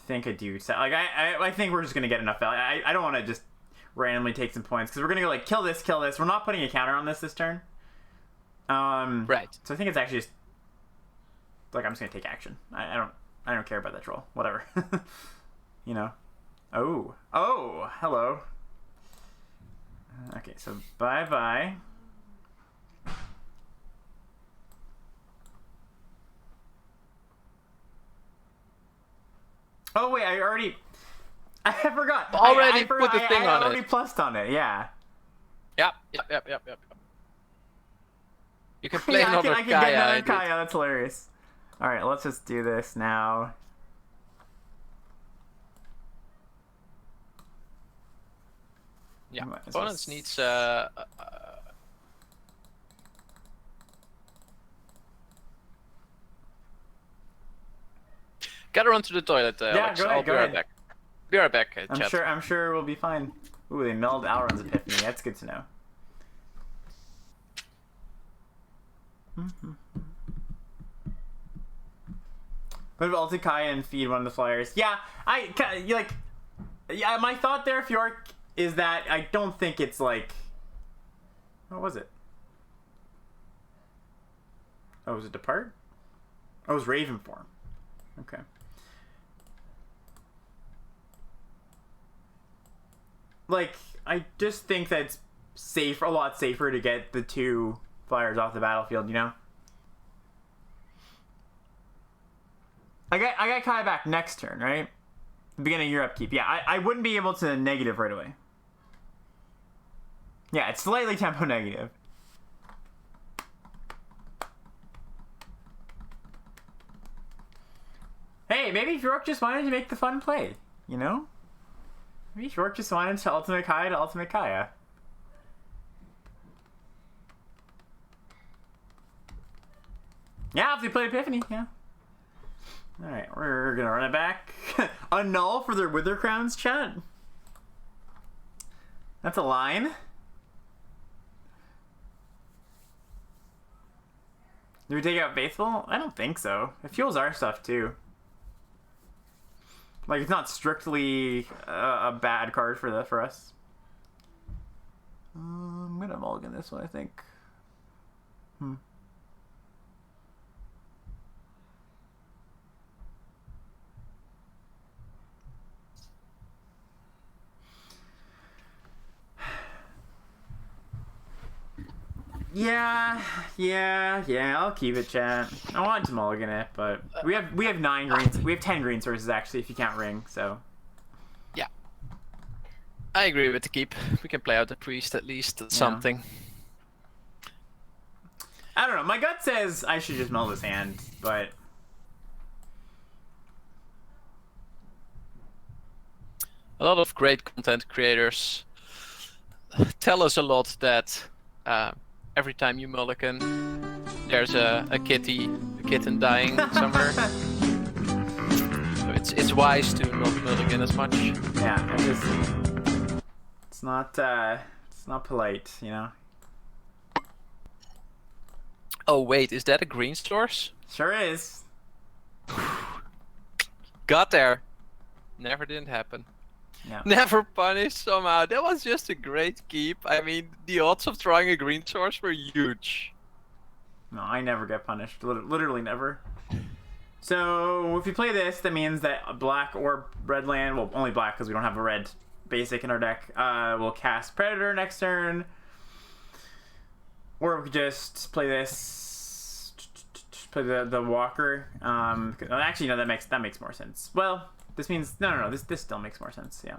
think I do. Like, I think we're just going to get enough value. I don't want to just randomly take some points, because we're going to go, like, kill this. We're not putting a counter on this turn. Right. So I think it's actually just... Like, I'm just going to take action. I don't care about that troll. Whatever. You know? Oh, hello. Okay, so bye-bye. Oh, wait, I forgot. Already put the thing on it. I already plussed on it, yeah. Yep. You can play another I can Kaya. get another Kaya, that's hilarious. Alright, let's just do this now. Yeah, opponents needs gotta run to the toilet, Alex. Go ahead, I'll be right back. Be right back, chat. I'm sure we'll be fine. Ooh, they milled Alron's Epiphany. That's good to know. What about Ulti Kaya and feed one of the flyers? Yeah, my thought there, Fjork, is that I don't think it's like... What was it? Oh, was it Depart? Oh, it was Raven form. Okay. Like, I just think that it's a lot safer to get the 2 flyers off the battlefield, you know? I got Kaya back next turn, right? Beginning of your upkeep. Yeah, I wouldn't be able to negative right away. Yeah, it's slightly tempo negative. Hey, maybe Fjork just wanted to make the fun play, you know? Maybe Fjork just wanted to ultimate Kaya to ultimate Kaya. Yeah, if they played Epiphany, yeah. Alright, we're gonna run it back. A null for their Wither Crowns, chat? That's a line. Do we take out Faithful? I don't think so. It fuels our stuff, too. Like, it's not strictly a bad card for us. I'm gonna mulligan this one, I think. Yeah, I'll keep it, chat. I want to mulligan it, but we have 9 greens. We have 10 green sources, actually, if you count ring, so. Yeah. I agree with the keep. We can play out the priest at least, something. I don't know, my gut says I should just mull this hand, but... a lot of great content creators tell us a lot that every time you mulligan, there's a kitten dying somewhere. So it's wise to not mulligan as much. Yeah, it's not polite, you know. Oh wait, is that a green source? Sure is. Got there. Never didn't happen. Yeah. Never punished somehow. That was just a great keep. I mean, the odds of drawing a green source were huge. No, I never get punished. Literally never. So if you play this, that means that black or red land, well, only black because we don't have a red basic in our deck, will cast Predator next turn. Or we could just play this, play the Walker. Actually, no, that makes more sense. Well, this means no. This still makes more sense. Yeah.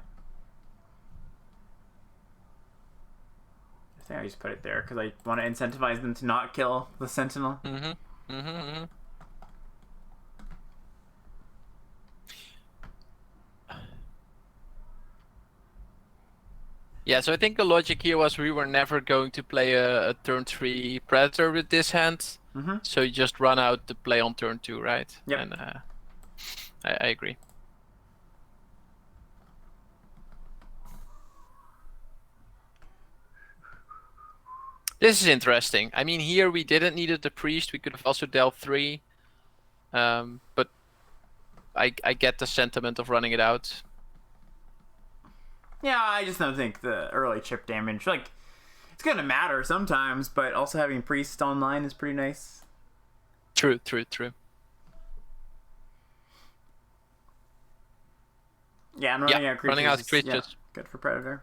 I think I just put it there because I want to incentivize them to not kill the Sentinel. Yeah, so I think the logic here was we were never going to play a turn 3 Predator with this hand. So you just run out the play on turn 2, right? Yep. And I agree. This is interesting. I mean, here we didn't need the priest. We could have also dealt 3. But I get the sentiment of running it out. Yeah, I just don't think the early chip damage, like, it's gonna matter sometimes, but also having priest online is pretty nice. True. Yeah, and running out creatures. Running out creatures. Yeah, good for Predator.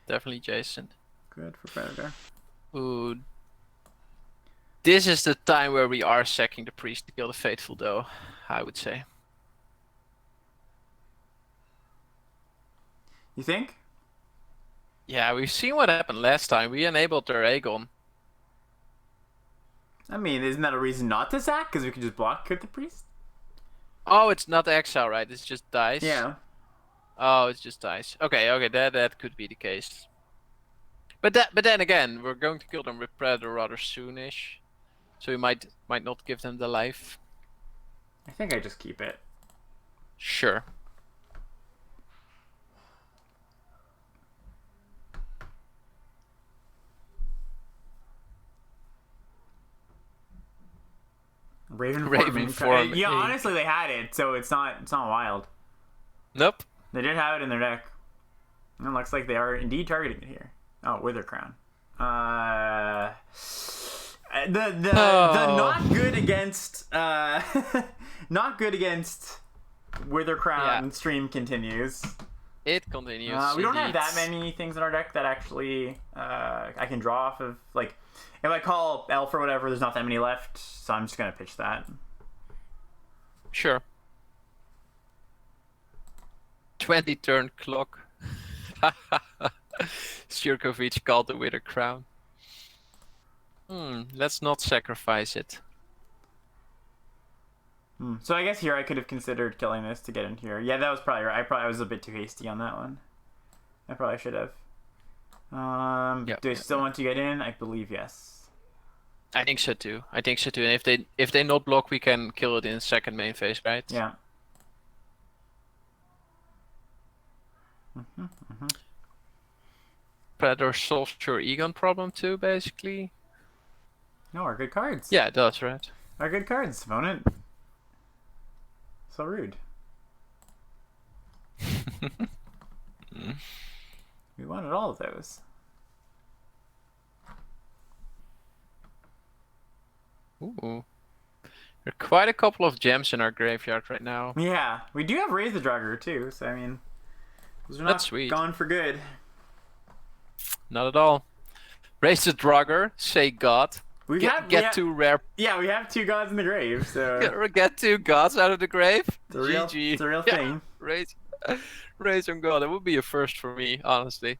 Definitely Jason. Good for Predator. Ooh. This is the time where we are sacking the priest to kill the faithful, though, I would say. You think? Yeah, we've seen what happened last time. We enabled their Aegon. I mean, isn't that a reason not to sack? Because we could just block the priest? Oh, it's not exile, right? It's just dice? Yeah. Oh, it's just dice. Okay, that could be the case. But then again, we're going to kill them with Predator rather soonish. So we might not give them the life. I think I just keep it. Sure. Raven form. Yeah, honestly, they had it, so it's not wild. Nope. They did have it in their deck. And it looks like they are indeed targeting it here. Oh, Wither Crown. The not good against not good against Wither Crown stream continues. It continues. We don't have that many things in our deck that actually I can draw off of. Like, if I call Elf or whatever, there's not that many left, so I'm just gonna pitch that. Sure. 20 turn clock. Sturkovich called the Wither Crown. Let's not sacrifice it. So I guess here I could have considered killing this to get in here. Yeah, that was probably right. I was a bit too hasty on that one. I probably should have. Do I still want to get in? I believe yes. I think so too. And if they not block, we can kill it in second main phase, right? Yeah. Predator solves your Egon problem too, basically. No, our good cards. Yeah, it does, right? Our good cards, opponent. So rude. We wanted all of those. Ooh. There are quite a couple of gems in our graveyard right now. Yeah, we do have Raise the Drugger too, so I mean, those are not sweet. Gone for good. Not at all. Raise the Drugger, say God. Get two rare. Yeah, we have 2 gods in the grave, so get 2 gods out of the grave. It's a real thing. Raise on God. That would be a first for me, honestly.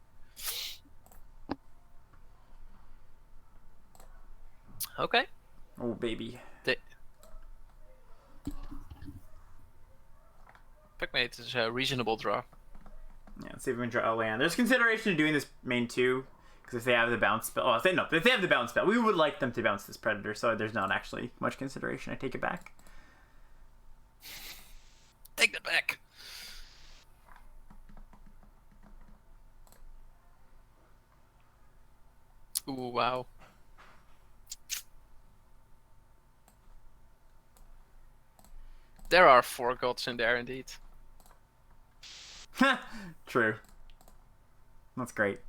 Okay. Oh baby. Checkmate is a reasonable draw. Yeah, let's see if we can draw a land. There's consideration of doing this main 2, because if they have the bounce spell... Oh, if they have the bounce spell, we would like them to bounce this Predator, so there's not actually much consideration. I take it back. Take that back. Ooh, wow. There are 4 gods in there, indeed. True. That's great.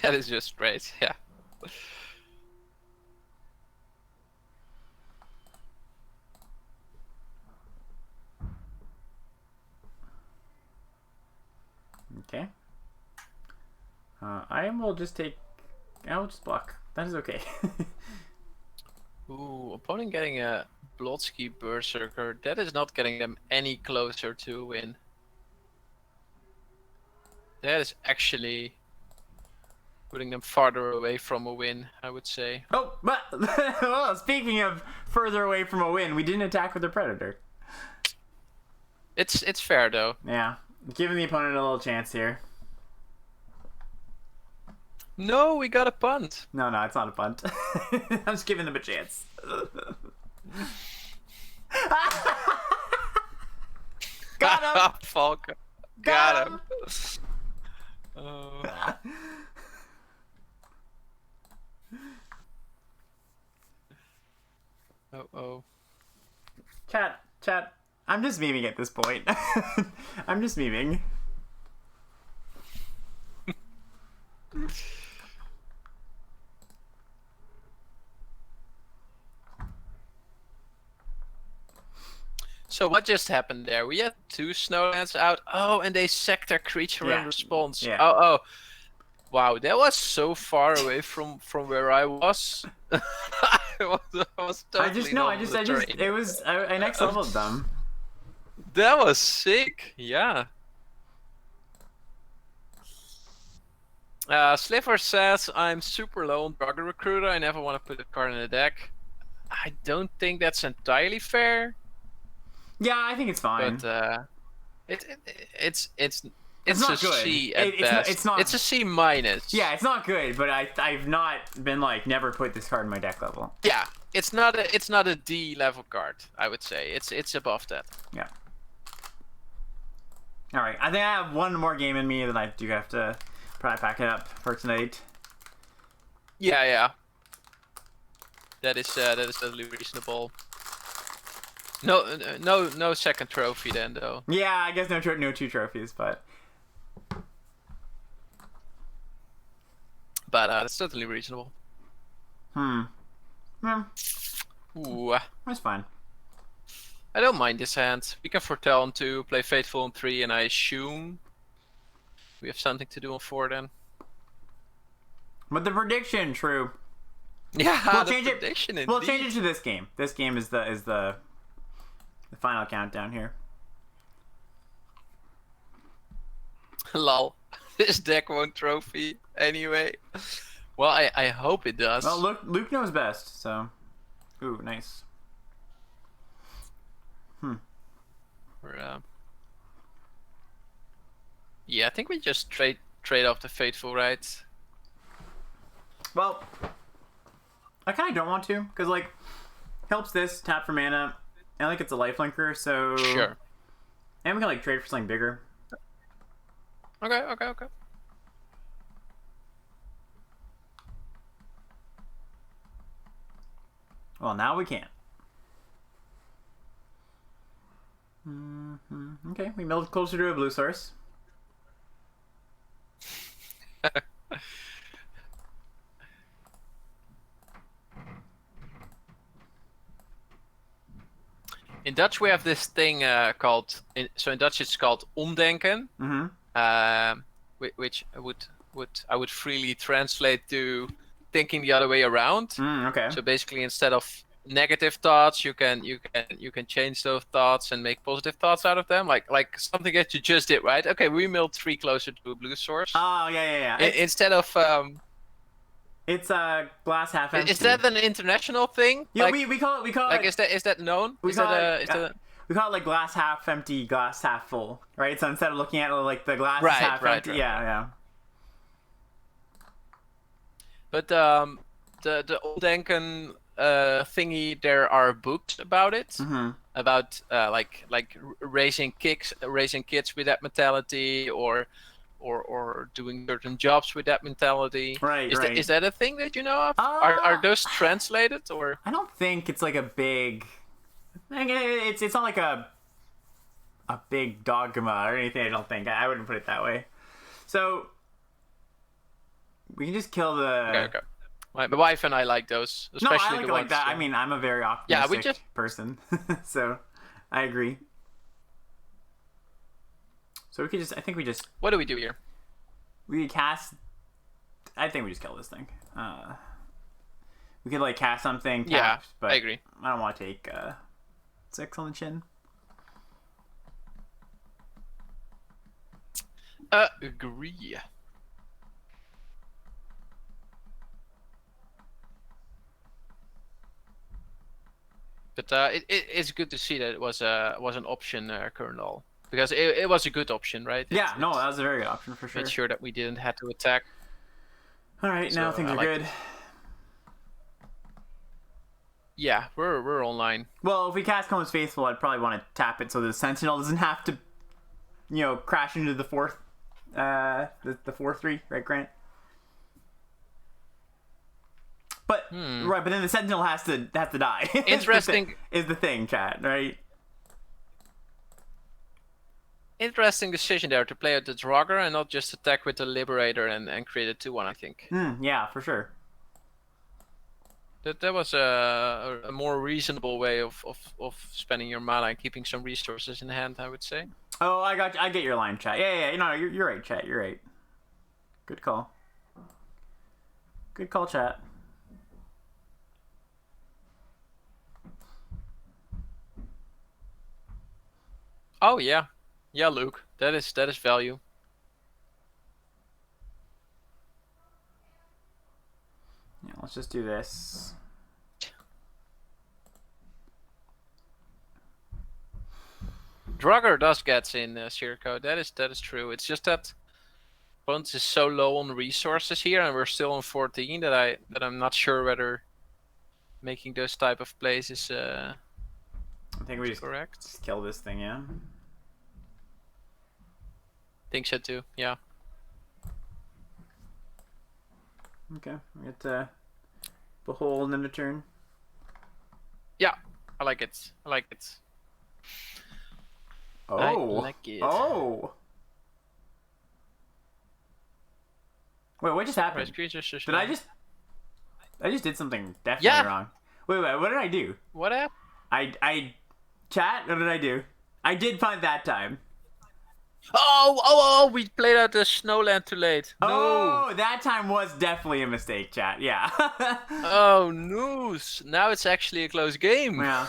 That is just great, yeah. Okay. I will just take... I'll just block. That is okay. Ooh, opponent getting a Bloodski Berserker. That is not getting them any closer to a win. That is actually putting them farther away from a win, I would say. Oh, but well, speaking of further away from a win, we didn't attack with the Predator. It's fair though. Yeah, giving the opponent a little chance here. No, we got a punt. No, it's not a punt. I'm just giving them a chance. Got him! Falco. Got him. Oh. Oh. Chat. I'm just memeing at this point. I'm just memeing. So what just happened there? We had 2 Snowlands out. Oh, and they sacked their creature in response. Yeah. Oh. Wow, that was so far away from where I was. I was totally it was, I next leveled them. That was sick, yeah. Sliver says, I'm super low on Drugger Recruiter. I never want to put a card in the deck. I don't think that's entirely fair. Yeah, I think it's fine. But it's not a good. C at best. It's a C minus. Yeah, it's not good, but I've not been like never put this card in my deck level. Yeah, it's not a D level card. I would say it's above that. Yeah. All right, I think I have one more game in me that I do have to probably pack it up for tonight. Yeah. That is totally reasonable. No second trophy then though. Yeah, I guess no 2 trophies, but that's totally reasonable. Yeah, Ooh, that's fine. I don't mind this hand. We can foretell on 2, play Fateful on 3, and I assume we have something to do on 4 then. But the prediction, true. Yeah, We'll the change prediction it. We'll change it to this game. This game is the final countdown here. Lol. This deck won't trophy anyway. Well, I hope it does. Well, Luke knows best, so. Ooh, nice. Yeah, I think we just trade off the Fateful, right? Well, I kind of don't want to, because like, helps this tap for mana, and like it's a lifelinker, so. Sure. And we can like trade for something bigger. Okay. Well, now we can't. Okay, we milled closer to a blue source. In Dutch we have this thing called, in Dutch it's called omdenken, which I would freely translate to thinking the other way around. Okay. So basically, instead of negative thoughts, you can change those thoughts and make positive thoughts out of them, like something that you just did, right? Okay, we milled 3 closer to a blue source. Oh yeah. Instead of it's a glass half empty. Is that an international thing? Yeah, like, we call it like is that known? we call it like glass half empty, glass half full, right? So instead of looking at it like the glass is Right, half right, empty, right, yeah, right. yeah. But the old Denken thingy, there are books about it, Mm-hmm. about like raising kids with that mentality, or doing certain jobs with that mentality. Right, right. Is that a thing that you know of? Are Uh, those translated or? I don't think it's like a big. Like, it's not like a big dogma or anything. I don't think. I wouldn't put it that way. So we can just kill the. Okay. My wife and I like those, No, I especially like the it like ones. that. I mean, I'm a very Yeah, optimistic person, so I agree. So we could just. I think we just. What do we do here? We could cast. I think we just kill this thing. We could like cast something. Yeah, Tapped, but I agree. I don't want to take 6 on the chin. Agree. But it's good to see that it was an option, Colonel, because it was a good option, right? Yeah, no, that was a very good option for sure. Made sure that we didn't have to attack. All right, now So, things I are like good. it. Yeah, we're online. Well, if we cast Combs Faithful, I'd probably want to tap it so the Sentinel doesn't have to, crash into the fourth, the 4/3, right, Grant? But right, but then the Sentinel has to die. Interesting. is the thing, chat, right? Interesting decision there to play out the Draugr and not just attack with the Liberator and create a 2/1, I think. Yeah, for sure. That was a more reasonable way of spending your mana and keeping some resources in hand, I would say. Oh, I get your line, chat. Yeah. No, you're right, chat. You're right. Good call. Good call, chat. Oh yeah, Luke. That is value. Yeah, let's just do this. Draugr does get in Circo. That is true. It's just that opponent is so low on resources here, and we're still on 14 that I'm not sure whether making those type of plays is I think we correct. Just kill this thing, yeah. Think so too. Yeah. Okay, we get Behold in the turn. Yeah, I like it. Oh. I like it. Oh. Wait, what just happened? Did I just did something definitely wrong. Wait, what did I do? What happened? Chat, what did I do? I did find that time. Oh, we played out the Snowland too late. No. Oh, that time was definitely a mistake, chat. Yeah. Oh, noose. Now it's actually a close game. Yeah.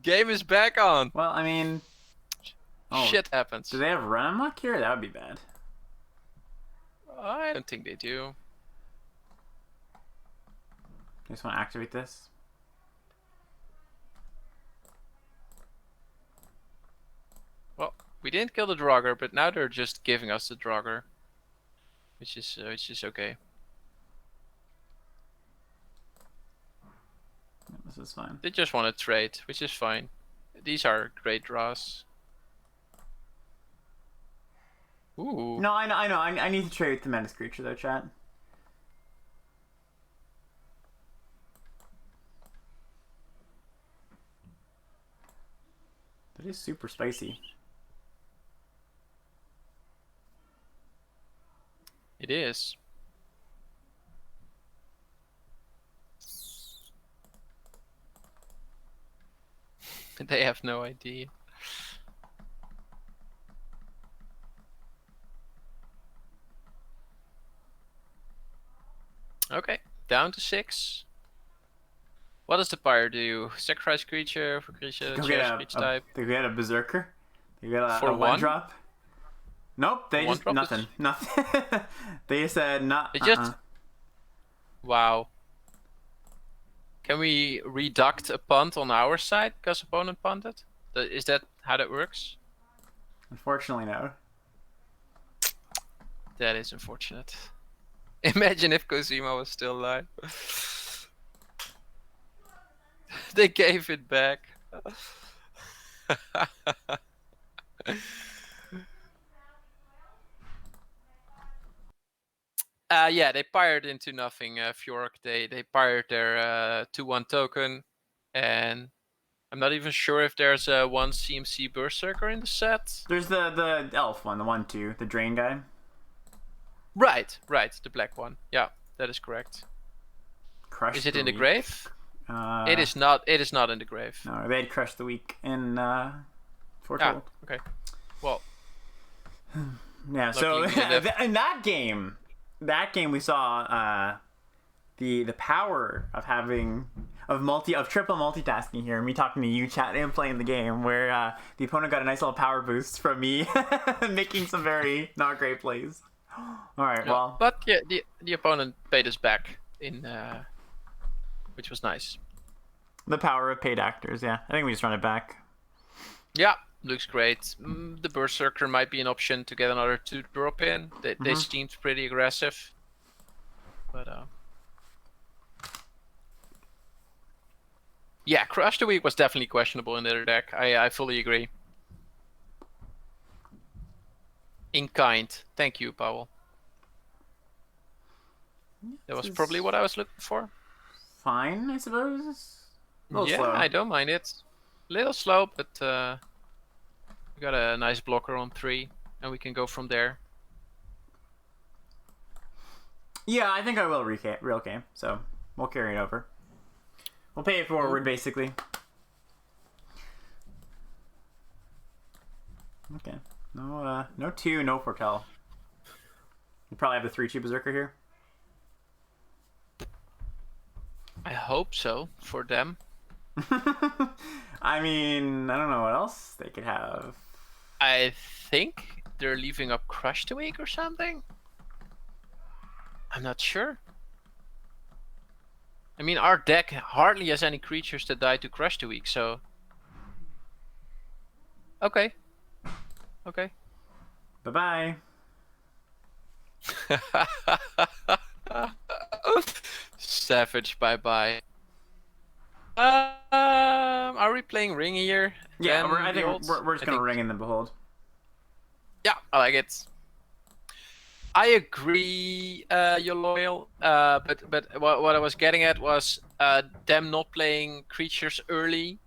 Game is back on. Well, I mean... Shit happens. Do they have run unlock here? That would be bad. I don't think they do. I just want to activate this. Well, we didn't kill the Draugr, but now they're just giving us the Draugr, which is okay. This is fine. They just want to trade, which is fine. These are great draws. Ooh. No, I know. I need to trade with the Menace creature though, chat. That is super spicy. It is. They have no idea. Okay, down to 6. What does the pyre do? Sacrifice creature for creature, creature type. They get a berserker. They get a For one drop. Nope, they One just drop nothing. Nothing. They said not. They just. Wow. Can we reduct a punt on our side because opponent punted? Is that how that works? Unfortunately, no. That is unfortunate. Imagine if Cosima was still alive. They gave it back. Yeah, they fired into nothing. Fjork, they fired their 2/1 token, and I'm not even sure if there's a 1 CMC Berserker in the set. There's the elf one, the 1/2, the drain guy. Right, the black one. Yeah, that is correct. Crush. Is it in the grave? It is not. It is not in the grave. No, they had crushed the week in Foretold. Okay. Well. Yeah. So in that game we saw the power of having of triple multitasking here, and me talking to you, chat, and playing the game, where the opponent got a nice little power boost from me making some very not great plays. All right, well, but yeah, the opponent paid us back in, which was nice. The power of paid actors. Yeah, I think we just run it back. Yeah, looks great. The Berserker might be an option to get another 2 drop in. They seemed pretty aggressive, but yeah, Crush the Week was definitely questionable in their deck. I fully agree. In kind. Thank you, Powell. That was probably what I was looking for. Fine, I suppose. Yeah, slow. I don't mind it. Little slow, but we got a nice blocker on 3, and we can go from there. Yeah, I think I will real game, so we'll carry it over. We'll pay it forward, basically. Okay. No 2, no Foretell. You probably have the 3/2 Berserker here. I hope so for them. I mean, I don't know what else they could have. I think they're leaving up Crush the Week or something. I'm not sure. I mean, our deck hardly has any creatures that die to Crush the Week, so... Okay. Okay. Bye-bye. Savage, bye-bye. Are we playing Ring here? Yeah, I think we're just going to Ring in the Behold. Yeah, I like it. I agree, you're loyal, but what I was getting at was them not playing creatures early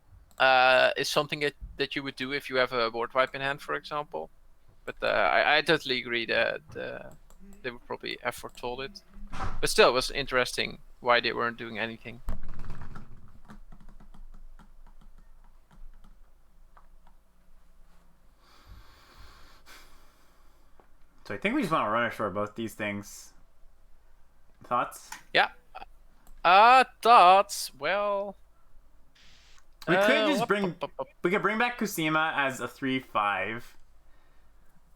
is something that you would do if you have a board wipe in hand, for example. But I totally agree that they would probably have foretold it. But still, it was interesting why they weren't doing anything. So I think we just want to run ashore both these things. Thoughts? Yeah. Thoughts. Well, we could just we could bring back Kusima as a 3/5.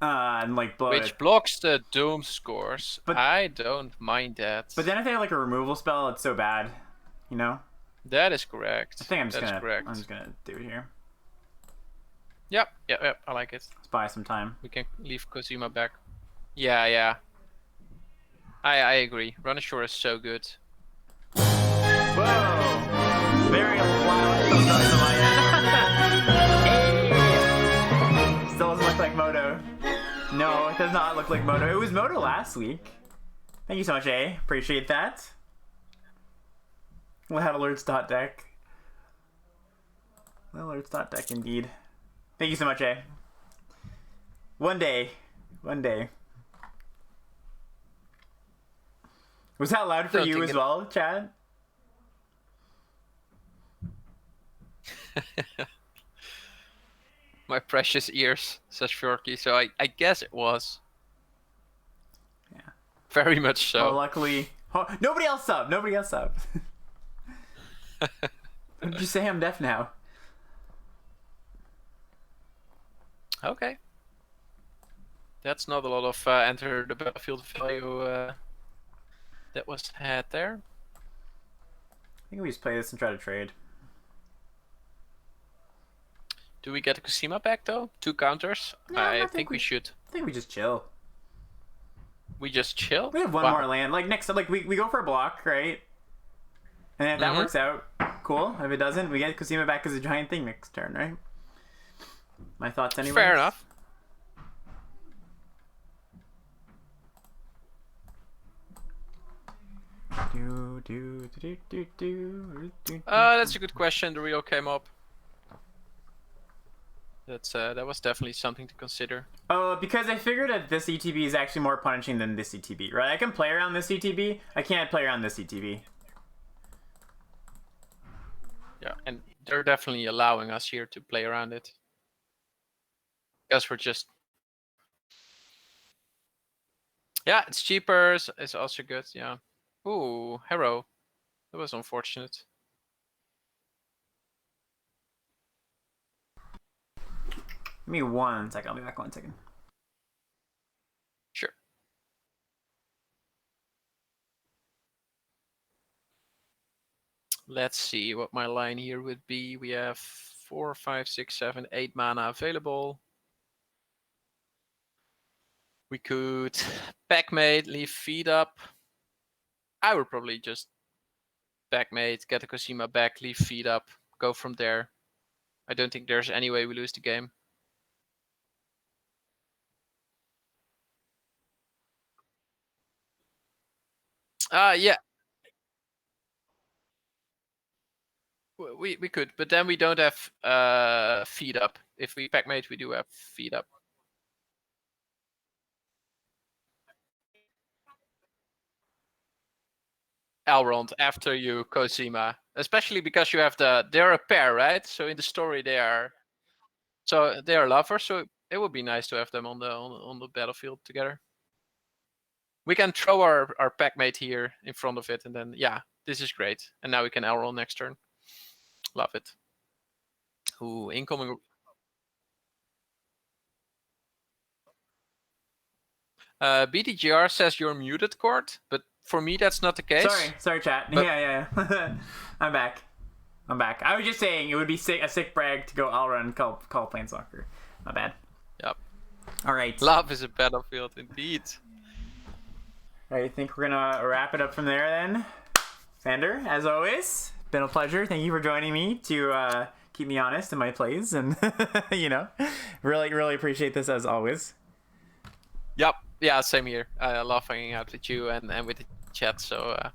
And like blow which blocks the Doom scores. But I don't mind that. But then if they have like a removal spell, it's so bad, you know? That is correct. I think I'm just gonna do it here. Yep. I like it. Let's buy some time. We can leave Cosima back. Yeah. I agree. Run ashore is so good. Whoa! Very loud. Hey! Still doesn't look like Moto. No, it does not look like Moto. It was Moto last week. Thank you so much, A. Appreciate that. We'll have alerts.deck. Alerts.deck indeed. Thank you so much, A. One day. Was that loud for you as well, Chad? My precious ears, says Fjorky, so I guess it was. Yeah. Very much so. Well, luckily... Oh, nobody else sub! Don't you say I'm deaf now. Okay. That's not a lot of enter the battlefield value that was had there. think we just play this and try to trade. Do we get a Cosima back though? 2 counters? No, I think we should. I think we just chill. We just chill? We have one more land. Like next, like we go for a block, right? And if that works out, cool. If it doesn't, we get Cosima back as a giant thing next turn, right? My thoughts anyway. Fair enough. That's a good question. The reel came up. That was definitely something to consider. Oh, because I figured that this ETB is actually more punishing than this ETB, right? I can play around this ETB. I can't play around this ETB. Yeah, and they're definitely allowing us here to play around it. Because we're just... Yeah, it's cheaper. It's also good, yeah. Ooh, hero. That was unfortunate. Give me 1 second. I'll be back 1 second. Sure. Let's see what my line here would be. We have 4, 5, 6, 7, 8 mana available. We could backmate, leave feed up. I would probably just backmate, get a Cosima back, leave feed up, go from there. I don't think there's any way we lose the game. Yeah. We could, but then we don't have feed up. If we backmate, we do have feed up. Elrond after you, Cosima. Especially because you have they're a pair, right? So in the story they are lovers, so it would be nice to have them on the battlefield together. We can throw our packmate here in front of it, and then yeah, this is great. And now we can Elrond next turn. Love it. Ooh, incoming. BTGR says you're muted, Court, but for me that's not the case. Sorry, chat. But... Yeah. I'm back. I was just saying it would be a sick brag to go Elrond and call Planeswalker. My bad. Yep. All right. Love is a battlefield indeed. I think we're gonna wrap it up from there then. Sander, as always, been a pleasure. Thank you for joining me to keep me honest in my plays, and really appreciate this as always. Yep. Yeah, same here. I love hanging out with you and with the chat. So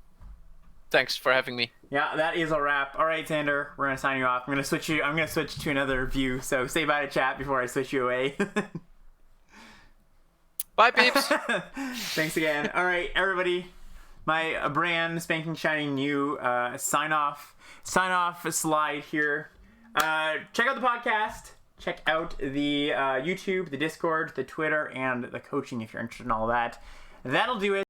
thanks for having me. Yeah, that is a wrap. All right, Sander, we're gonna sign you off. I'm gonna switch to another view. So say bye to chat before I switch you away. Bye, peeps. Thanks again. All right, everybody. My brand spanking shining new sign off slide here. Check out the podcast. Check out the YouTube, the Discord, the Twitter, and the coaching if you're interested in all that. That'll do it.